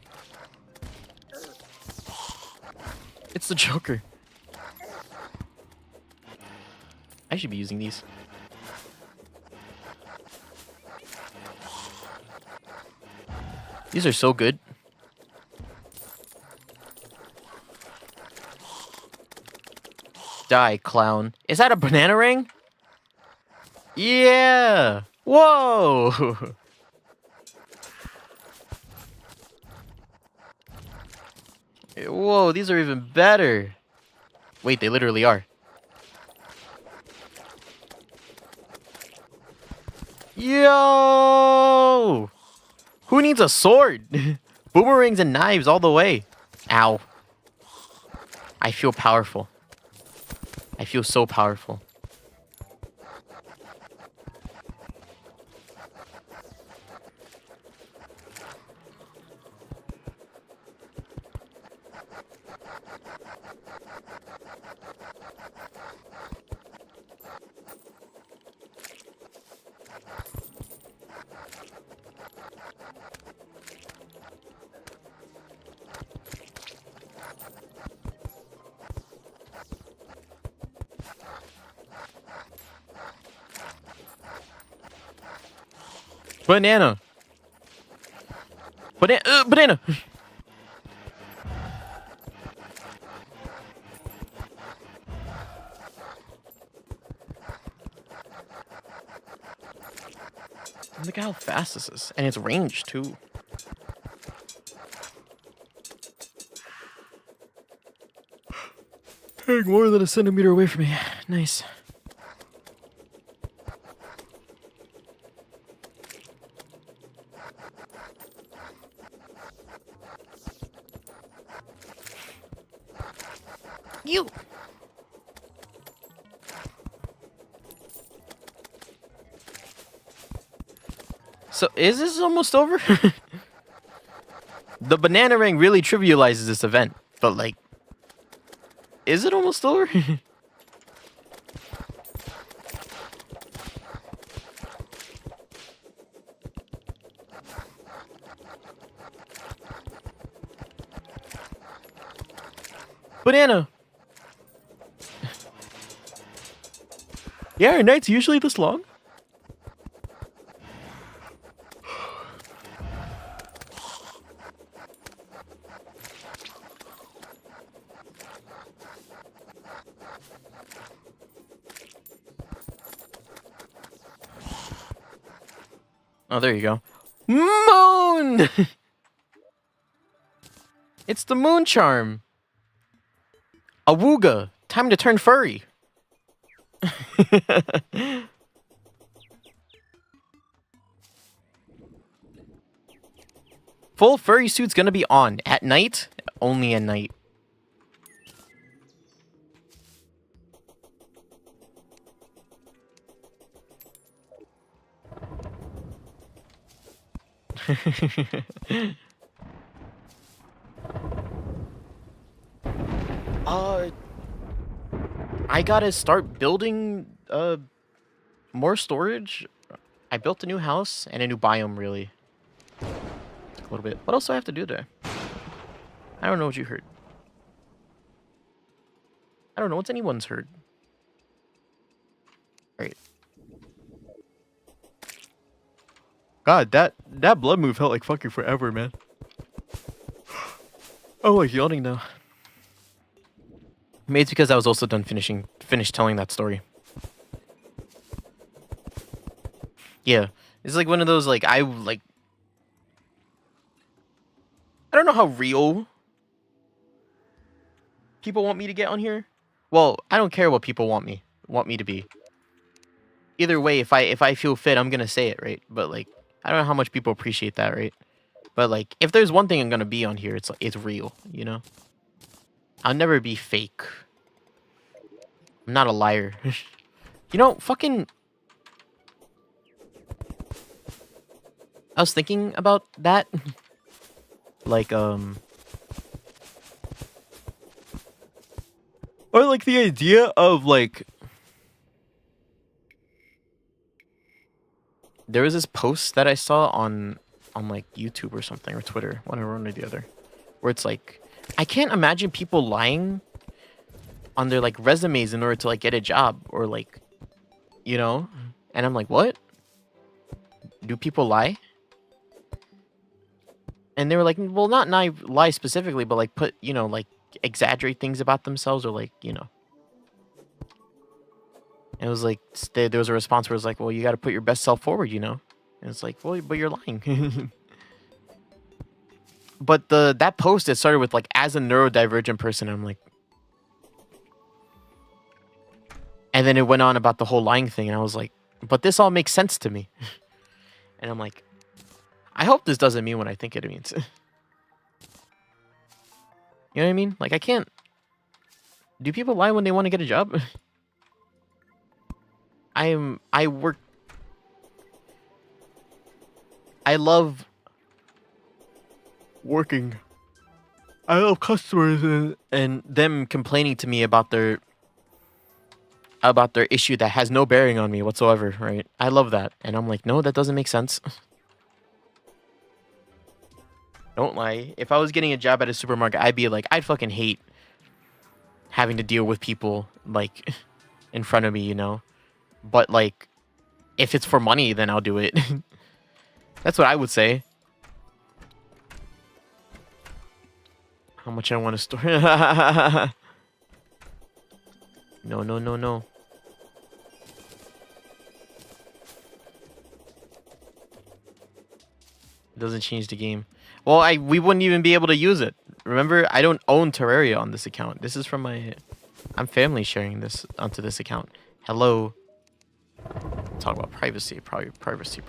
Speaker 1: It's the Joker. I should be using these. These are so good. Die, clown. Is that a banana ring? Yeah! Whoa! Whoa, these are even better. Wait, they literally are. Yo! Who needs a sword? Boomerangs and knives all the way. Ow. I feel powerful. I feel so powerful. Banana. Banana. Look how fast this is. And it's range, too. More than a centimeter away from me. Nice. You. So, is this almost over? The banana ring really trivializes this event, but like, is it almost over? Banana. Yeah, are nights usually this long? Oh, there you go. Moon! It's the moon charm. Awooga, time to turn furry. Full furry suit's gonna be on. At night? Only at night. I gotta start building more storage. I built a new house and a new biome, really. Took a little bit. What else do I have to do there? I don't know what you heard. I don't know what's anyone's heard. Right. God, that blood move felt like fucking forever, man. Oh, like yawning now. Maybe it's because I was also finished telling that story. Yeah, it's like one of those I don't know how real people want me to get on here. Well, I don't care what people want me to be. Either way, if I feel fit, I'm gonna say it, right? But like, I don't know how much people appreciate that, right? But like, if there's one thing I'm gonna be on here, it's real, you know. I'll never be fake. I'm not a liar. You know, fucking. I was thinking about that. Like, or like the idea of like, there was this post that I saw on like YouTube or something, or Twitter, one or the other, where it's like, I can't imagine people lying on their like resumes in order to like get a job, or like, you know. And I'm like, what? Do people lie? And they were like, well, not lie specifically, but like put, you know, like exaggerate things about themselves, or like, you know. And it was like, there was a response where it was like, well, you got to put your best self forward, you know. And it's like, well, but you're lying. But that post, it started with like, as a neurodivergent person, I'm like, and then it went on about the whole lying thing, and I was like, but this all makes sense to me. And I'm like, I hope this doesn't mean what I think it means. You know what I mean? Like, I can't. Do people lie when they want to get a job? I work. I love working. I love customers and them complaining to me about their issue that has no bearing on me whatsoever, right? I love that. And I'm like, no, that doesn't make sense. Don't lie. If I was getting a job at a supermarket, I'd be like, I'd fucking hate having to deal with people like in front of me, you know? But like, if it's for money, then I'll do it. That's what I would say. How much I want to store. No, no, no, no. It doesn't change the game. Well, we wouldn't even be able to use it. Remember, I don't own Terraria on this account. This is from my... I'm family sharing this onto this account. Hello. Talk about privacy. Probably privacy.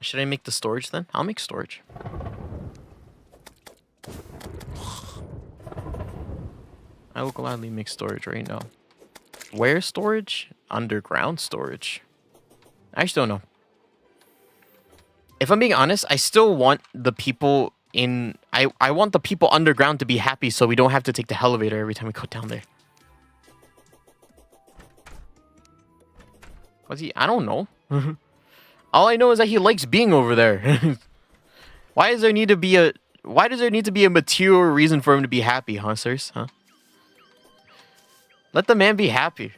Speaker 1: Should I make the storage then? I'll make storage. I will gladly make storage right now. Where storage? Underground storage. I just don't know. If I'm being honest, I still want the people in... I want the people underground to be happy so we don't have to take the elevator every time we go down there. What's he... I don't know. All I know is that he likes being over there. Why does there need to be a... Why does there need to be a material reason for him to be happy, huh, sirs? Huh? Let the man be happy.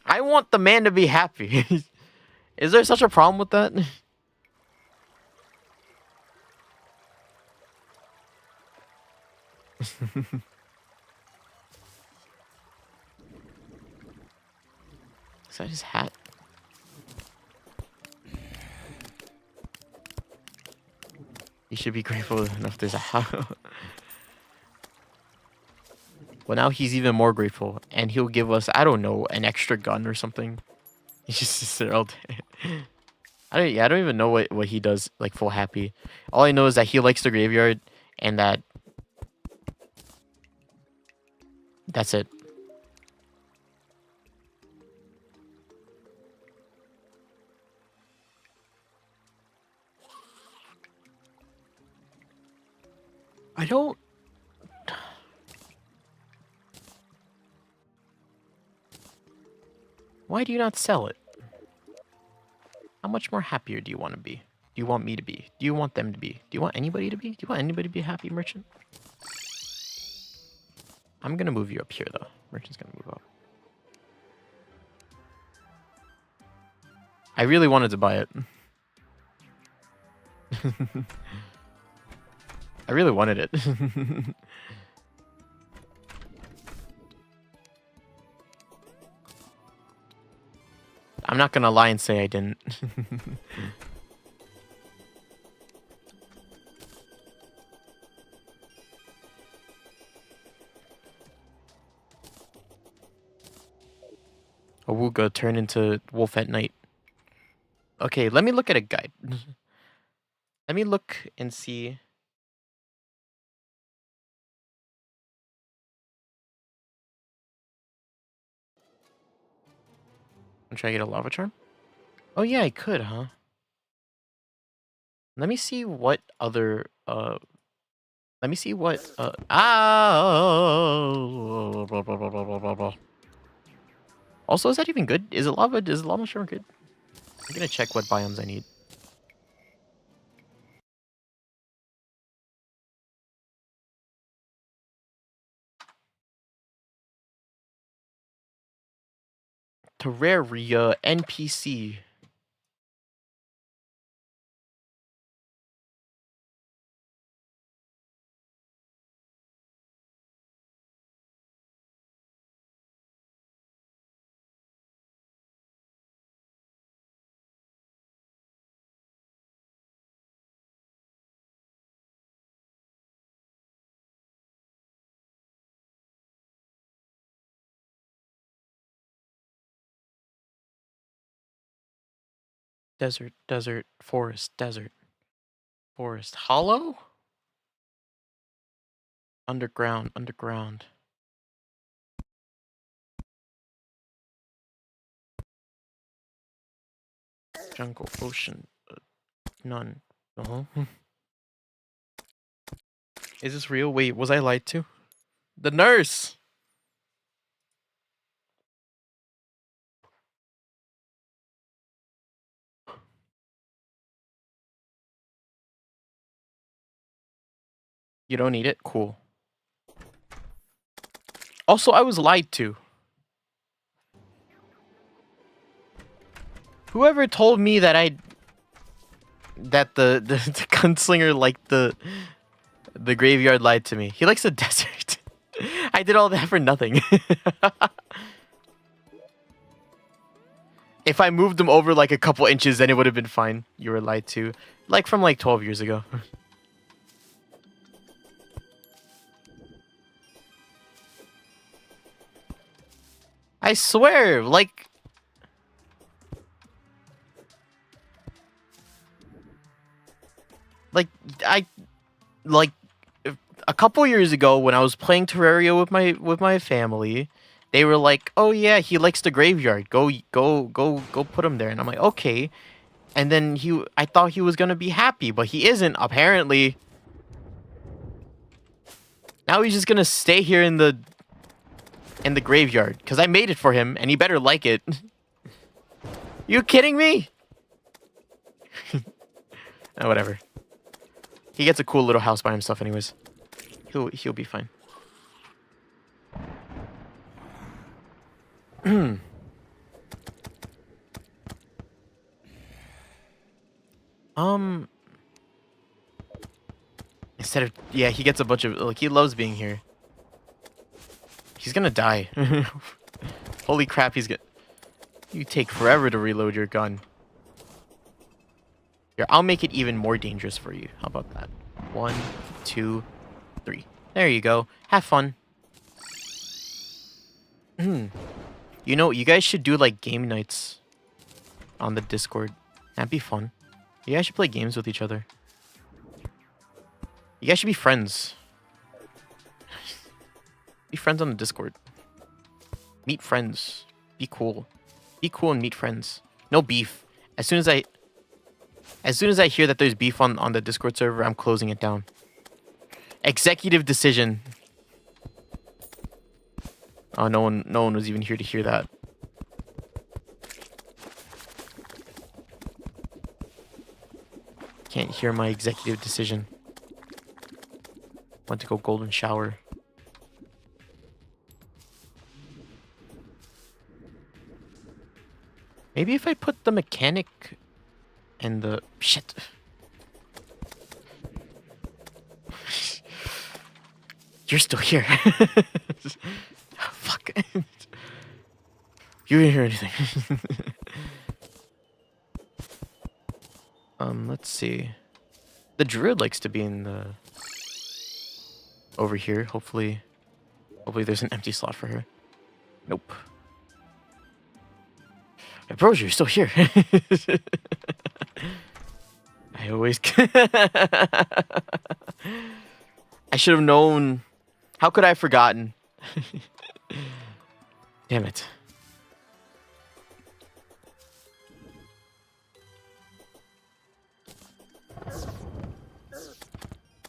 Speaker 1: I want the man to be happy. Is there such a problem with that? Is that his hat? You should be grateful enough there's a hat. Well, now he's even more grateful, and he'll give us, I don't know, an extra gun or something. He just sits there all day. I don't even know what he does, like, full happy. All I know is that he likes the graveyard, and that's it. I don't... Why do you not sell it? How much more happier do you want to be? Do you want me to be? Do you want them to be? Do you want anybody to be? Do you want anybody to be a happy merchant? I'm gonna move you up here, though. Merchant's gonna move up. I really wanted to buy it. I really wanted it. I'm not gonna lie and say I didn't. Awuga turn into wolf at night. Okay, let me look at a guide. Let me look and see. I'm trying to get a lava charm. Oh yeah, I could, huh? Let me see what other let me see what Also, is that even good? Is lava charm good? I'm gonna check what biomes I need. Terraria NPC. Desert, forest, hollow? Underground. Jungle, ocean, none. Is this real? Wait, was I lied to? The nurse! You don't need it? Cool. Also, I was lied to. Whoever told me that the gunslinger liked the graveyard lied to me. He likes the desert. I did all that for nothing. If I moved them over like a couple inches, then it would have been fine. You were lied to. Like from like 12 years ago. I swear, like... Like, a couple years ago when I was playing Terraria with my family, they were like, "Oh yeah, he likes the graveyard. Go put him there." And I'm like, "Okay." And then I thought he was gonna be happy, but he isn't apparently. Now he's just gonna stay here in the graveyard because I made it for him, and he better like it. You kidding me? Oh, whatever. He gets a cool little house by himself, anyways. He'll be fine. Instead of he gets a bunch of he loves being here. He's gonna die. Holy crap, he's gonna. You take forever to reload your gun. Here, I'll make it even more dangerous for you. How about that? 1, 2, 3. There you go. Have fun. You know, you guys should do like game nights on the Discord. That'd be fun. You guys should play games with each other. You guys should be friends. Be friends on the Discord. Meet friends. Be cool. Be cool and meet friends. No beef. As soon as I hear that there's beef on the Discord server, I'm closing it down. Executive decision. Oh, no one was even here to hear that. Can't hear my executive decision. Want to go golden shower. Maybe if I put the mechanic and the shit. You're still here. Fuck. You didn't hear anything. Let's see. The druid likes to be in the over here. Hopefully there's an empty slot for her. Nope. Hey, bros, you're still here. I always. I should have known. How could I have forgotten? Damn it.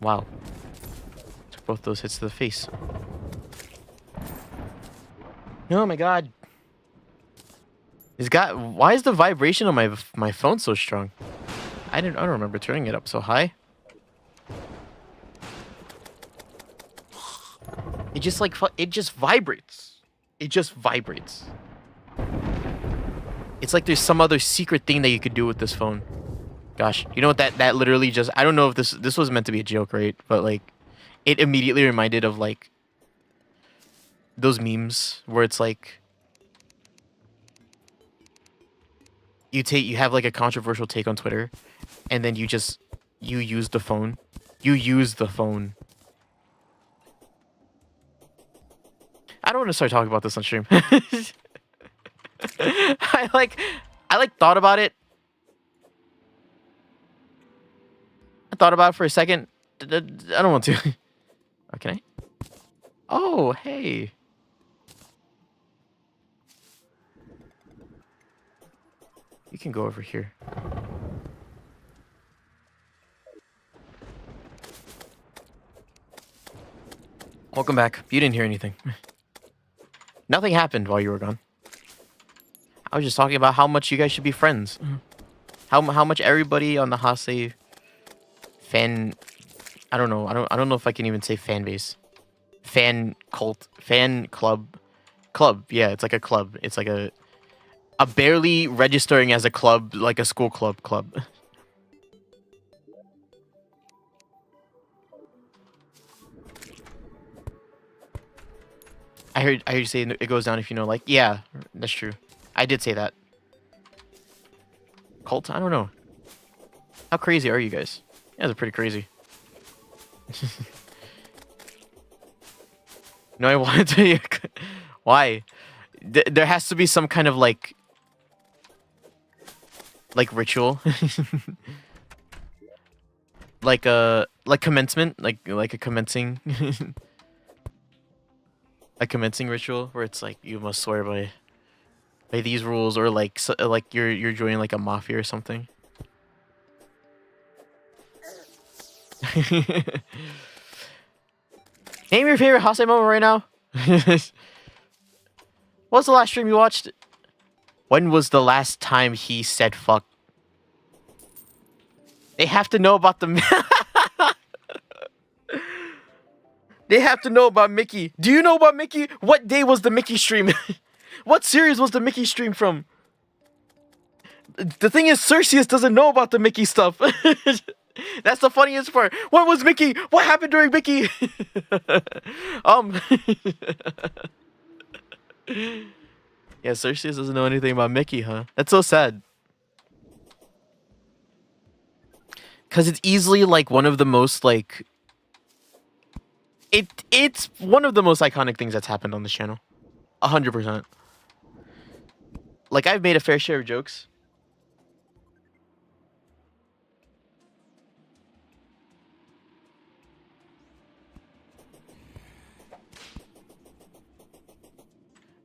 Speaker 1: Wow. Took both those hits to the face. Oh my god. Why is the vibration on my phone so strong? I don't remember turning it up so high. It just vibrates. It just vibrates. It's like there's some other secret thing that you could do with this phone. Gosh, you know what that literally just, I don't know if this was meant to be a joke, right? But like it immediately reminded of like those memes where it's like you have like a controversial take on Twitter and then you use the phone. You use the phone. I don't want to start talking about this on stream. I thought about it. I thought about it for a second. I don't want to. Oh, can I? Oh, hey. You can go over here. Welcome back. You didn't hear anything. Nothing happened while you were gone. I was just talking about how much you guys should be friends. How much everybody on the Hase fan, I don't know if I can even say fan base. Fan cult, fan club. Yeah, it's like a club. It's like a barely registering as a club, like a school club. I heard you say it goes down if you know, like, yeah, that's true. I did say that. Cult? I don't know. How crazy are you guys? You guys are pretty crazy. No, I wanted to. Why? There has to be some kind of like ritual, like commencement, like a commencing, a commencing ritual where it's like you must swear by these rules, or like you're joining like a mafia or something. Name your favorite Hase moment right now. What was the last stream you watched? When was the last time he said fuck? They have to know about the... They have to know about Mickey. Do you know about Mickey? What day was the Mickey stream? What series was the Mickey stream from? The thing is, Cerseus doesn't know about the Mickey stuff. That's the funniest part. When was Mickey? What happened during Mickey? Yeah, Cerseus doesn't know anything about Mickey, huh? That's so sad. Because it's easily like one of the most like... It's one of the most iconic things that's happened on this channel. 100%. Like, I've made a fair share of jokes.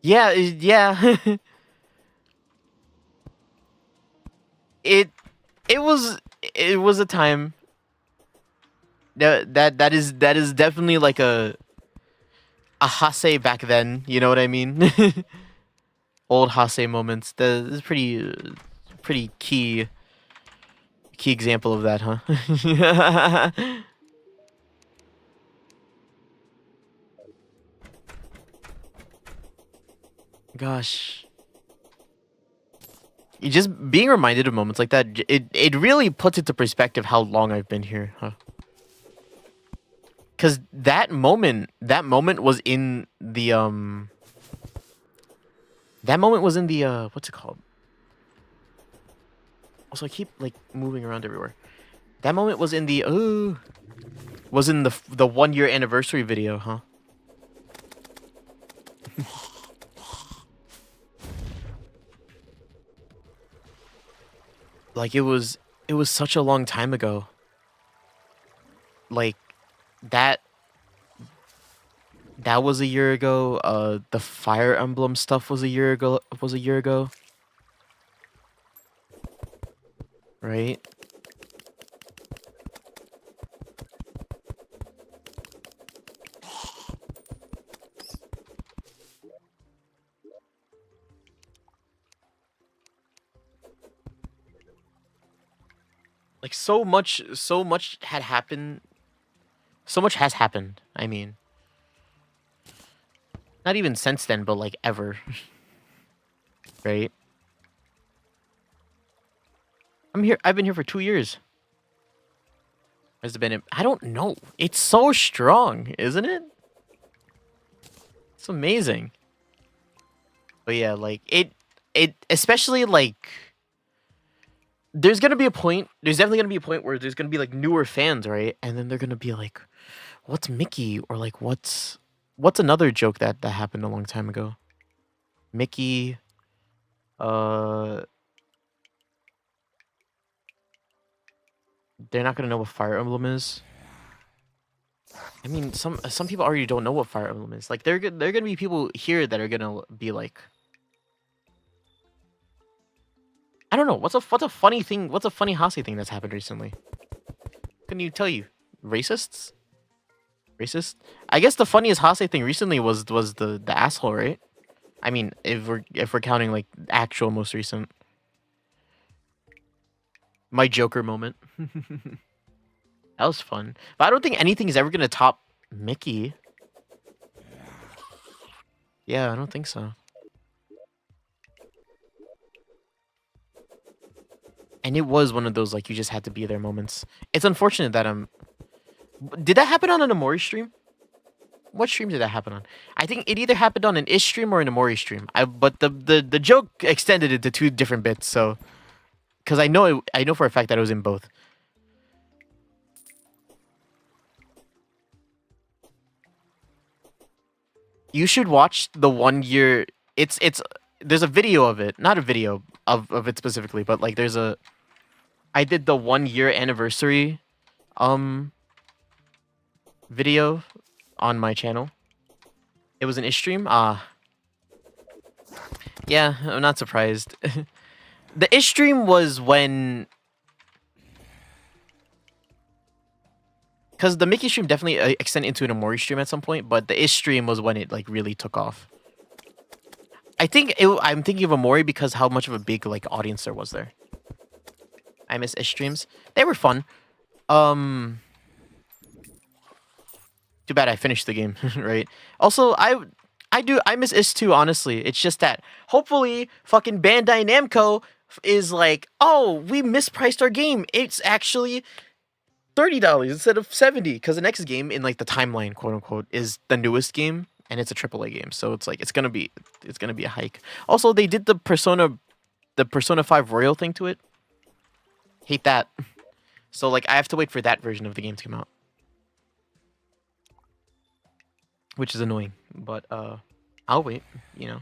Speaker 1: Yeah, yeah. It was a time That is definitely like a Hase back then. You know what I mean? Old Hase moments. That is pretty key example of that, huh? Gosh. You just being reminded of moments like that, it really puts into perspective how long I've been here, huh? Cause that moment was in the that moment was in the what's it called? Also, I keep like moving around everywhere. That moment was in the was in the 1 year anniversary video, huh? Like it was such a long time ago. Like that was a year ago. The Fire Emblem stuff was a year ago. Right? Like so much had happened. So much has happened. I mean, not even since then, but like ever. Right? I've been here for 2 years. Has it been? I don't know. It's so strong, isn't it? It's amazing. But yeah, like it especially like there's gonna be a point. There's definitely gonna be a point where there's gonna be like newer fans, right? And then they're gonna be like, "What's Mickey?" Or like, "What's another joke that happened a long time ago?" Mickey, uh, they're not gonna know what Fire Emblem is. I mean, some people already don't know what Fire Emblem is. Like, they're gonna be people here that are gonna be like, I don't know. What's a funny thing? What's a funny Hase thing that's happened recently? Can you tell you? Racists? Racist? I guess the funniest Hase thing recently was the asshole, right? I mean, if we're counting like actual most recent. My Joker moment. That was fun. But I don't think anything is ever gonna top Mickey. Yeah, I don't think so. And it was one of those like you just had to be there moments. It's unfortunate that did that happen on an Amori stream? What stream did that happen on? I think it either happened on an Ish stream or an Amori stream. But the joke extended it to 2 different bits, so because I know for a fact that it was in both. You should watch the 1 year. It's there's a video of it, not a video of it specifically, but like I did the 1 year anniversary video on my channel. It was an Ish stream. Yeah, I'm not surprised. The Ish stream was when, because the Mickey stream definitely extended into an Amori stream at some point, but the Ish stream was when it like really took off. I'm thinking of Amori because how much of a big like audience there was there. I miss Ish streams. They were fun. Too bad I finished the game, right? Also, I miss Ish too, honestly. It's just that hopefully fucking Bandai Namco is like, oh, we mispriced our game. It's actually $30 instead of $70, because the next game in like the timeline, quote unquote, is the newest game, and it's a AAA game. So it's like it's gonna be a hike. Also, they did the Persona 5 Royal thing to it. Hate that. So like I have to wait for that version of the game to come out, which is annoying. But I'll wait. You know.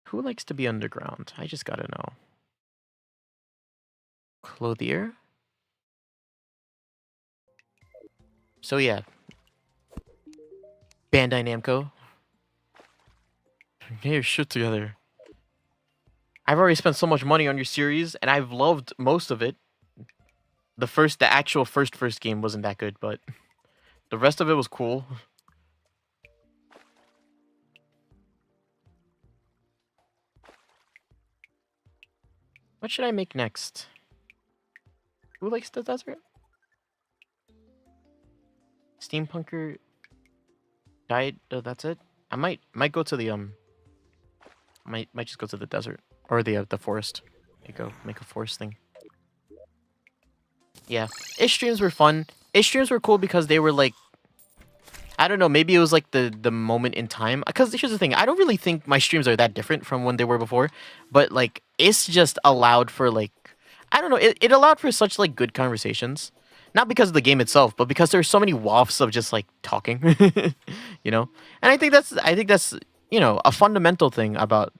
Speaker 1: Who likes to be underground? I just gotta know. Clothier? So yeah. Bandai Namco. Get your shit together. I've already spent so much money on your series, and I've loved most of it. The actual first game wasn't that good, but the rest of it was cool. What should I make next? Who likes the desert? Steampunker died. Oh, that's it. I might go to the might just go to the desert or the forest. Make a forest thing. Yeah, ish streams were fun. Ish streams were cool because they were like, I don't know, maybe it was like the moment in time. Because here's the thing, I don't really think my streams are that different from when they were before. But like, it's just allowed for like, I don't know, it allowed for such like good conversations. Not because of the game itself, but because there's so many wafts of just like talking, you know. And I think that's you know a fundamental thing about.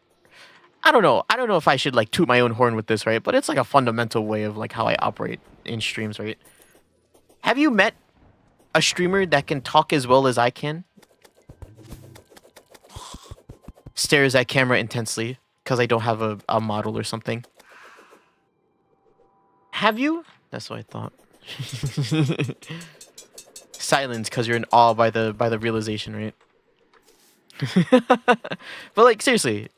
Speaker 1: I don't know if I should like toot my own horn with this, right? But it's like a fundamental way of like how I operate in streams, right? Have you met a streamer that can talk as well as I can? Stares at camera intensely because I don't have a model or something. Have you? That's what I thought. Silence because you're in awe by the realization, right? But like seriously.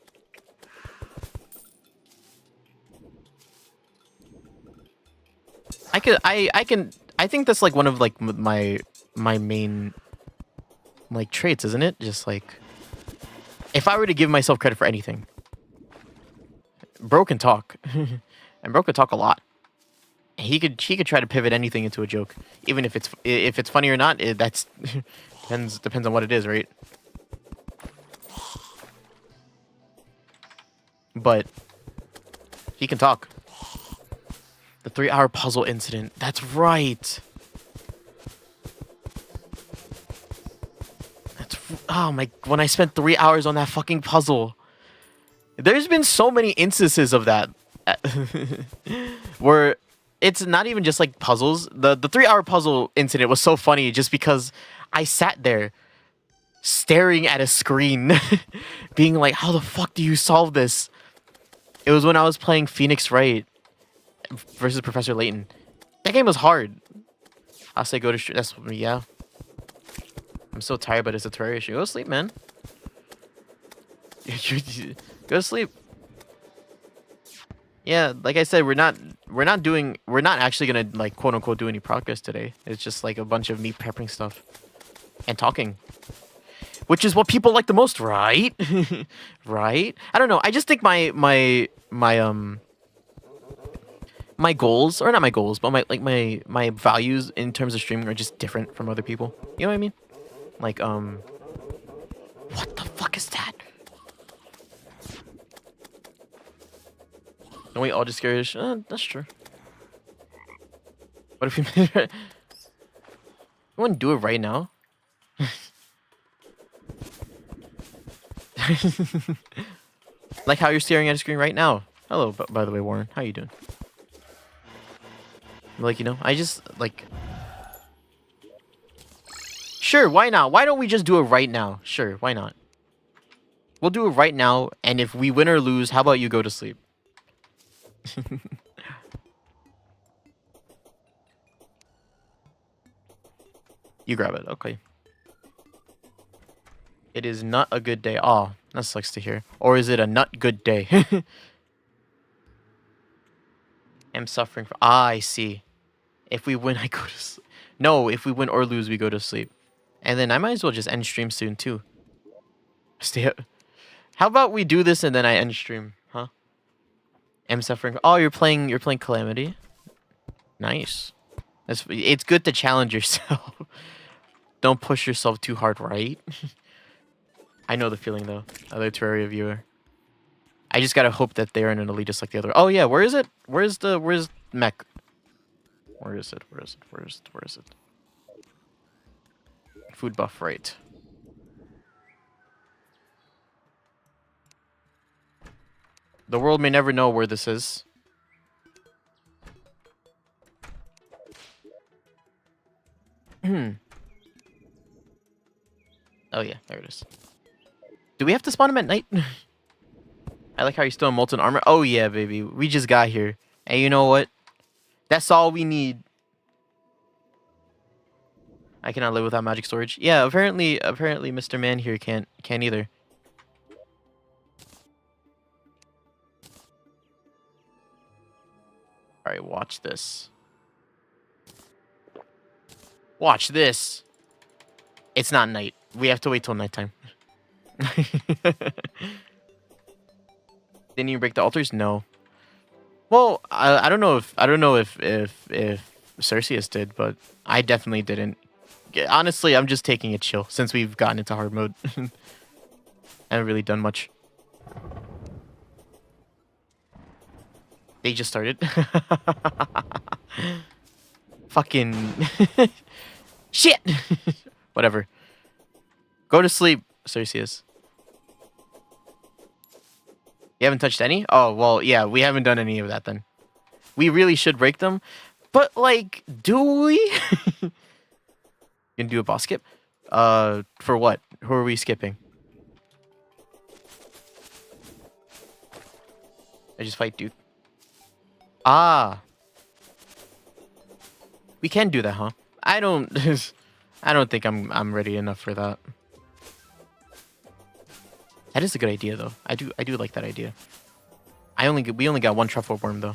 Speaker 1: I think that's like one of like my main like traits, isn't it? Just like if I were to give myself credit for anything, bro can talk, and bro can talk a lot. He could try to pivot anything into a joke, even if it's funny or not. That's depends on what it is, right? But he can talk. The 3-hour puzzle incident. That's right. Oh my! When I spent 3 hours on that fucking puzzle. There's been so many instances of that where it's not even just like puzzles. The 3-hour puzzle incident was so funny just because I sat there staring at a screen being like, how the fuck do you solve this? It was when I was playing Phoenix Wright versus Professor Layton. That game was hard. I'll say go to stream. That's yeah. I'm so tired, but it's a Terraria issue. Go to sleep, man. Go to sleep. Yeah, like I said, we're not actually gonna like quote unquote do any progress today. It's just like a bunch of me prepping stuff and talking, which is what people like the most, right? Right? I don't know. I just think my goals, or not my goals, but my values in terms of streaming are just different from other people. You know what I mean? Like what the fuck is that? Don't we all just scare? That's true. What if we made it? You want to do it right now? Like how you're staring at a screen right now. Hello, by the way, Warren. How you doing? Like, you know, I just like. Sure, why not? Why don't we just do it right now? Sure, why not? We'll do it right now, and if we win or lose, how about you go to sleep? You grab it, okay. It is not a good day. Oh, that sucks to hear. Or is it a not good day? I'm suffering from. Ah, I see. If we win, I go to sleep. No, if we win or lose, we go to sleep. And then I might as well just end stream soon too. Stay up. How about we do this and then I end stream, huh? I'm suffering. Oh, you're playing Calamity. Nice. It's good to challenge yourself. Don't push yourself too hard, right? I know the feeling though. Other Terraria viewer. I just gotta hope that they're in an elitist like the other. Oh yeah, where is it? Where's mech? Where is it? Where is it? Food buff, right. The world may never know where this is. Oh yeah, there it is. Do we have to spawn him at night? I like how you're still in molten armor. Oh yeah, baby. We just got here. And you know what? That's all we need. I cannot live without magic storage. Yeah, apparently Mr. Man here can't either. All right, watch this. Watch this. It's not night. We have to wait till nighttime. Didn't you break the altars? No. Well, I don't know if Cerseus did, but I definitely didn't. Honestly, I'm just taking it chill since we've gotten into hard mode. I haven't really done much. They just started. Fucking shit. Whatever. Go to sleep, Cerseus. You haven't touched any? Oh, well, yeah, we haven't done any of that then. We really should break them. But, like, do we? Gonna do a boss skip? For what? Who are we skipping? I just fight Duke. Ah. We can do that, huh? I don't think I'm ready enough for that. That is a good idea though. I do like that idea. We only got one truffle worm though.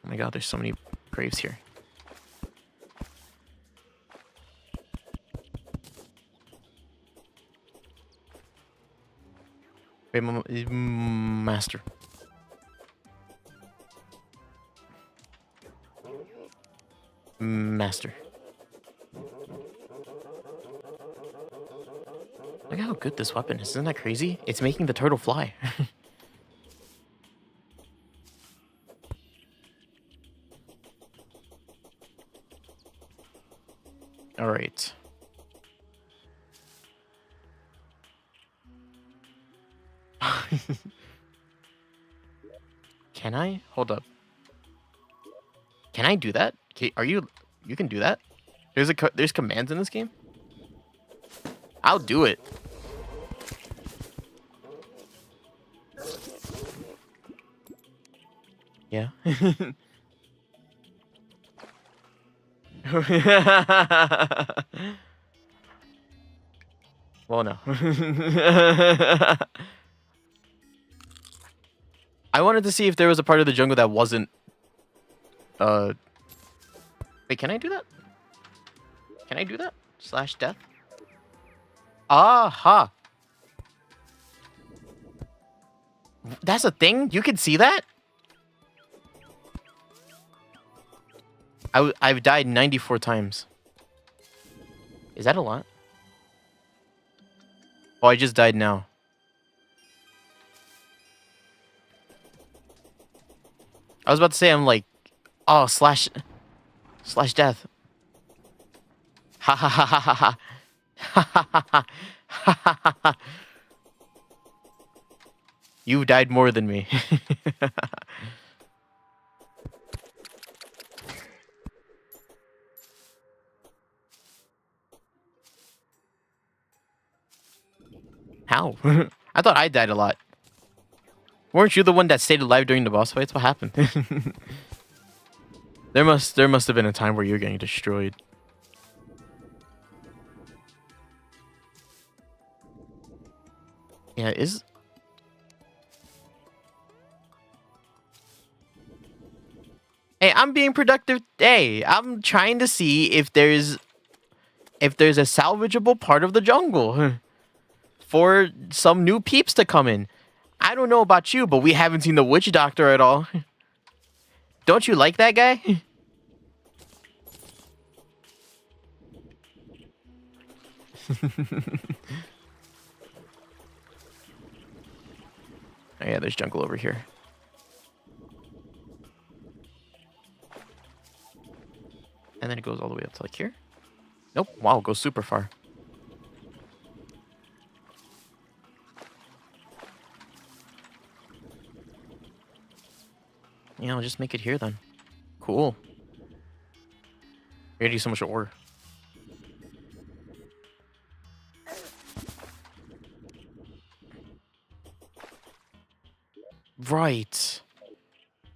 Speaker 1: Oh my god, there's so many graves here. Wait, master. Master. Look how good this weapon is. Isn't that crazy? It's making the turtle fly. All right. Can I? Hold up. Can I do that? Are you can do that? There's commands in this game? I'll do it. Yeah. Well, no. I wanted to see if there was a part of the jungle that wasn't... Wait, can I do that? Can I do that? Slash death? Aha! That's a thing? You can see that? I've died 94 times. Is that a lot? Oh, I just died now. I was about to say, I'm like, oh, slash death. Ha ha ha ha ha ha. Ha ha ha ha. Ha ha ha. You died more than me. How? I thought I died a lot. Weren't you the one that stayed alive during the boss fights? What happened? There must have been a time where you're getting destroyed. Yeah, is... Hey, I'm being productive. Hey, I'm trying to see if there's a salvageable part of the jungle for some new peeps to come in. I don't know about you, but we haven't seen the witch doctor at all. Don't you like that guy? Oh yeah, there's jungle over here. And then it goes all the way up to like here. Nope. Wow, it goes super far. Yeah, I'll just make it here then. Cool. We're gonna do so much ore. Right.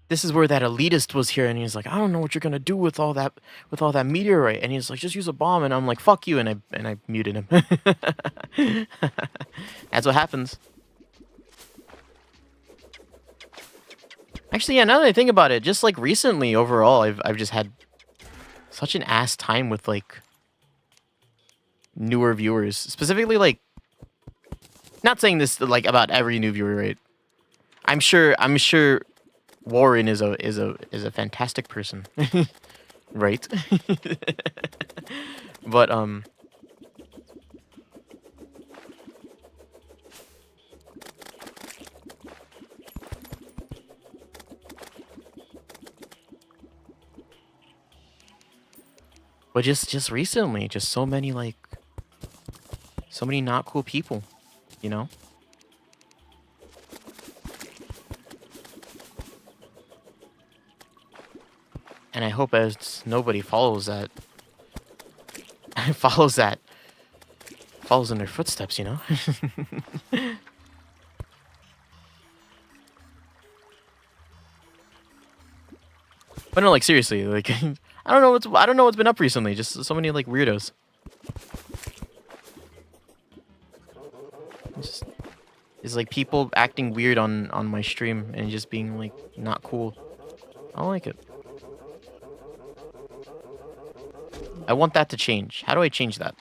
Speaker 1: This is where that elitist was here, and he's like, I don't know what you're gonna do with all that meteorite, and he's like, just use a bomb, and I'm like, fuck you, and I muted him. That's what happens. Actually, yeah, now that I think about it, just like recently overall, I've just had such an ass time with like newer viewers. Specifically, like, not saying this like about every new viewer, right? I'm sure Warren is a fantastic person. Right? But just recently, just so many not cool people, you know? And I hope as nobody follows that follows in their footsteps, you know? But no, like seriously, like I don't know what's been up recently. Just so many like weirdos. It's like people acting weird on my stream and just being like not cool. I don't like it. I want that to change. How do I change that?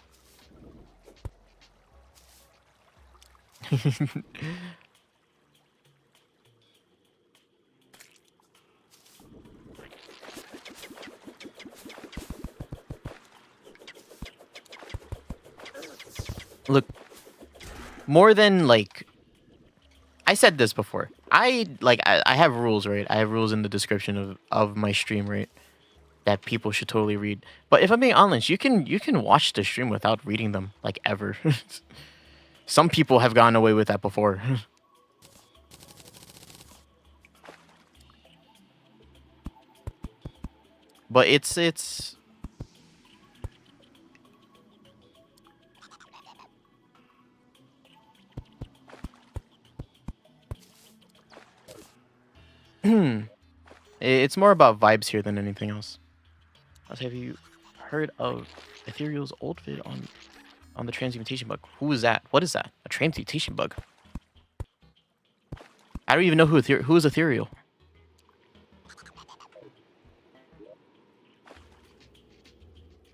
Speaker 1: Look, more than like I said this before. I have rules, right? I have rules in the description of my stream, right? That people should totally read. But if I'm being honest, you can watch the stream without reading them, like ever. Some people have gotten away with that before. But it's it's more about vibes here than anything else. Have you heard of Ethereal's old vid on the transmutation bug? Who is that? What is that? A transmutation bug? I don't even know who is Ethereal.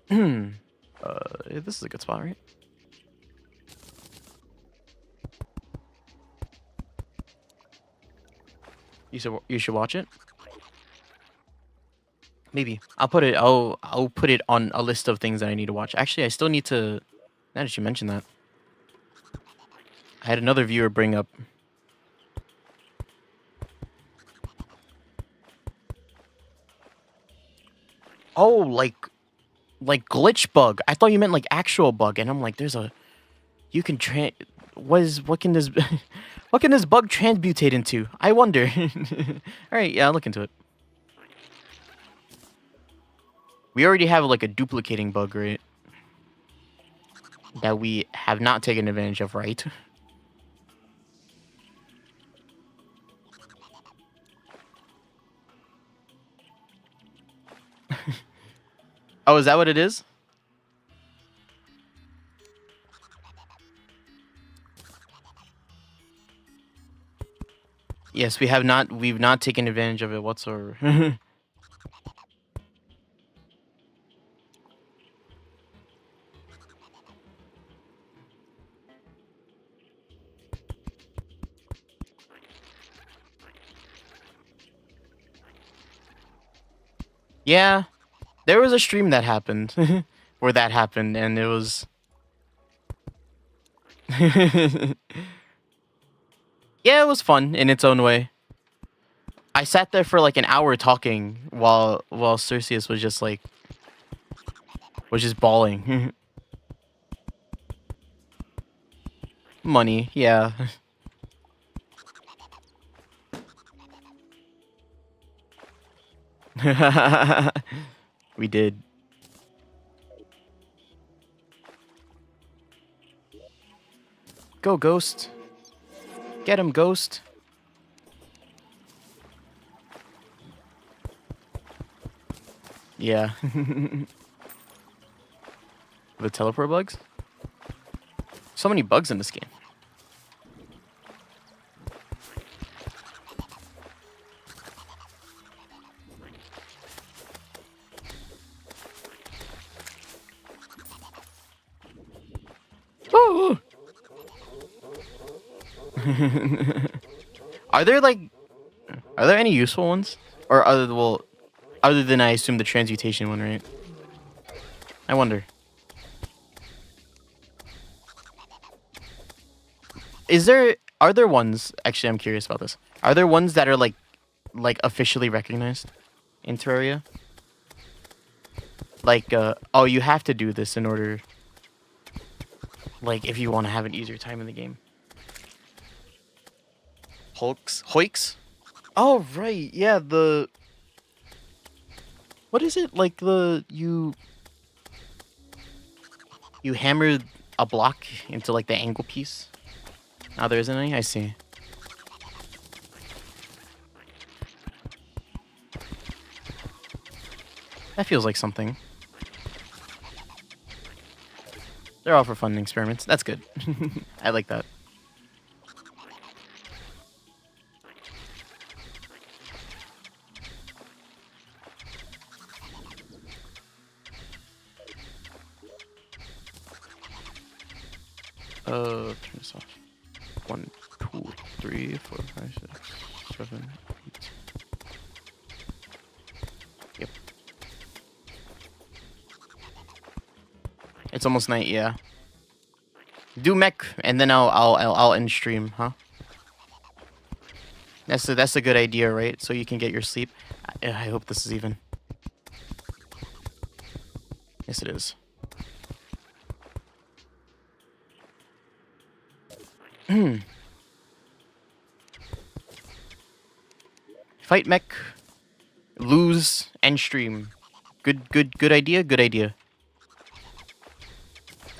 Speaker 1: This is a good spot, right? You should watch it. Maybe I'll put it on a list of things that I need to watch. Actually, I still need to. Now that you mention that, I had another viewer bring up. Oh, like glitch bug. I thought you meant like actual bug, and I'm like, there's a. You can what can this what can this bug transmutate into? I wonder. All right, yeah, I'll look into it. We already have like a duplicating bug, right? That we have not taken advantage of, right? Oh, is that what it is? Yes, we've not taken advantage of it whatsoever. Yeah, there was a stream that happened where that happened, and it was. Yeah, it was fun in its own way. I sat there for like an hour talking while Cerseus was just like bawling. Money, yeah. We did. Go, Ghost. Get him, Ghost. Yeah. The teleport bugs? So many bugs in this game. Oh! Are there any useful ones? Or other than I assume the transmutation one, right? I wonder. Are there ones, actually I'm curious about this. Are there ones that are like officially recognized in Terraria? Like oh, you have to do this in order, like, if you want to have an easier time in the game. Hoiks? Oh right, yeah, what is it? Like you hammer a block into like the angle piece. Oh, there isn't any? I see. That feels like something. They're all for fun experiments. That's good. I like that. Turn this off. 1, 2, 3, 4, 5, 6, 7, 8. Yep. It's almost night, yeah. Do mech, and then I'll end stream, huh? That's a good idea, right? So you can get your sleep. I hope this is even. Yes, it is. Fight mech, lose, end stream. Good idea. Good idea.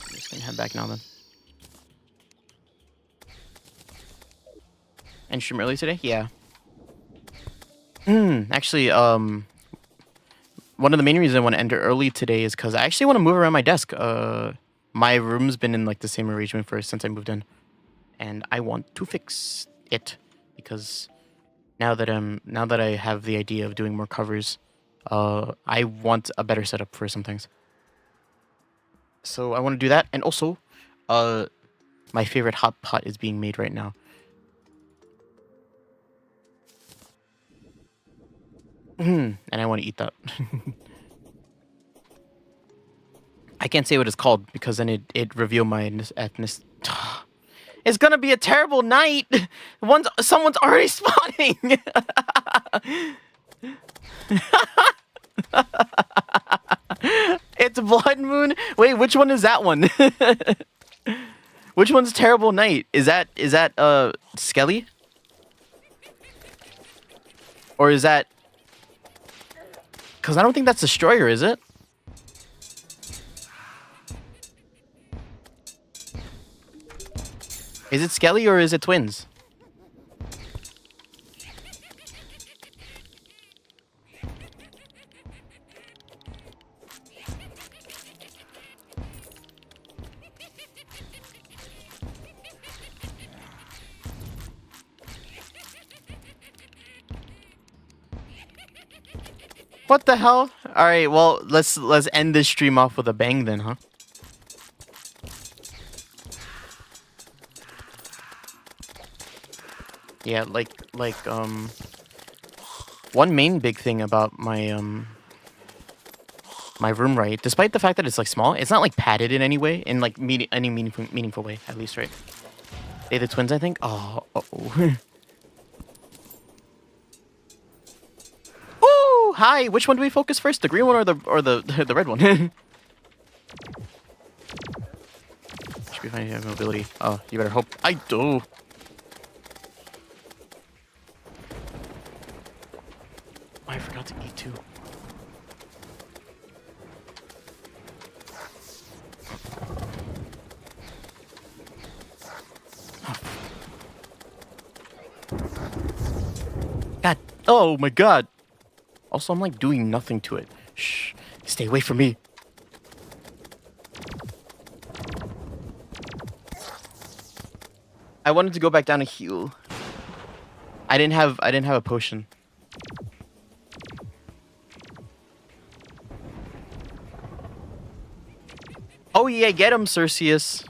Speaker 1: I'm just gonna head back now then. End stream early today? Yeah. Actually, one of the main reasons I want to enter early today is because I actually want to move around my desk. My room's been in like the same arrangement since I moved in, and I want to fix it because now that I have the idea of doing more covers, I want a better setup for some things. So I want to do that, and also, my favorite hot pot is being made right now. And I want to eat that. I can't say what it's called because then it reveal my ethnicity. It's gonna be a terrible night. Someone's already spawning. It's blood moon. Wait, which one is that one? Which one's terrible night? Is that Skelly? Or is that? Because I don't think that's Destroyer, is it? Is it Skelly or is it twins? What the hell? All right, well, let's end this stream off with a bang then, huh? Yeah, one main big thing about my my room, right? Despite the fact that it's like small, it's not like padded in any way, in like any meaningful way, at least, right? They the twins, I think. Oh, uh-oh. Ooh, hi. Which one do we focus first? The green one or the red one? Should be fine if you have mobility. Oh, you better hope I do. I forgot to eat too. God. Oh my god. Also, I'm like doing nothing to it. Shh. Stay away from me. I wanted to go back down to heal. I didn't have a potion. Oh yeah, get him, Cerseus.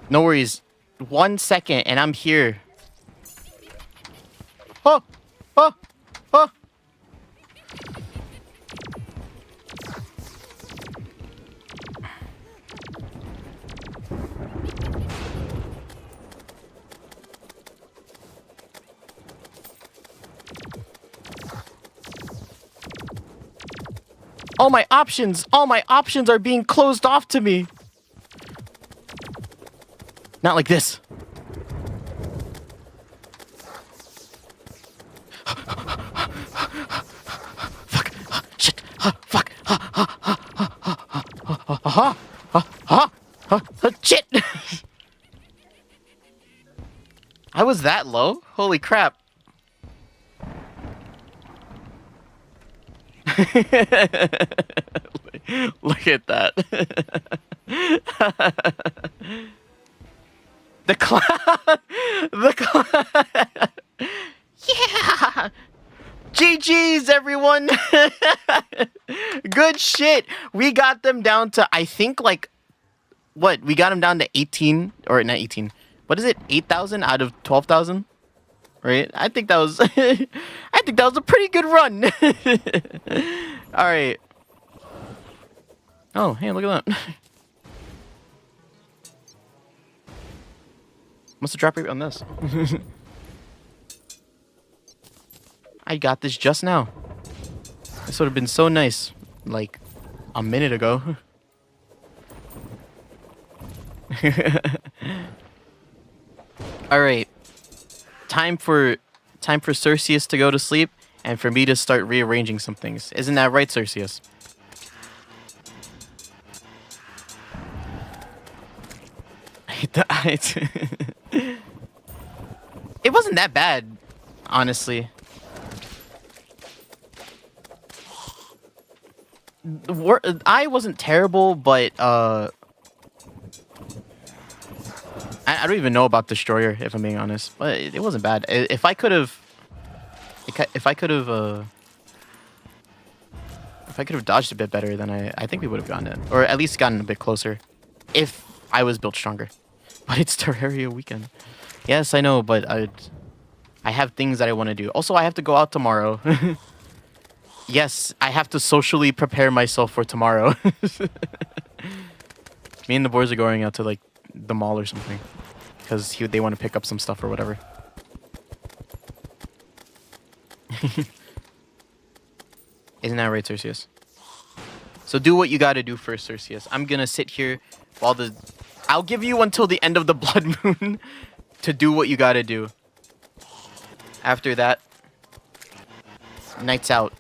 Speaker 1: No worries. 1 second and I'm here. Oh! Oh! Oh! All my options are being closed off to me. Not like this. Fuck. Shit. Fuck. Shit. I was that low? Holy crap. Look at that. The clown. The clown. Yeah. GG's, everyone. Good shit. We got them down to, I think, like, what? We got them down to 18, or not 18. What is it? 8,000 out of 12,000? Right? I think that was, I think that was a pretty good run. All right. Oh, hey, look at that. Must have dropped rate on this. I got this just now. This would have been so nice, like, a minute ago. All right. Time for Cerseus to go to sleep and for me to start rearranging some things. Isn't that right, Cerseus? It wasn't that bad, honestly. I wasn't terrible, but I don't even know about Destroyer, if I'm being honest. But it wasn't bad. If I could have dodged a bit better, then I think we would have gotten it, or at least gotten a bit closer, if I was built stronger. But it's Terraria weekend. Yes, I know, but I have things that I want to do. Also, I have to go out tomorrow. Yes, I have to socially prepare myself for tomorrow. Me and the boys are going out to, like, the mall or something. Because they want to pick up some stuff or whatever. Isn't that right, Cerseus? So do what you gotta do first, Cerseus. I'm gonna sit here while I'll give you until the end of the blood moon to do what you gotta do. After that, night's out.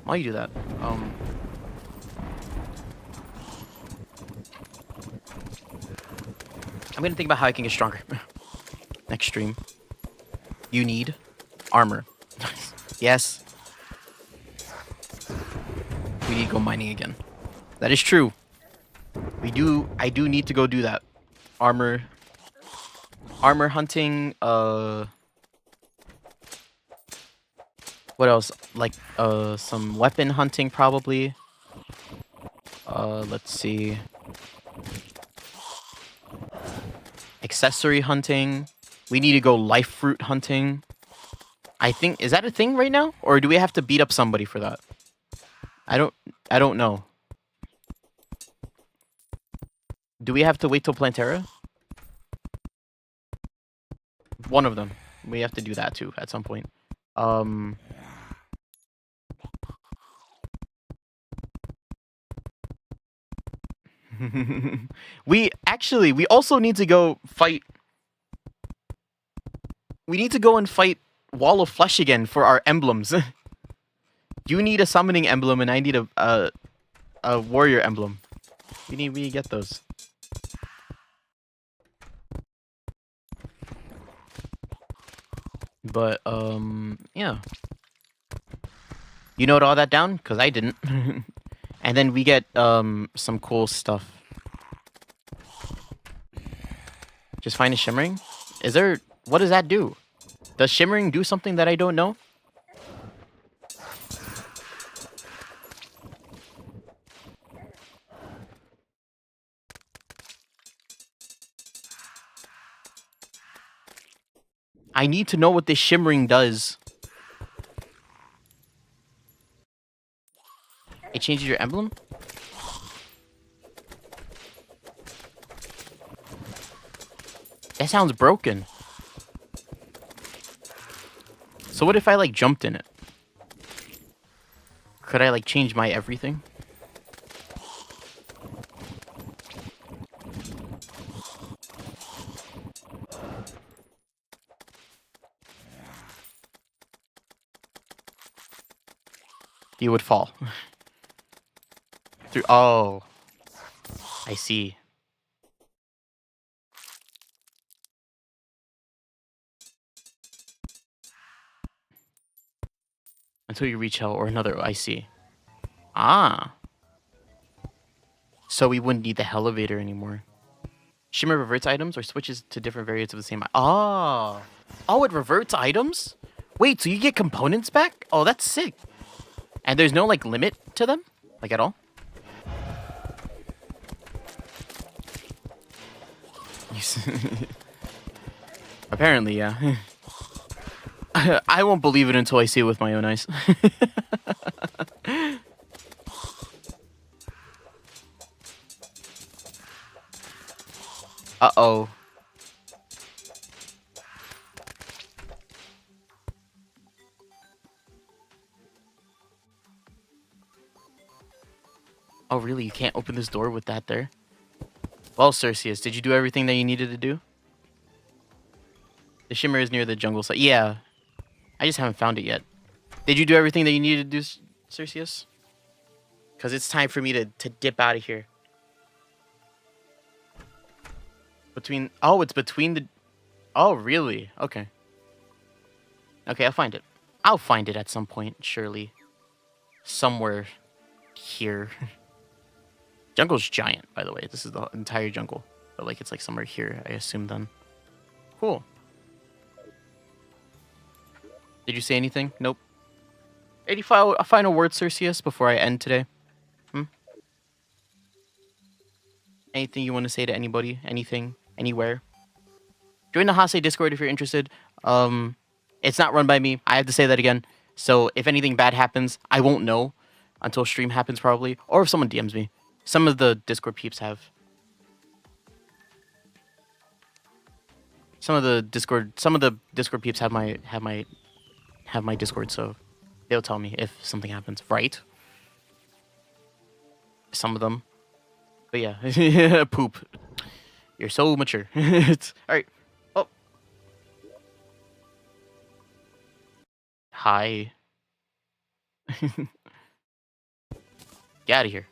Speaker 1: Why you do that? I'm gonna think about how I can get stronger. Next stream. You need armor. Yes. We need to go mining again. That is true. I do need to go do that. Armor hunting, what else? Like, some weapon hunting, probably. Let's see. Accessory hunting. We need to go life fruit hunting. I think, is that a thing right now? Or do we have to beat up somebody for that? I don't know. Do we have to wait till Plantera? One of them. We have to do that too at some point. We also need to go fight. We need to go and fight wall of flesh again for our emblems. You need a summoning emblem, and I need a warrior emblem. We get those. But yeah. You note all that down? Because I didn't. And then we get some cool stuff. Just find a shimmering? Is there... What does that do? Does shimmering do something that I don't know? I need to know what this shimmering does. It changes your emblem? That sounds broken. So what if I, like, jumped in it? Could I, like, change my everything? You would fall. Through... Oh. I see. Until you reach hell or another... I see. Ah. So we wouldn't need the elevator anymore. Shimmer reverts items or switches to different variants of the same... Oh. Oh, it reverts items? Wait, so you get components back? Oh, that's sick. And there's no, like, limit to them? Like, at all? Apparently, yeah. I won't believe it until I see it with my own eyes. Uh-oh. Oh, really? You can't open this door with that there? Well, Cerseus, did you do everything that you needed to do? The shimmer is near the jungle site. Yeah. I just haven't found it yet. Did you do everything that you needed to do, Cerseus? Because it's time for me to dip out of here. Between... Oh, it's between the... Oh, really? Okay. Okay, I'll find it. I'll find it at some point, surely. Somewhere here. Jungle's giant, by the way. This is the entire jungle. But, like, it's, like, somewhere here, I assume, then. Cool. Did you say anything? Nope. Any final words, Cerseus, before I end today? Anything you want to say to anybody? Anything? Anywhere? Join the Hase Discord if you're interested. It's not run by me. I have to say that again. So if anything bad happens, I won't know until stream happens probably, or if someone DMs me. Some of the Discord peeps have. Some of the Discord peeps have my Discord, so they'll tell me if something happens, right? Some of them. But yeah, poop. You're so mature. All right. Oh. Hi. Get out of here.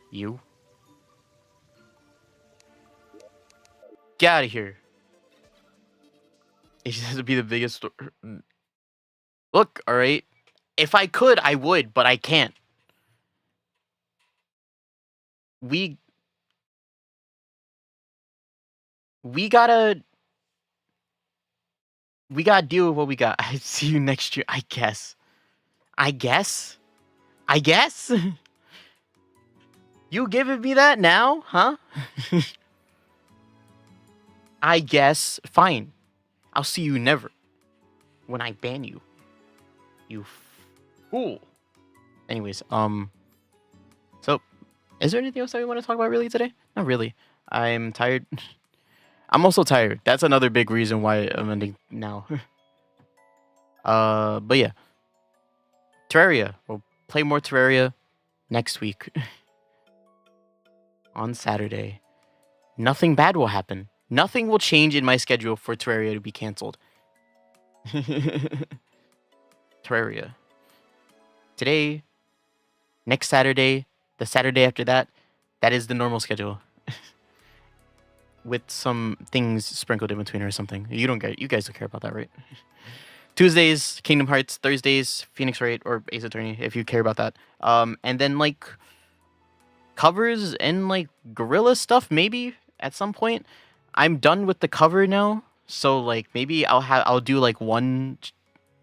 Speaker 1: You. Get out of here. It just has to be the biggest store. Look, alright. If I could, I would, but I can't. We gotta deal with what we got. I see you next year, I guess. You giving me that now, huh? I guess. Fine. I'll see you never. When I ban you. You fool. Anyways, so, is there anything else that we want to talk about really today? Not really. I'm tired. I'm also tired. That's another big reason why I'm ending now. But yeah. Terraria. We'll play more Terraria next week. On Saturday. Nothing bad will happen. Nothing will change in my schedule for Terraria to be cancelled. Terraria. Today, next Saturday, the Saturday after that, that is the normal schedule. With some things sprinkled in between or something. You guys don't care about that, right? Tuesdays, Kingdom Hearts. Thursdays, Phoenix Wright or Ace Attorney, if you care about that. And then like covers and like gorilla stuff maybe at some point. I'm done with the cover now, so like maybe I'll do like one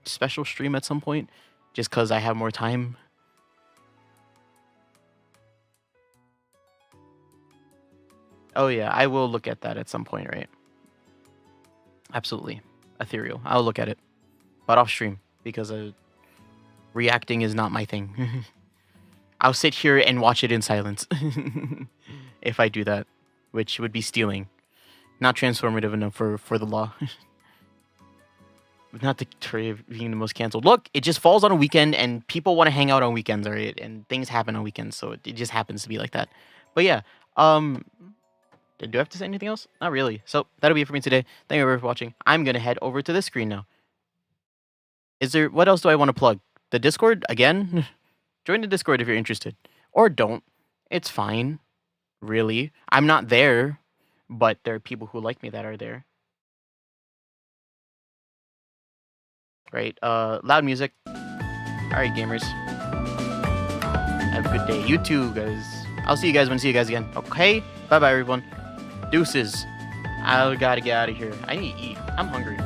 Speaker 1: special stream at some point, just because I have more time. Oh yeah, I will look at that at some point, right? Absolutely. Ethereal. I'll look at it. But off stream, because reacting is not my thing. I'll sit here and watch it in silence. If I do that. Which would be stealing. Not transformative enough for the law. Not the Terraria being the most canceled. Look, it just falls on a weekend and people want to hang out on weekends, alright? And things happen on weekends, so it just happens to be like that. But yeah, do I have to say anything else? Not really. So that'll be it for me today. Thank you everyone for watching. I'm gonna head over to the screen now. What else do I want to plug? The Discord again? Join the Discord if you're interested. Or don't. It's fine. Really. I'm not there, but there are people who like me that are there. Right. Loud music. Alright, gamers. Have a good day. You too, guys. I'll see you guys when I see you guys again. Okay? Bye-bye, everyone. Deuces. I gotta get out of here. I need to eat. I'm hungry.